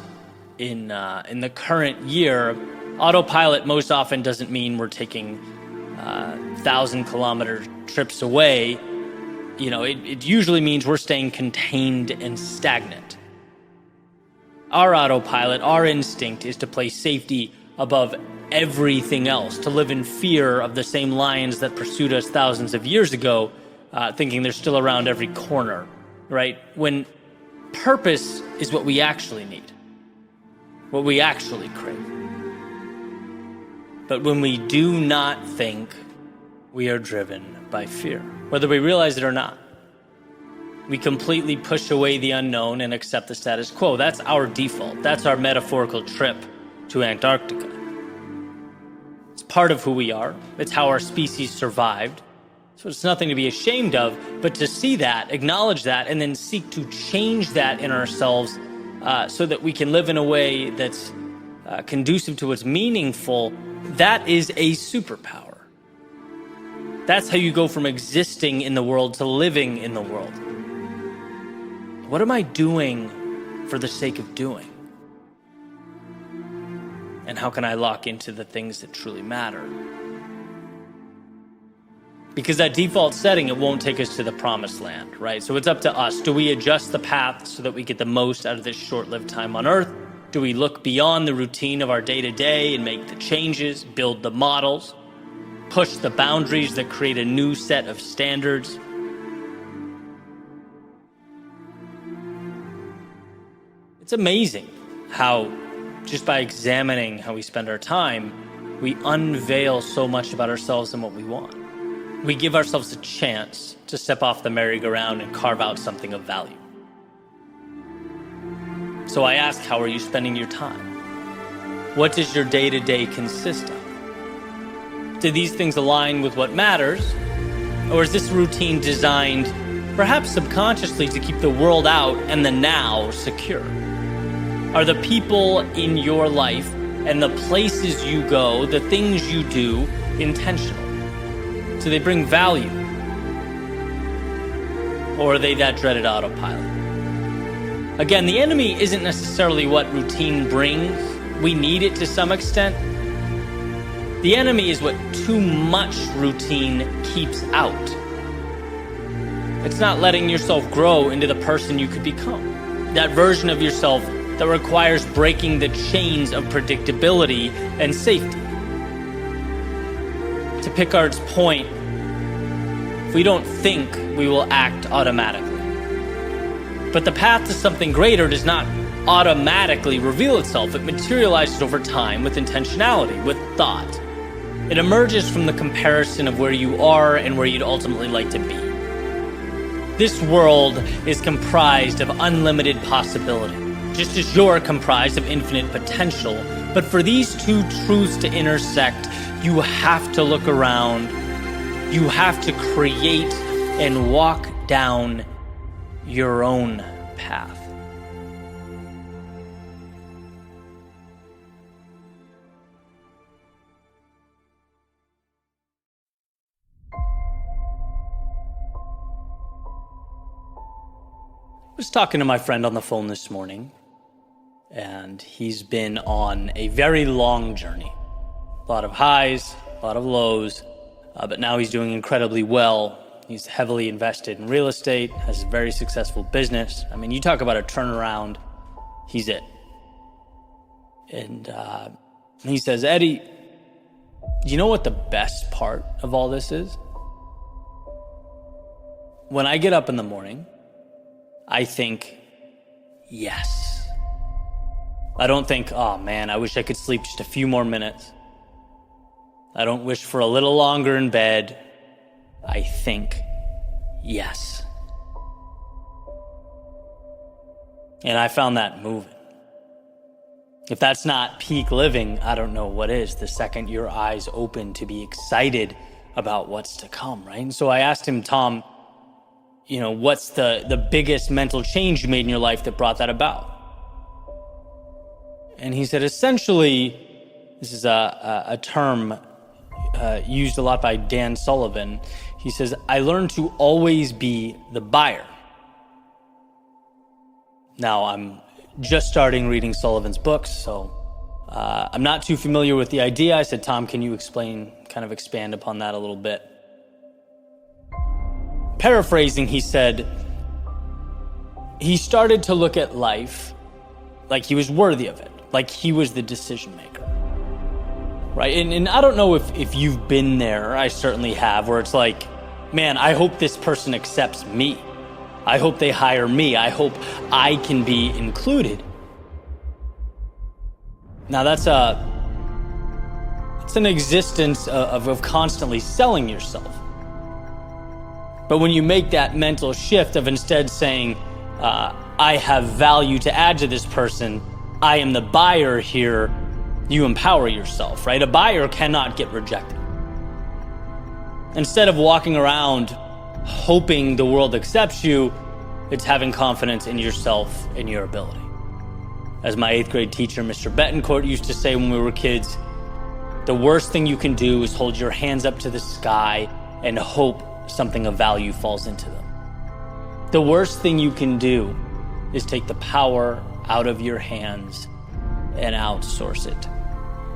in the current year, autopilot most often doesn't mean we're taking 1,000-kilometer trips away. It usually means we're staying contained and stagnant. Our autopilot, our instinct is to place safety above everything else, to live in fear of the same lions that pursued us thousands of years ago, thinking they're still around every corner, right? When purpose is what we actually need, what we actually crave. But when we do not think, we are driven by fear, whether we realize it or not. We completely push away the unknown and accept the status quo. That's our default. That's our metaphorical trip to Antarctica. It's part of who we are. It's how our species survived. So it's nothing to be ashamed of, but to see that, acknowledge that, and then seek to change that in ourselves so that we can live in a way that's conducive to what's meaningful, that is a superpower. That's how you go from existing in the world to living in the world. What am I doing for the sake of doing? And how can I lock into the things that truly matter? Because that default setting, it won't take us to the promised land, right? So it's up to us. Do we adjust the path so that we get the most out of this short-lived time on Earth? Do we look beyond the routine of our day-to-day and make the changes, build the models, push the boundaries that create a new set of standards? It's amazing how, just by examining how we spend our time, we unveil so much about ourselves and what we want. We give ourselves a chance to step off the merry-go-round and carve out something of value. So I ask, how are you spending your time? What does your day-to-day consist of? Do these things align with what matters? Or is this routine designed, perhaps subconsciously, to keep the world out and the now secure? Are the people in your life and the places you go, the things you do, intentional? Do they bring value? Or are they that dreaded autopilot? Again, the enemy isn't necessarily what routine brings. We need it to some extent. The enemy is what too much routine keeps out. It's not letting yourself grow into the person you could become. That version of yourself that requires breaking the chains of predictability and safety. To Picard's point, if we don't think, we will act automatically. But the path to something greater does not automatically reveal itself. It materializes over time with intentionality, with thought. It emerges from the comparison of where you are and where you'd ultimately like to be. This world is comprised of unlimited possibility, just as you're comprised of infinite potential. But for these two truths to intersect, you have to look around. You have to create and walk down your own path. I was talking to my friend on the phone this morning, and he's been on a very long journey. A lot of highs, a lot of lows, but now he's doing incredibly well. He's heavily invested in real estate, has a very successful business. I mean, you talk about a turnaround, he's it. And he says, Eddie, do you know what the best part of all this is? When I get up in the morning, I think, yes. I don't think, oh man, I wish I could sleep just a few more minutes. I don't wish for a little longer in bed. I think, yes. And I found that moving. If that's not peak living, I don't know what is. The second your eyes open to be excited about what's to come, right? And so I asked him, Tom, what's the biggest mental change you made in your life that brought that about? And he said, essentially, this is a term used a lot by Dan Sullivan. He says, I learned to always be the buyer. Now, I'm just starting reading Sullivan's books, so I'm not too familiar with the idea. I said, Tom, can you expand upon that a little bit? Paraphrasing, he said, he started to look at life like he was worthy of it, like he was the decision maker, right? And I don't know if you've been there, I certainly have, where it's like, man, I hope this person accepts me. I hope they hire me. I hope I can be included. Now that's an existence of constantly selling yourself. But when you make that mental shift of instead saying, I have value to add to this person, I am the buyer here, you empower yourself, right? A buyer cannot get rejected. Instead of walking around hoping the world accepts you, it's having confidence in yourself and your ability. As my 8th grade teacher, Mr. Betancourt, used to say when we were kids, the worst thing you can do is hold your hands up to the sky and hope something of value falls into them. The worst thing you can do is take the power out of your hands and outsource it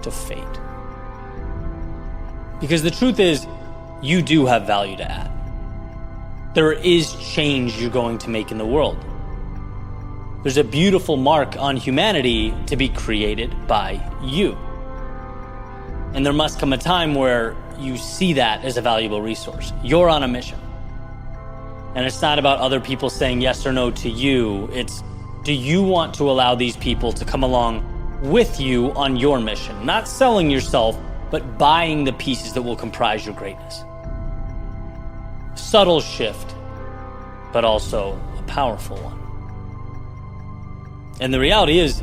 to fate. Because the truth is, you do have value to add. There is change you're going to make in the world. There's a beautiful mark on humanity to be created by you. And there must come a time where you see that as a valuable resource. You're on a mission. And it's not about other people saying yes or no to you. It's, do you want to allow these people to come along with you on your mission? Not selling yourself, but buying the pieces that will comprise your greatness. Subtle shift, but also a powerful one. And the reality is,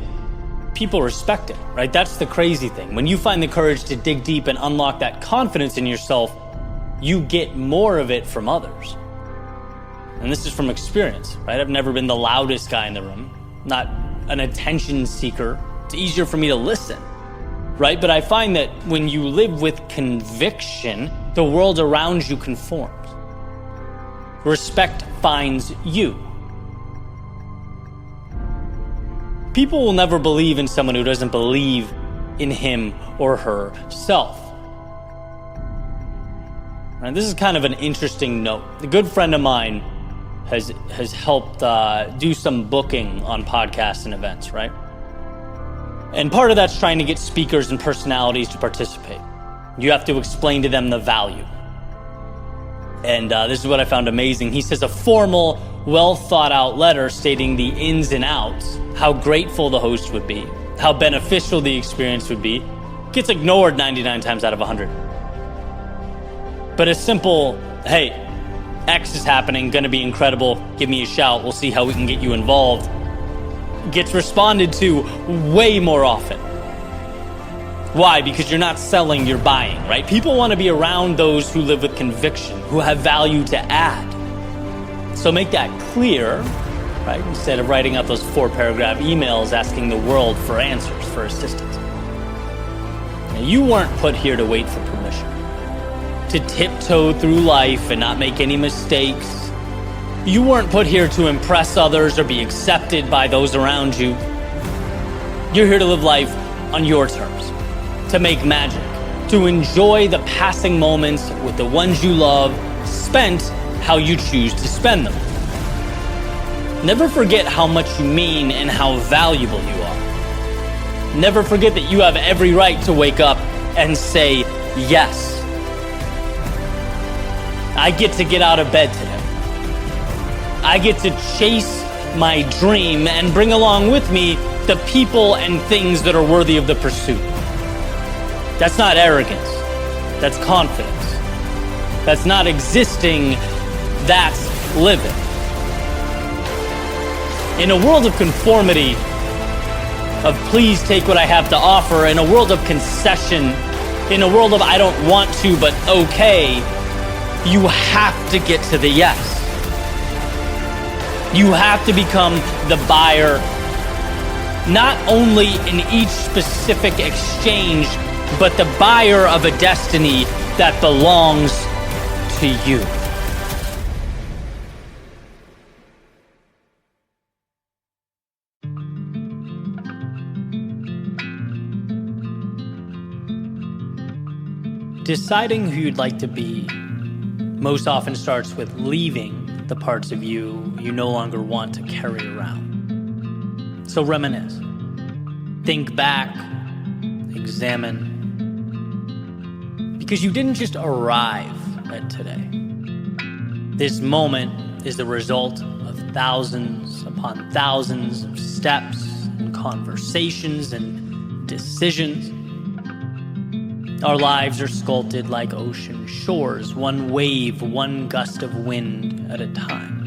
people respect it, right? That's the crazy thing. When you find the courage to dig deep and unlock that confidence in yourself, you get more of it from others. And this is from experience, right? I've never been the loudest guy in the room, not an attention seeker. It's easier for me to listen, right? But I find that when you live with conviction, the world around you conforms. Respect finds you. People will never believe in someone who doesn't believe in him or herself. And this is kind of an interesting note. A good friend of mine has helped do some booking on podcasts and events, right? And part of that's trying to get speakers and personalities to participate. You have to explain to them the value. And this is what I found amazing. He says a formal, well thought out letter stating the ins and outs, how grateful the host would be, how beneficial the experience would be, gets ignored 99 times out of 100. But a simple, hey, X is happening, gonna be incredible, give me a shout, we'll see how we can get you involved, gets responded to way more often. Why? Because you're not selling, you're buying, right? People want to be around those who live with conviction, who have value to add. So make that clear, right? Instead of writing out those 4-paragraph emails asking the world for answers, for assistance. Now, you weren't put here to wait for permission, to tiptoe through life and not make any mistakes. You weren't put here to impress others or be accepted by those around you. You're here to live life on your terms, to make magic, to enjoy the passing moments with the ones you love, spent how you choose to spend them. Never forget how much you mean and how valuable you are. Never forget that you have every right to wake up and say yes. I get out of bed today. I get to chase my dream and bring along with me the people and things that are worthy of the pursuit. That's not arrogance. That's confidence. That's not existing. That's living. In a world of conformity, of please take what I have to offer, in a world of concession, in a world of I don't want to but okay, you have to get to the yes. You have to become the buyer, not only in each specific exchange, but the buyer of a destiny that belongs to you. Deciding who you'd like to be most often starts with leaving the parts of you you no longer want to carry around. So reminisce. Think back. Examine. Because you didn't just arrive at today. This moment is the result of thousands upon thousands of steps and conversations and decisions. Our lives are sculpted like ocean shores, one wave, one gust of wind at a time.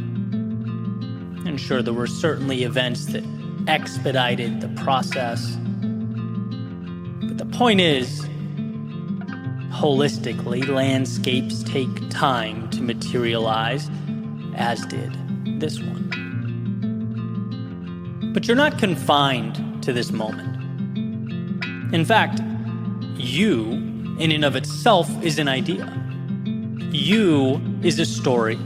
And sure, there were certainly events that expedited the process. But the point is, holistically, landscapes take time to materialize, as did this one. But you're not confined to this moment. In fact, you, in and of itself, is an idea. You is a story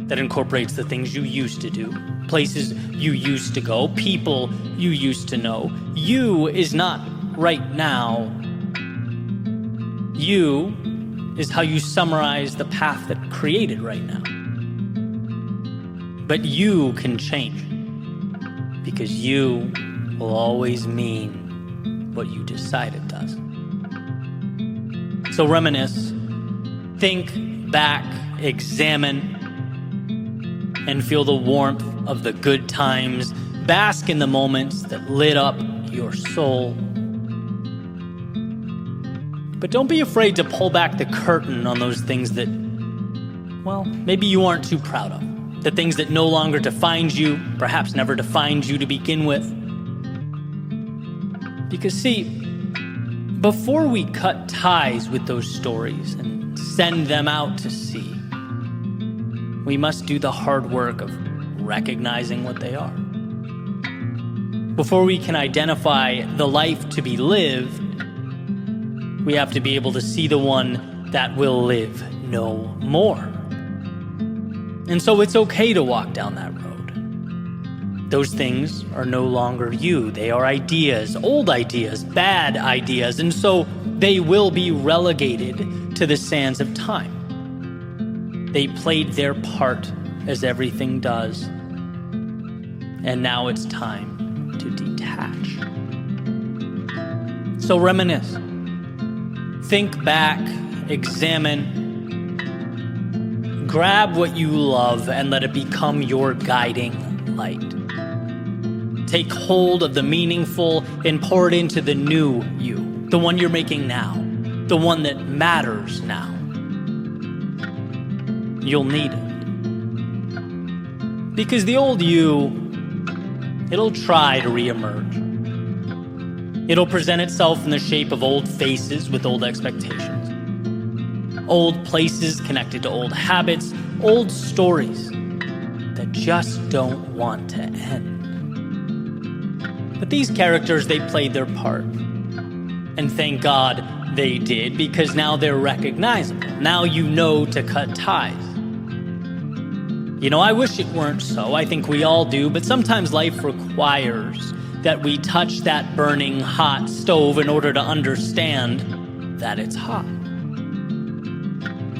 that incorporates the things you used to do, places you used to go, people you used to know. You is not right now. You is how you summarize the path that created right now. But you can change, because you will always mean what you decide it does. So reminisce, think back, examine, and feel the warmth of the good times. Bask in the moments that lit up your soul. But don't be afraid to pull back the curtain on those things that, well, maybe you aren't too proud of. The things that no longer defined you, perhaps never defined you to begin with. Because see, before we cut ties with those stories and send them out to sea, we must do the hard work of recognizing what they are. Before we can identify the life to be lived, we have to be able to see the one that will live no more. And so it's okay to walk down that road. Those things are no longer you. They are ideas, old ideas, bad ideas, and so they will be relegated to the sands of time. They played their part, as everything does, and now it's time to detach. So reminisce. Think back, examine, grab what you love and let it become your guiding light. Take hold of the meaningful and pour it into the new you, the one you're making now, the one that matters now. You'll need it. Because the old you, it'll try to reemerge. It'll present itself in the shape of old faces with old expectations, old places connected to old habits, old stories. just don't want to end. But these characters, they played their part. And thank God they did, because now they're recognizable. Now you know to cut ties. I wish it weren't so. I think we all do, but sometimes life requires that we touch that burning hot stove in order to understand that it's hot.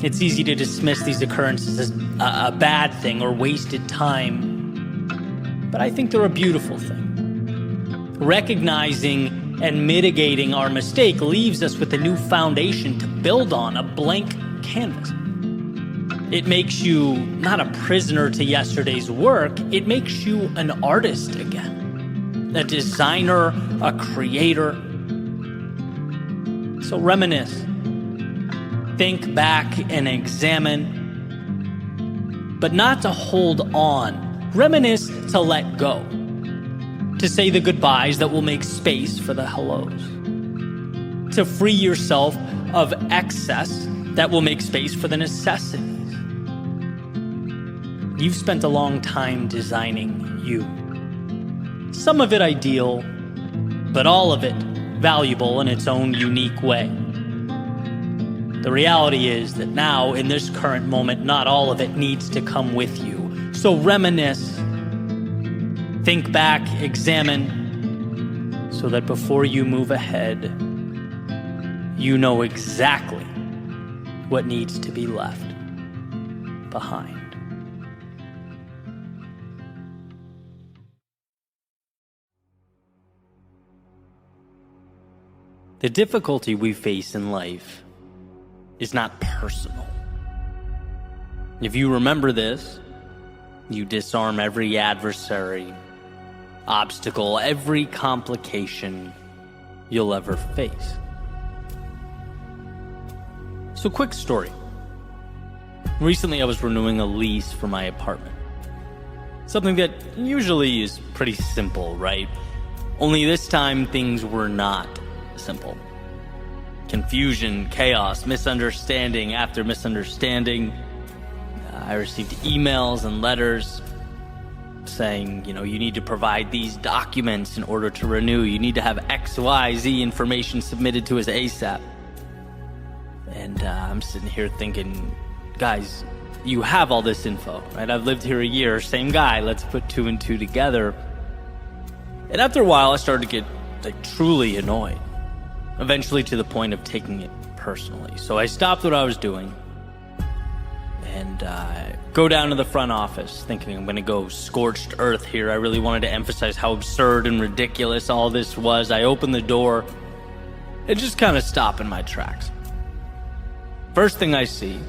It's easy to dismiss these occurrences as a bad thing or wasted time, but I think they're a beautiful thing. Recognizing and mitigating our mistake leaves us with a new foundation to build on, a blank canvas. It makes you not a prisoner to yesterday's work, it makes you an artist again, a designer, a creator. So reminisce, think back and examine, but not to hold on. Reminisce to let go, to say the goodbyes that will make space for the hellos, to free yourself of excess that will make space for the necessities. You've spent a long time designing you. Some of it ideal, but all of it valuable in its own unique way. The reality is that now, in this current moment, not all of it needs to come with you. So reminisce, think back, examine, so that before you move ahead, you know exactly what needs to be left behind. The difficulty we face in life is not personal. If you remember this, you disarm every adversary, obstacle, every complication you'll ever face. So, quick story. Recently, I was renewing a lease for my apartment. Something that usually is pretty simple, right? Only this time, things were not simple. Confusion, chaos, misunderstanding after misunderstanding. I received emails and letters saying, you need to provide these documents in order to renew. You need to have X, Y, Z information submitted to us ASAP. And I'm sitting here thinking, guys, you have all this info, right? I've lived here a year, same guy, let's put two and two together. And after a while, I started to get truly annoyed. Eventually to the point of taking it personally. So I stopped what I was doing and go down to the front office thinking I'm going to go scorched earth here. I really wanted to emphasize how absurd and ridiculous all this was. I opened the door and just kind of stop in my tracks. First thing I see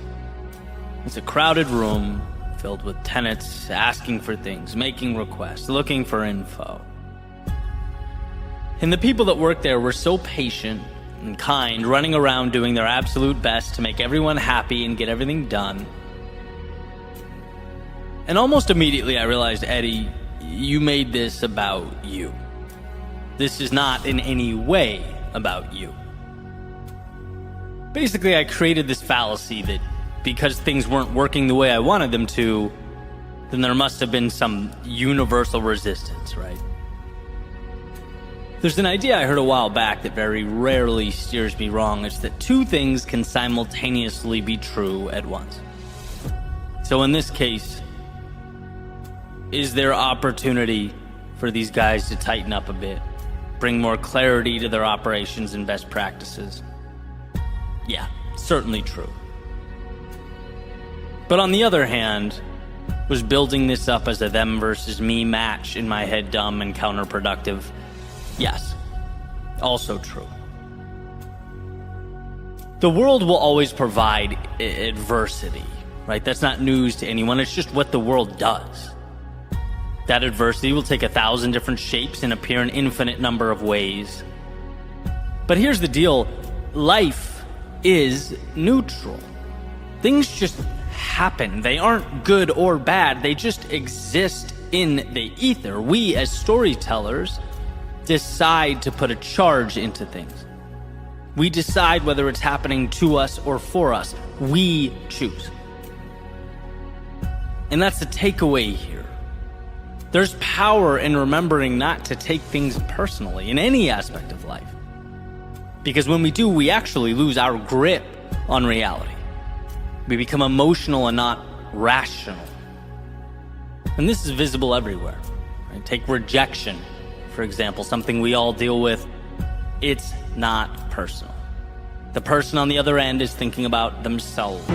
is a crowded room filled with tenants asking for things, making requests, looking for info. And the people that worked there were so patient and kind, running around doing their absolute best to make everyone happy and get everything done. And almost immediately I realized, Eddie, you made this about you. This is not in any way about you. Basically, I created this fallacy that because things weren't working the way I wanted them to, then there must have been some universal resistance, right? There's an idea I heard a while back that very rarely steers me wrong. It's that two things can simultaneously be true at once. So in this case, is there opportunity for these guys to tighten up a bit, bring more clarity to their operations and best practices? Yeah, certainly true. But on the other hand, was building this up as a them versus me match in my head dumb and counterproductive? Yes, also true. The world will always provide adversity, right? That's not news to anyone. It's just what the world does. That adversity will take 1,000 different shapes and appear in infinite number of ways. But here's the deal. Life is neutral. Things just happen. They aren't good or bad. They just exist in the ether. We, as storytellers, decide to put a charge into things. We decide whether it's happening to us or for us. We choose. And that's the takeaway here. There's power in remembering not to take things personally in any aspect of life. Because when we do, we actually lose our grip on reality. We become emotional and not rational. And this is visible everywhere. Right? Take rejection, for example, something we all deal with. It's not personal. The person on the other end is thinking about themselves.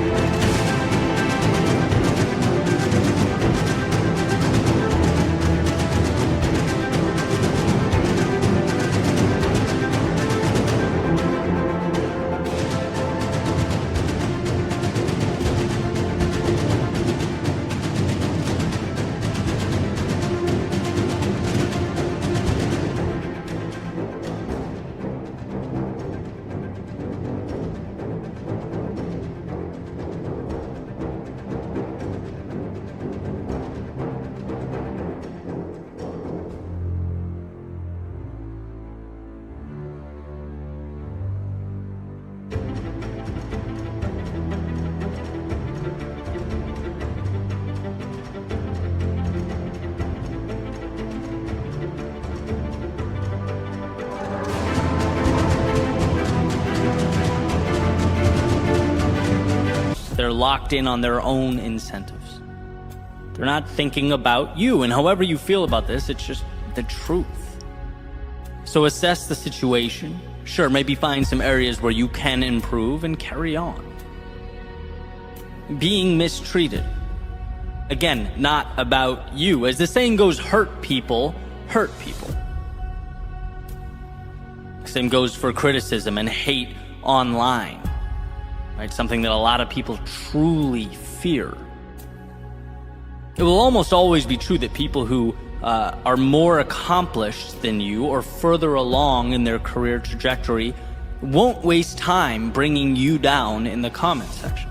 They're locked in on their own incentives. They're not thinking about you, and however you feel about this, it's just the truth. So assess the situation. Sure, maybe find some areas where you can improve and carry on. Being mistreated. Again, not about you. As the saying goes, hurt people hurt people. Same goes for criticism and hate online. Right? Something that a lot of people truly fear. It will almost always be true that people who are more accomplished than you or further along in their career trajectory won't waste time bringing you down in the comment section.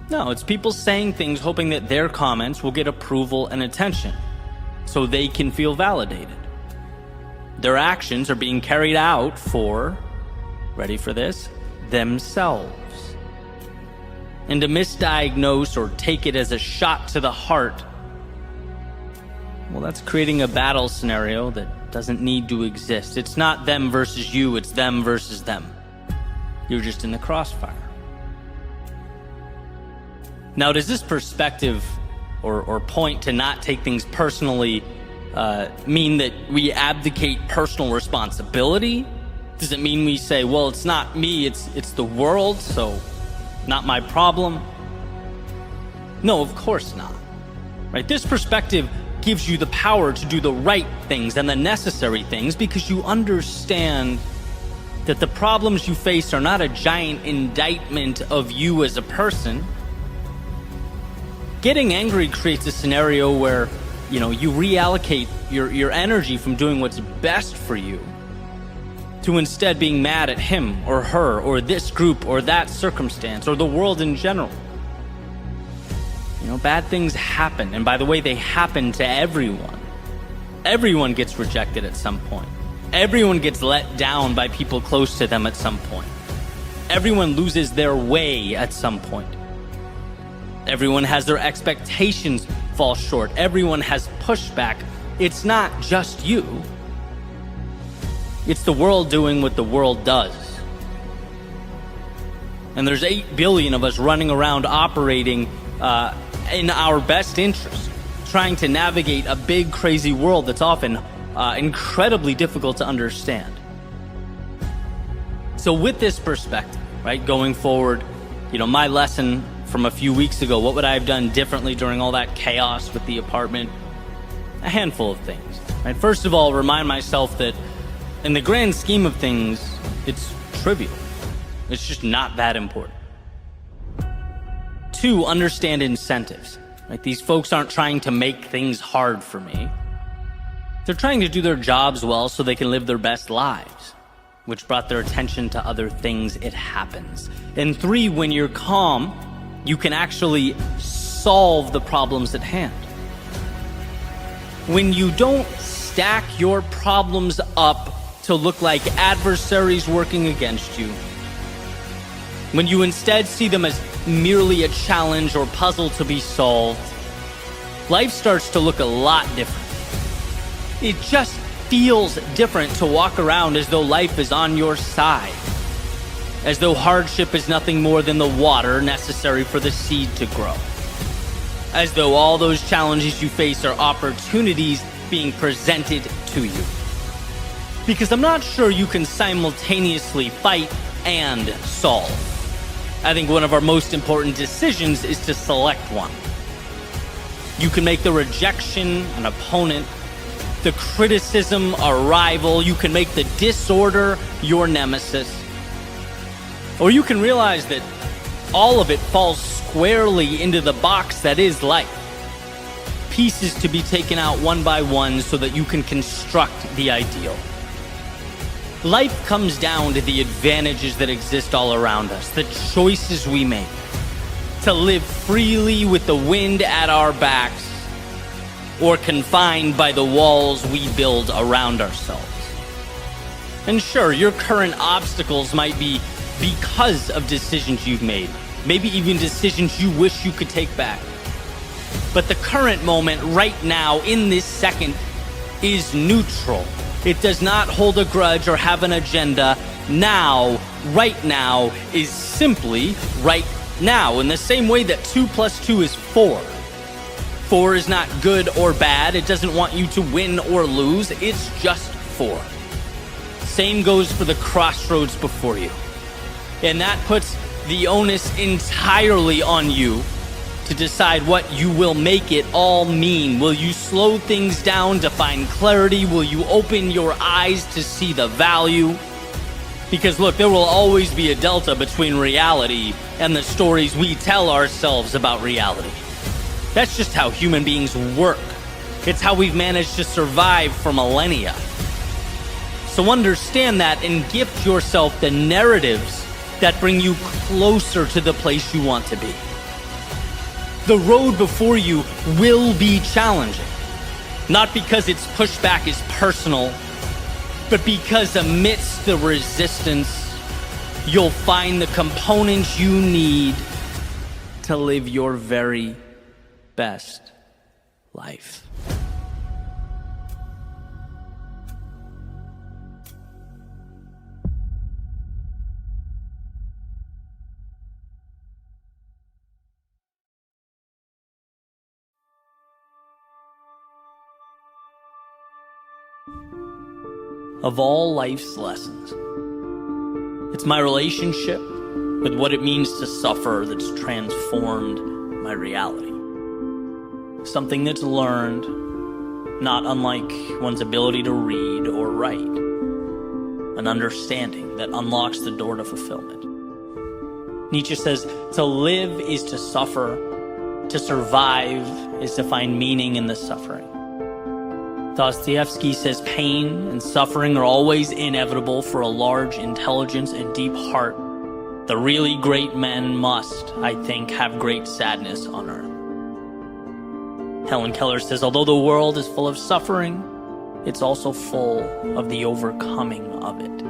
No, it's people saying things hoping that their comments will get approval and attention so they can feel validated. Their actions are being carried out for, ready for this, themselves. And to misdiagnose or take it as a shot to the heart, well, that's creating a battle scenario that doesn't need to exist. It's not them versus you, it's them versus them. You're just in the crossfire. Now, does this perspective or point to not take things personally mean that we abdicate personal responsibility? Does it mean we say, well, it's not me, it's the world, so not my problem? No, of course not. Right? This perspective gives you the power to do the right things and the necessary things because you understand that the problems you face are not a giant indictment of you as a person. Getting angry creates a scenario where, you reallocate your energy from doing what's best for you to instead being mad at him or her or this group or that circumstance or the world in general. Bad things happen, and by the way, they happen to everyone. Everyone gets rejected at some point. Everyone gets let down by people close to them at some point. Everyone loses their way at some point. Everyone has their expectations fall short. Everyone has pushback. It's not just you. It's the world doing what the world does. And there's 8 billion of us running around operating in our best interest, trying to navigate a big, crazy world that's often incredibly difficult to understand. So with this perspective, right, going forward, my lesson from a few weeks ago, what would I have done differently during all that chaos with the apartment? A handful of things. Right? First of all, remind myself that in the grand scheme of things, it's trivial. It's just not that important. 2, understand incentives. Right? These folks aren't trying to make things hard for me. They're trying to do their jobs well so they can live their best lives, which brought their attention to other things. It happens. And 3, when you're calm, you can actually solve the problems at hand. When you don't stack your problems up to look like adversaries working against you, when you instead see them as merely a challenge or puzzle to be solved, life starts to look a lot different. It just feels different to walk around as though life is on your side, as though hardship is nothing more than the water necessary for the seed to grow, as though all those challenges you face are opportunities being presented to you. Because I'm not sure you can simultaneously fight and solve. I think one of our most important decisions is to select one. You can make the rejection an opponent, the criticism a rival. You can make the disorder your nemesis. Or you can realize that all of it falls squarely into the box that is life. Pieces to be taken out one by one so that you can construct the ideal. Life comes down to the advantages that exist all around us, the choices we make, to live freely with the wind at our backs, or confined by the walls we build around ourselves. And sure, your current obstacles might be because of decisions you've made, maybe even decisions you wish you could take back. But the current moment, right now, in this second, is neutral. It does not hold a grudge or have an agenda. Now, right now, is simply right now, in the same way that 2 + 2 is 4. 4 is not good or bad. It doesn't want you to win or lose. It's just 4. Same goes for the crossroads before you. And that puts the onus entirely on you to decide what you will make it all mean. Will you slow things down to find clarity? Will you open your eyes to see the value? Because look, there will always be a delta between reality and the stories we tell ourselves about reality. That's just how human beings work. It's how we've managed to survive for millennia. So understand that and gift yourself the narratives that bring you closer to the place you want to be. The road before you will be challenging, not because its pushback is personal, but because amidst the resistance, you'll find the components you need to live your very best life. Of all life's lessons, it's my relationship with what it means to suffer that's transformed my reality. Something that's learned, not unlike one's ability to read or write. An understanding that unlocks the door to fulfillment. Nietzsche says, to live is to suffer, to survive is to find meaning in the suffering. Dostoevsky says pain and suffering are always inevitable for a large intelligence and deep heart. The really great men must, I think, have great sadness on earth. Helen Keller says, although the world is full of suffering, it's also full of the overcoming of it.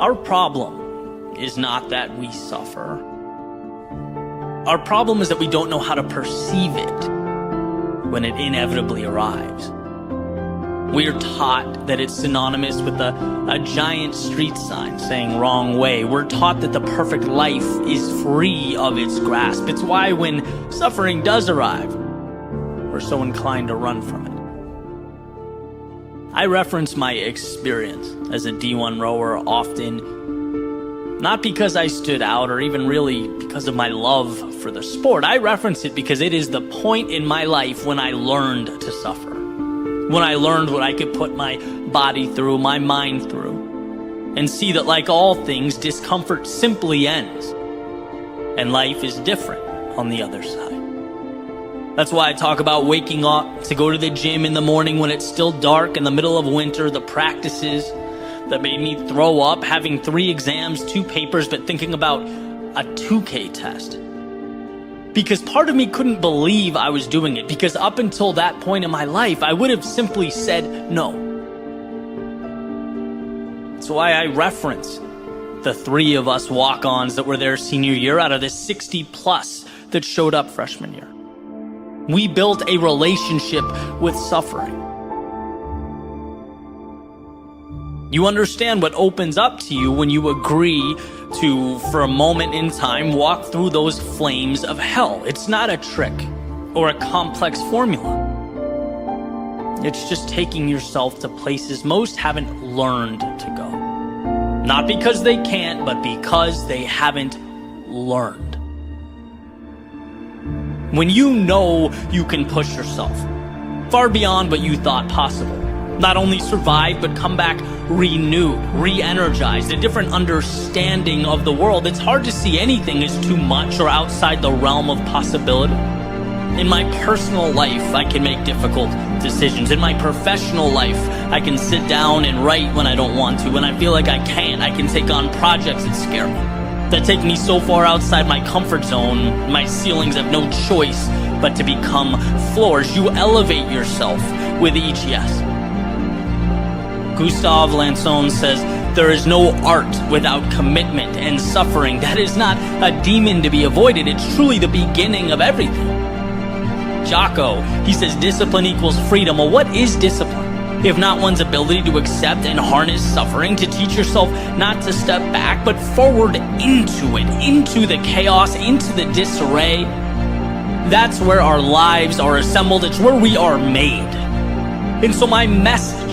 Our problem is not that we suffer. Our problem is that we don't know how to perceive it when it inevitably arrives. We're taught that it's synonymous with a giant street sign saying wrong way. We're taught that the perfect life is free of its grasp. It's why when suffering does arrive, we're so inclined to run from it. I reference my experience as a D1 rower often, not because I stood out or even really because of my love for the sport. I reference it because it is the point in my life when I learned to suffer. When I learned what I could put my body through, my mind through, and see that like all things, discomfort simply ends, and life is different on the other side. That's why I talk about waking up to go to the gym in the morning when it's still dark in the middle of winter, the practices that made me throw up, having 3 exams, 2 papers, but thinking about a 2K test. Because part of me couldn't believe I was doing it, because up until that point in my life, I would have simply said no. That's why I reference the 3 of us walk-ons that were there senior year out of the 60 plus that showed up freshman year. We built a relationship with suffering. You understand what opens up to you when you agree to, for a moment in time, walk through those flames of hell. It's not a trick or a complex formula. It's just taking yourself to places most haven't learned to go. Not because they can't, but because they haven't learned. When you know you can push yourself far beyond what you thought possible, not only survive, but come back renewed, re-energized, a different understanding of the world, it's hard to see anything as too much or outside the realm of possibility. In my personal life, I can make difficult decisions. In my professional life, I can sit down and write when I don't want to. When I feel like I can't, I can take on projects that scare me, that take me so far outside my comfort zone, my ceilings have no choice but to become floors. You elevate yourself with each yes. Gustave Lanson says, there is no art without commitment and suffering. That is not a demon to be avoided. It's truly the beginning of everything. Jocko, he says, discipline equals freedom. Well, what is discipline? If not one's ability to accept and harness suffering, to teach yourself not to step back, but forward into it, into the chaos, into the disarray. That's where our lives are assembled. It's where we are made. And so my message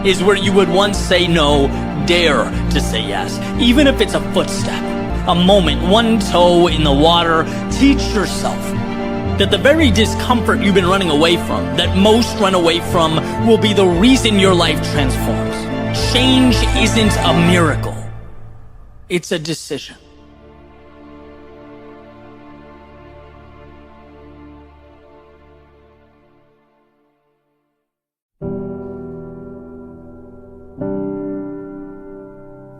is where you would once say no, dare to say yes. Even if it's a footstep, a moment, one toe in the water, teach yourself that the very discomfort you've been running away from, that most run away from, will be the reason your life transforms. Change isn't a miracle. It's a decision.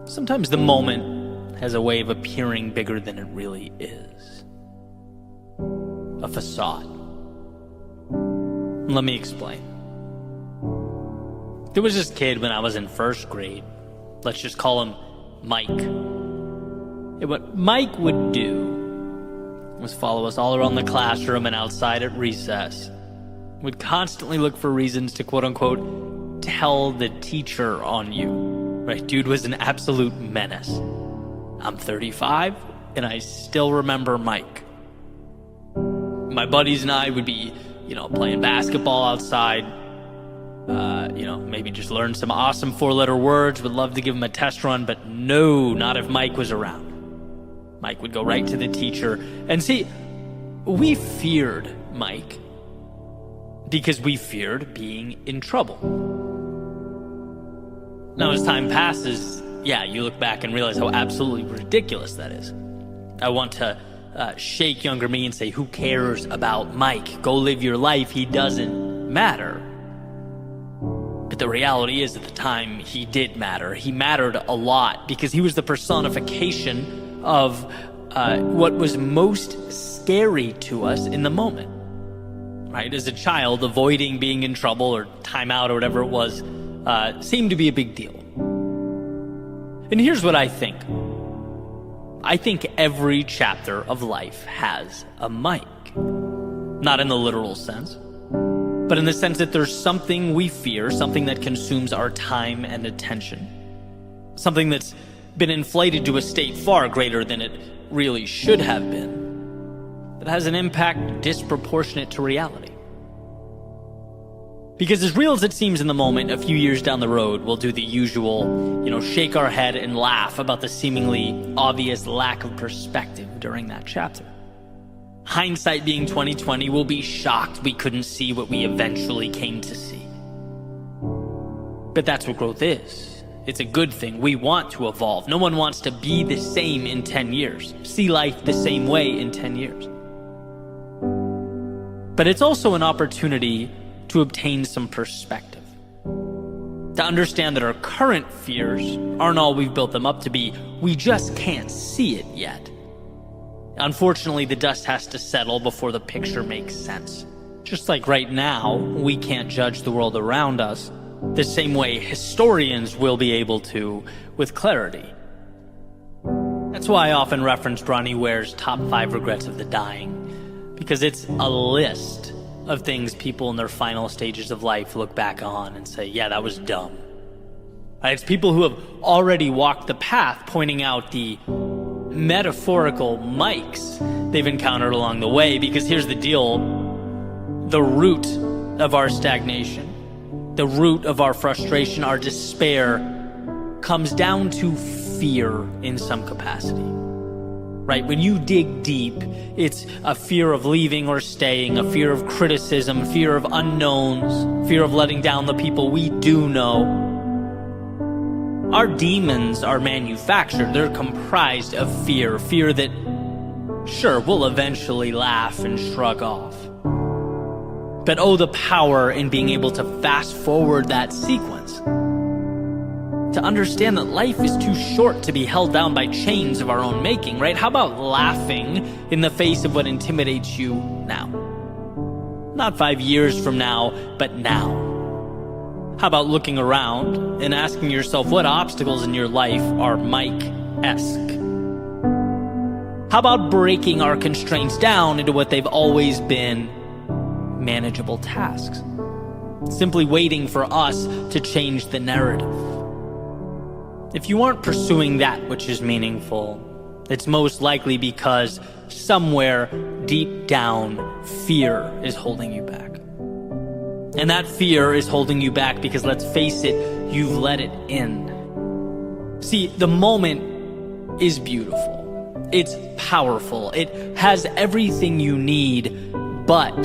Sometimes the moment has a way of appearing bigger than it really is. A facade. Let me explain. There was this kid when I was in first grade. Let's just call him Mike. And what Mike would do was follow us all around the classroom and outside at recess. Would constantly look for reasons to quote-unquote tell the teacher on you. Right, dude was an absolute menace. I'm 35, and I still remember Mike. My buddies and I would be, playing basketball outside. Maybe just learn some awesome 4-letter words. Would love to give him a test run, but no, not if Mike was around. Mike would go right to the teacher. And see, we feared Mike because we feared being in trouble. Now, as time passes, you look back and realize how absolutely ridiculous that is. I want to shake younger me and say, who cares about Mike? Go live your life. He doesn't matter. But the reality is, at the time, he did matter. He mattered a lot because he was the personification of what was most scary to us in the moment. Right? As a child, avoiding being in trouble or timeout or whatever it was seemed to be a big deal. And here's what I think. I think every chapter of life has a Mike. Not in the literal sense, but in the sense that there's something we fear, something that consumes our time and attention. Something that's been inflated to a state far greater than it really should have been, that has an impact disproportionate to reality. Because as real as it seems in the moment, a few years down the road, we'll do the usual, shake our head and laugh about the seemingly obvious lack of perspective during that chapter. Hindsight being 20/20, we'll be shocked we couldn't see what we eventually came to see. But that's what growth is. It's a good thing. We want to evolve. No one wants to be the same in 10 years, see life the same way in 10 years. But it's also an opportunity to obtain some perspective, to understand that our current fears aren't all we've built them up to be. We just can't see it yet. Unfortunately, the dust has to settle before the picture makes sense. Just like right now, we can't judge the world around us the same way historians will be able to with clarity. That's why I often reference Bronnie Ware's top 5 regrets of the dying, because it's a list of things people in their final stages of life look back on and say, yeah, that was dumb. It's people who have already walked the path, pointing out the metaphorical mics they've encountered along the way, because here's the deal: the root of our stagnation, the root of our frustration, our despair, comes down to fear in some capacity. Right? When you dig deep, it's a fear of leaving or staying, a fear of criticism, fear of unknowns, fear of letting down the people we do know. Our demons are manufactured. They're comprised of fear that, sure, we'll eventually laugh and shrug off. But oh, the power in being able to fast forward that sequence, to understand that life is too short to be held down by chains of our own making, right? How about laughing in the face of what intimidates you now? Not 5 years from now, but now. How about looking around and asking yourself what obstacles in your life are Mike-esque? How about breaking our constraints down into what they've always been: manageable tasks, simply waiting for us to change the narrative? If you aren't pursuing that which is meaningful, it's most likely because somewhere deep down, fear is holding you back. And that fear is holding you back because, let's face it, you've let it in. See, the moment is beautiful. It's powerful. It has everything you need, but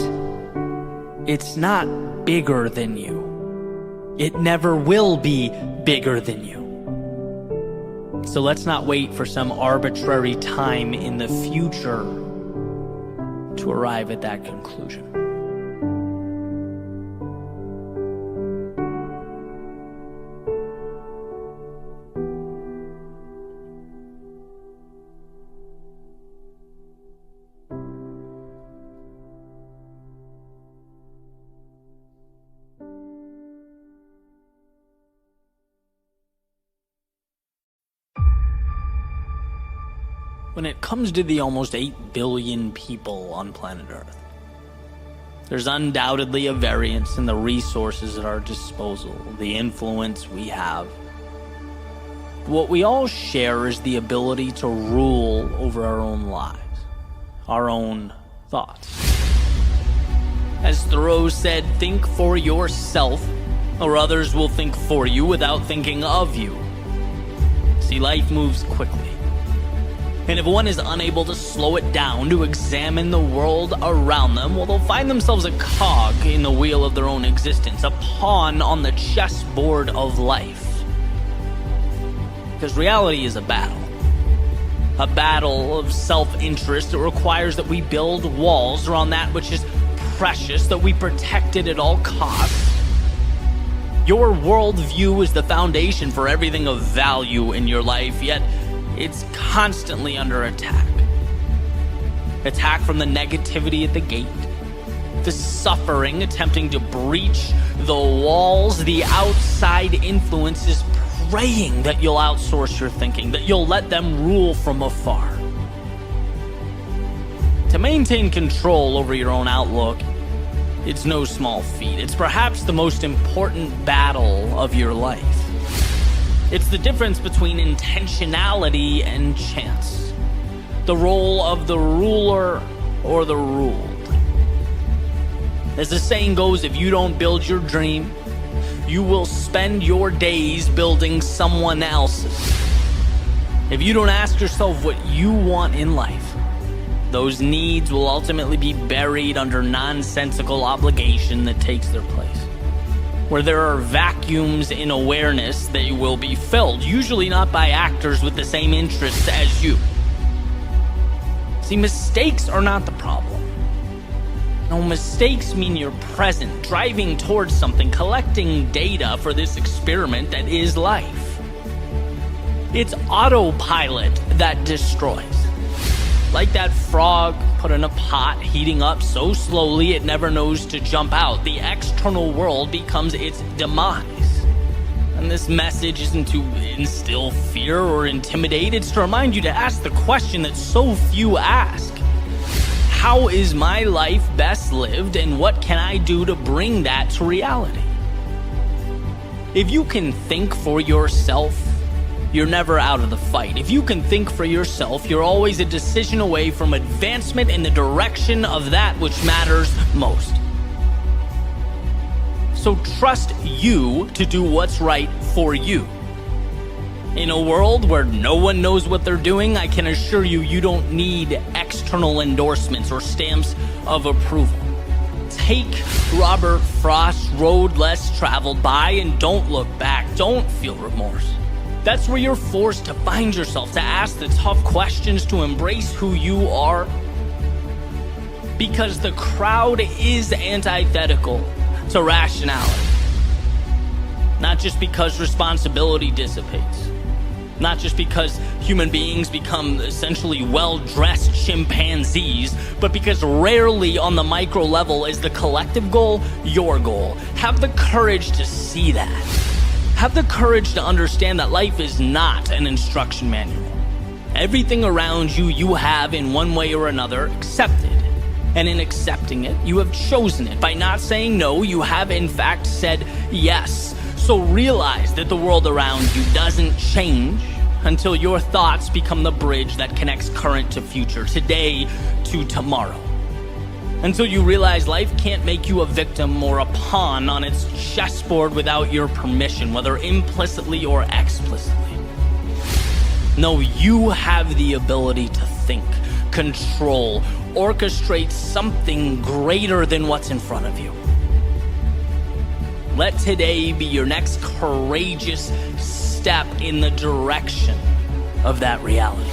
it's not bigger than you. It never will be bigger than you. So let's not wait for some arbitrary time in the future to arrive at that conclusion. When it comes to the almost 8 billion people on planet Earth, there's undoubtedly a variance in the resources at our disposal, the influence we have. What we all share is the ability to rule over our own lives, our own thoughts. As Thoreau said, think for yourself, or others will think for you without thinking of you. See, life moves quickly. And if one is unable to slow it down, to examine the world around them, well, they'll find themselves a cog in the wheel of their own existence, a pawn on the chessboard of life. Because reality is a battle of self-interest that requires that we build walls around that which is precious, that we protect it at all costs. Your worldview is the foundation for everything of value in your life, yet it's constantly under attack. Attack from the negativity at the gate, the suffering attempting to breach the walls, the outside influences praying that you'll outsource your thinking, that you'll let them rule from afar. To maintain control over your own outlook, it's no small feat. It's perhaps the most important battle of your life. It's the difference between intentionality and chance, the role of the ruler or the ruled. As the saying goes, if you don't build your dream, you will spend your days building someone else's. If you don't ask yourself what you want in life, those needs will ultimately be buried under nonsensical obligation that takes their place. Where there are vacuums in awareness, they will be filled, usually not by actors with the same interests as you. See, mistakes are not the problem. No, mistakes mean you're present, driving towards something, collecting data for this experiment that is life. It's autopilot that destroys. Like that frog put in a pot, heating up so slowly it never knows to jump out. The external world becomes its demise. And this message isn't to instill fear or intimidate, it's to remind you to ask the question that so few ask. how is my life best lived and what can I do to bring that to reality? If you can think for yourself, you're never out of the fight. If you can think for yourself, you're always a decision away from advancement in the direction of that which matters most. So trust you to do what's right for you. In a world where no one knows what they're doing, I can assure you, you don't need external endorsements or stamps of approval. Take Robert Frost's road less traveled by and don't look back. Don't feel remorse. That's where you're forced to find yourself, to ask the tough questions, to embrace who you are. Because the crowd is antithetical to rationality. Not just because responsibility dissipates. Not just because human beings become essentially well-dressed chimpanzees, but because rarely on the micro level is the collective goal your goal. Have the courage to see that. Have the courage to understand that life is not an instruction manual. Everything around you, you have in one way or another accepted. And in accepting it, you have chosen it. By not saying no, you have in fact said yes. So realize that the world around you doesn't change until your thoughts become the bridge that connects current to future, today to tomorrow. Until you realize life can't make you a victim or a pawn on its chessboard without your permission, whether implicitly or explicitly. No, you have the ability to think, control, orchestrate something greater than what's in front of you. Let today be your next courageous step in the direction of that reality.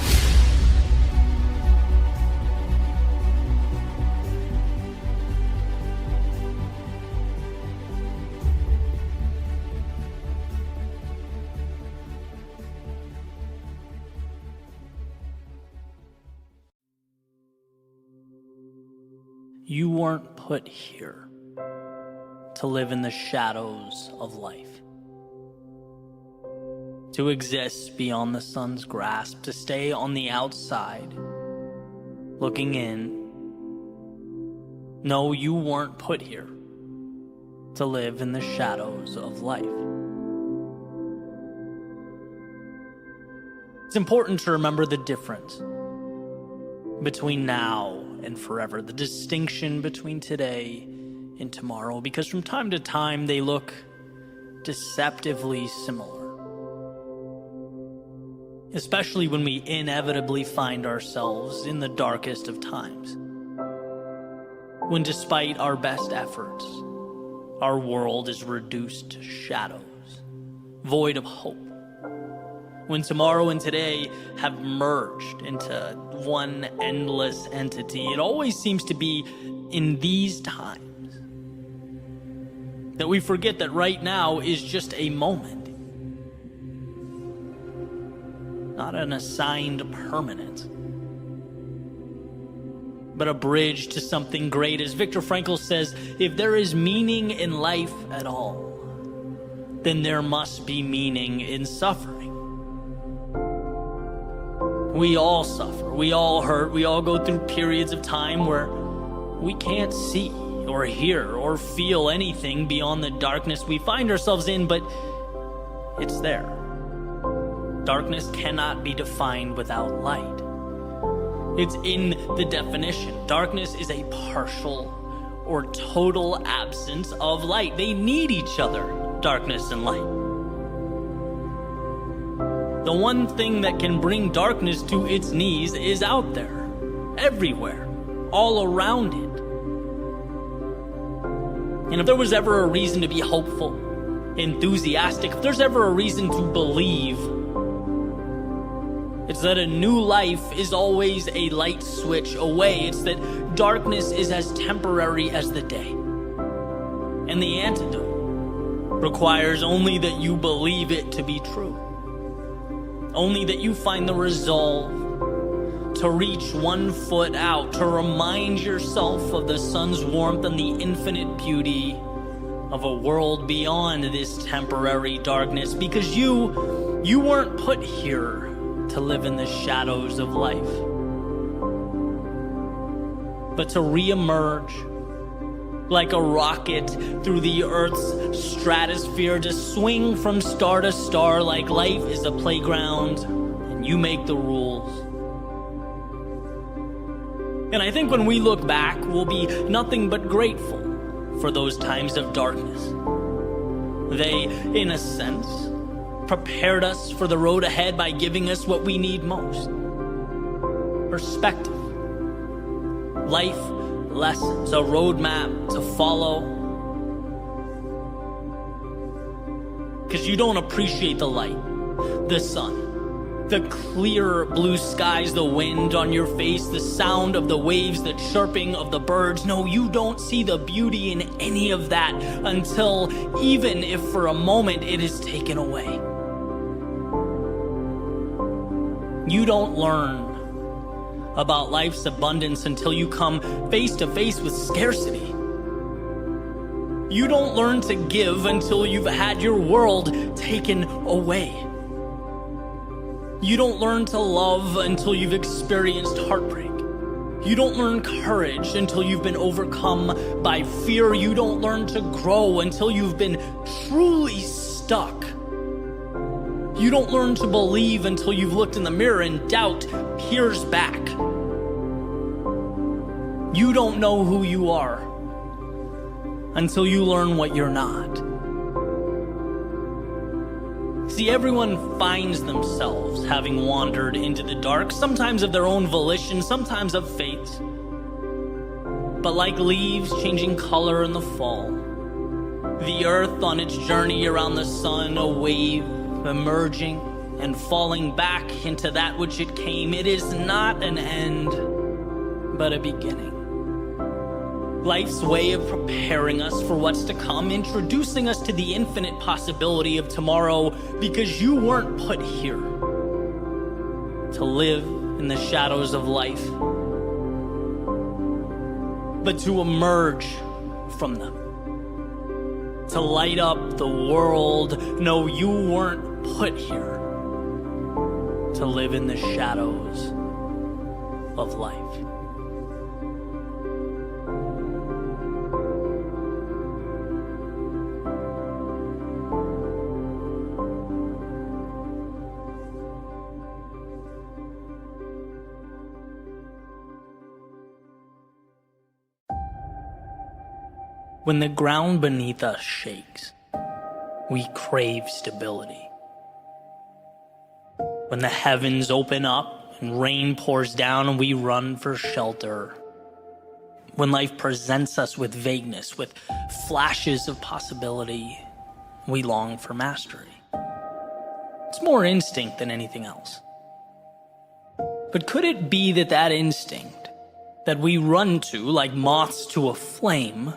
You weren't put here to live in the shadows of life, to exist beyond the sun's grasp, to stay on the outside, looking in. No, you weren't put here to live in the shadows of life. It's important to remember the difference between now and forever, the distinction between today and tomorrow, because from time to time they look deceptively similar. Especially when we inevitably find ourselves in the darkest of times. When despite our best efforts, our world is reduced to shadows, void of hope. When tomorrow and today have merged into one endless entity, it always seems to be in these times that we forget that right now is just a moment, not an assigned permanence, but a bridge to something great. As Viktor Frankl says, if there is meaning in life at all, then there must be meaning in suffering. We all suffer, we all hurt, we all go through periods of time where we can't see or hear or feel anything beyond the darkness we find ourselves in, but it's there. Darkness cannot be defined without light. It's in the definition. Darkness is a partial or total absence of light. They need each other, darkness and light. The one thing that can bring darkness to its knees is out there, everywhere, all around it. And if there was ever a reason to be hopeful, enthusiastic, if there's ever a reason to believe, it's that a new life is always a light switch away. It's that darkness is as temporary as the day. And the antidote requires only that you believe it to be true. Only that you find the resolve to reach one foot out, to remind yourself of the sun's warmth and the infinite beauty of a world beyond this temporary darkness, because you weren't put here to live in the shadows of life. but to re-emerge like a rocket through the Earth's stratosphere, to swing from star to star like life is a playground and you make the rules. And I think when we look back, we'll be nothing but grateful for those times of darkness. They, in a sense, prepared us for the road ahead by giving us what we need most: perspective, life lessons, a roadmap to follow. Because you don't appreciate the light, the sun, the clear blue skies, the wind on your face, the sound of the waves, the chirping of the birds. No, you don't see the beauty in any of that until, even if for a moment, it is taken away. You don't learn about life's abundance until you come face to face with scarcity. You don't learn to give until you've had your world taken away. You don't learn to love until you've experienced heartbreak. You don't learn courage until you've been overcome by fear. You don't learn to grow until you've been truly stuck. You don't learn to believe until you've looked in the mirror and doubt peers back. You don't know who you are until you learn what you're not. See, everyone finds themselves having wandered into the dark, sometimes of their own volition, sometimes of fate. But like leaves changing color in the fall, the earth on its journey around the sun, a wave emerging and falling back into that which it came, it is not an end, but a beginning. Life's way of preparing us for what's to come, introducing us to the infinite possibility of tomorrow, because you weren't put here to live in the shadows of life, but to emerge from them, to light up the world. No, you weren't put here to live in the shadows of life. When the ground beneath us shakes, we crave stability. When the heavens open up and rain pours down, we run for shelter. When life presents us with vagueness, with flashes of possibility, we long for mastery. It's more instinct than anything else. But could it be that that instinct that we run to like moths to a flame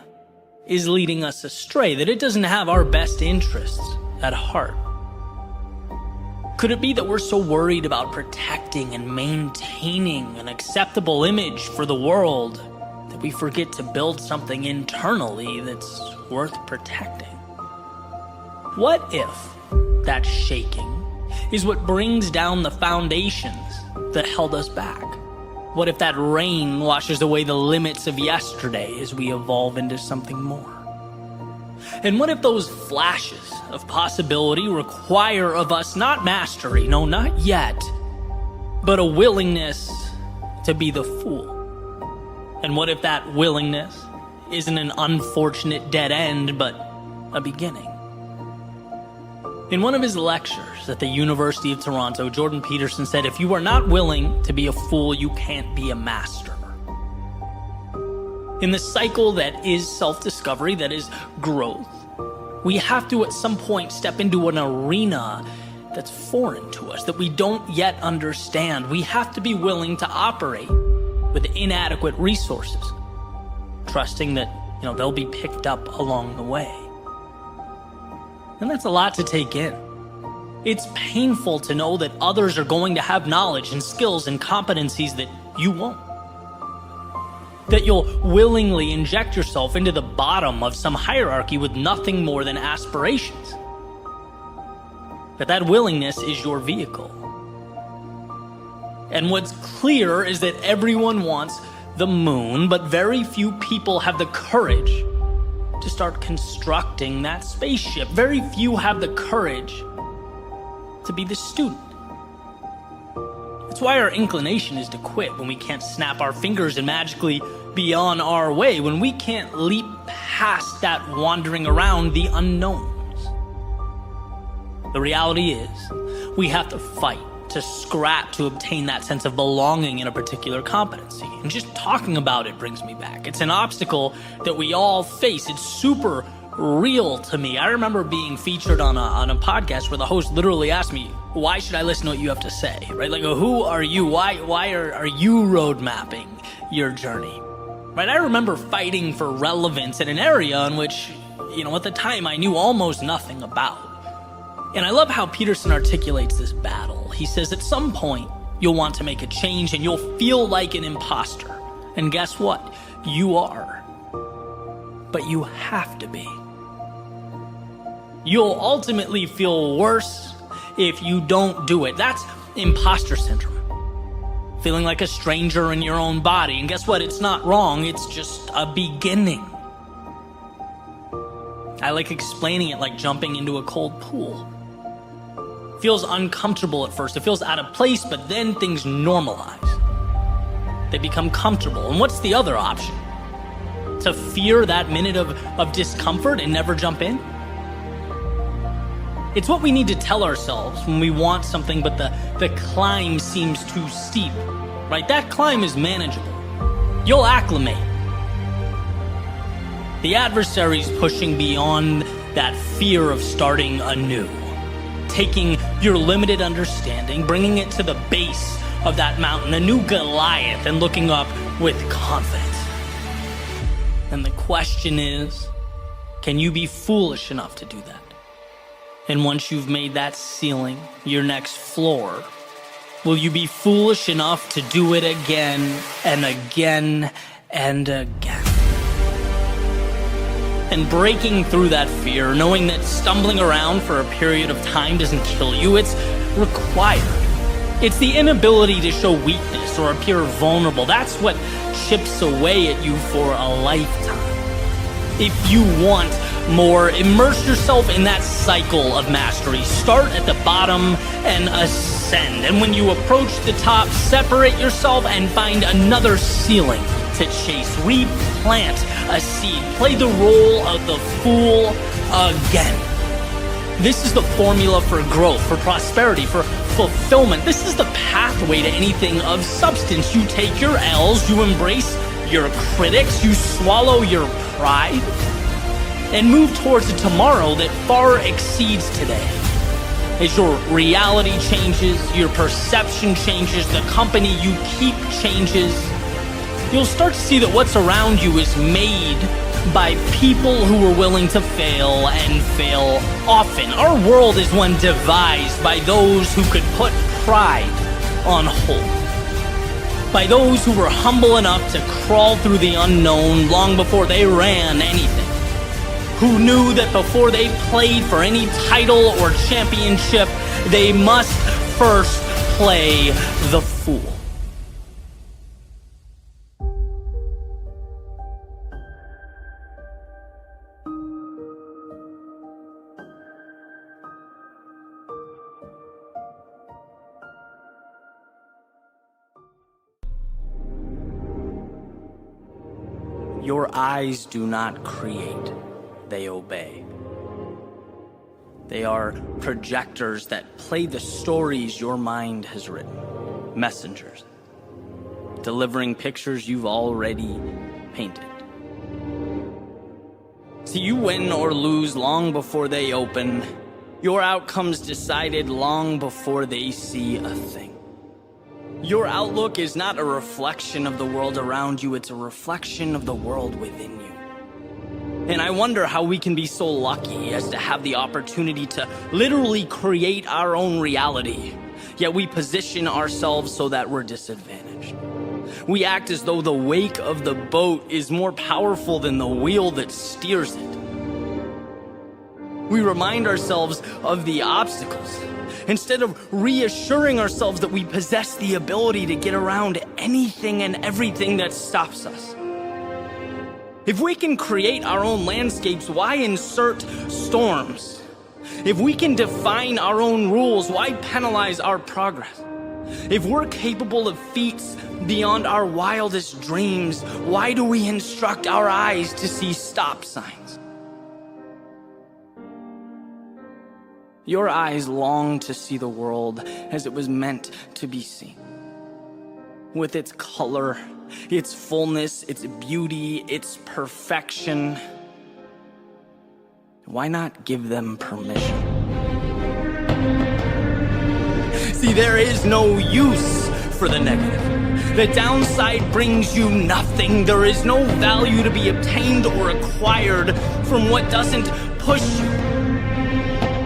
is leading us astray, that it doesn't have our best interests at heart? Could it be that we're so worried about protecting and maintaining an acceptable image for the world that we forget to build something internally that's worth protecting? What if that shaking is what brings down the foundations that held us back? What if that rain washes away the limits of yesterday as we evolve into something more? And what if those flashes of possibility require of us not mastery, no, not yet, but a willingness to be the fool? And what if that willingness isn't an unfortunate dead end, but a beginning? In one of his lectures at the University of Toronto, Jordan Peterson said, if you are not willing to be a fool, you can't be a master. In the cycle that is self-discovery, that is growth, we have to at some point step into an arena that's foreign to us, that we don't yet understand. We have to be willing to operate with inadequate resources, trusting that, they'll be picked up along the way. And that's a lot to take in. It's painful to know that others are going to have knowledge and skills and competencies that you won't. That you'll willingly inject yourself into the bottom of some hierarchy with nothing more than aspirations. But that willingness is your vehicle. And what's clear is that everyone wants the moon, but very few people have the courage to start constructing that spaceship. Very few have the courage to be the student. That's why our inclination is to quit when we can't snap our fingers and magically be on our way, when we can't leap past that wandering around the unknowns. The reality is, we have to fight, to scrap, to obtain that sense of belonging in a particular competency. And just talking about it brings me back. It's an obstacle that we all face. It's super real to me. I remember being featured on a podcast where the host literally asked me, why should I listen to what you have to say? Right? Like, who are you? Why are you road mapping your journey? Right? I remember fighting for relevance in an area in which, at the time I knew almost nothing about. And I love how Peterson articulates this battle. He says at some point you'll want to make a change and you'll feel like an imposter. And guess what? You are. But you have to be. You'll ultimately feel worse if you don't do it. That's imposter syndrome. Feeling like a stranger in your own body. And guess what? It's not wrong. It's just a beginning. I like explaining it like jumping into a cold pool. It feels uncomfortable at first. It feels out of place, but then things normalize. They become comfortable. And what's the other option? To fear that minute of discomfort and never jump in? It's what we need to tell ourselves when we want something, but the climb seems too steep, right? That climb is manageable. You'll acclimate. The adversary's pushing beyond that fear of starting anew, taking your limited understanding, bringing it to the base of that mountain, a new Goliath, and looking up with confidence. And the question is, can you be foolish enough to do that? And once you've made that ceiling your next floor, will you be foolish enough to do it again and again and again? And breaking through that fear, knowing that stumbling around for a period of time doesn't kill you, it's required. It's the inability to show weakness or appear vulnerable. That's what chips away at you for a lifetime. If you want more, immerse yourself in that cycle of mastery. Start at the bottom and ascend. And when you approach the top, separate yourself and find another ceiling to chase. Replant a seed. Play the role of the fool again. This is the formula for growth, for prosperity, for fulfillment. This is the pathway to anything of substance. You take your L's, you embrace your critics, you swallow your pride, and move towards a tomorrow that far exceeds today. As your reality changes, your perception changes, the company you keep changes, you'll start to see that what's around you is made by people who are willing to fail and fail often. Our world is one devised by those who could put pride on hold. By those who were humble enough to crawl through the unknown long before they ran anything. Who knew that before they played for any title or championship, they must first play the fool. Your eyes do not create, they obey. They are projectors that play the stories your mind has written. Messengers, delivering pictures you've already painted. So you win or lose long before they open. Your outcome's decided long before they see a thing. Your outlook is not a reflection of the world around you, it's a reflection of the world within you. And I wonder how we can be so lucky as to have the opportunity to literally create our own reality, yet we position ourselves so that we're disadvantaged. We act as though the wake of the boat is more powerful than the wheel that steers it. We remind ourselves of the obstacles instead of reassuring ourselves that we possess the ability to get around anything and everything that stops us. If we can create our own landscapes, why insert storms? If we can define our own rules, why penalize our progress? If we're capable of feats beyond our wildest dreams, why do we instruct our eyes to see stop signs? Your eyes long to see the world as it was meant to be seen, with its color, its fullness, its beauty, its perfection. Why not give them permission? See, there is no use for the negative. The downside brings you nothing. There is no value to be obtained or acquired from what doesn't push you.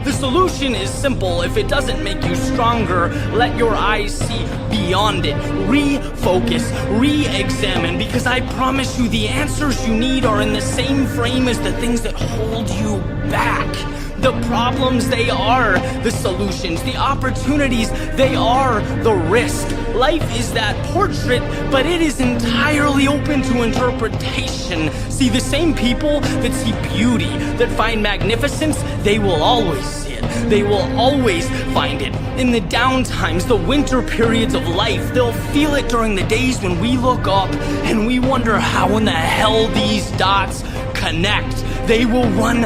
The solution is simple. If it doesn't make you stronger, let your eyes see beyond it. Refocus, re-examine, because I promise you the answers you need are in the same frame as the things that hold you back. The problems, they are the solutions. The opportunities, they are the risk. Life is that portrait, but it is entirely open to interpretation. See, the same people that see beauty, that find magnificence, they will always see it. They will always find it. In the downtimes, the winter periods of life, they'll feel it during the days when we look up and we wonder how in the hell these dots connect. They will run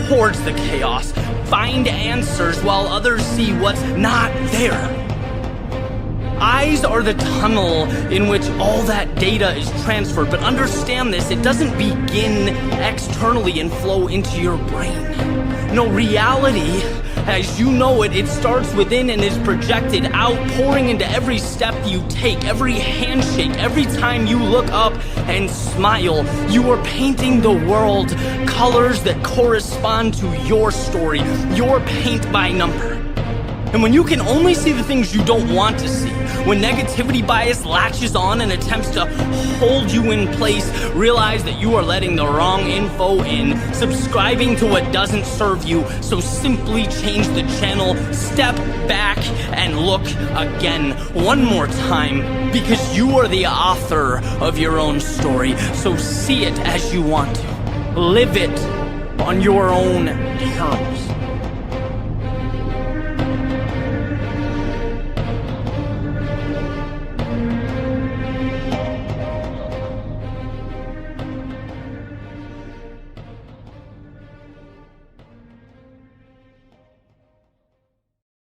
towards the chaos, find answers while others see what's not there. Eyes are the tunnel in which all that data is transferred, but understand this, it doesn't begin externally and flow into your brain. No, reality, as you know it, it starts within and is projected out, pouring into every step you take, every handshake, every time you look up and smile. You are painting the world colors that correspond to your story, your paint by number. And when you can only see the things you don't want to see, when negativity bias latches on and attempts to hold you in place, realize that you are letting the wrong info in, subscribing to what doesn't serve you. So simply change the channel, step back, and look again one more time, because you are the author of your own story. So see it as you want to. Live it on your own terms.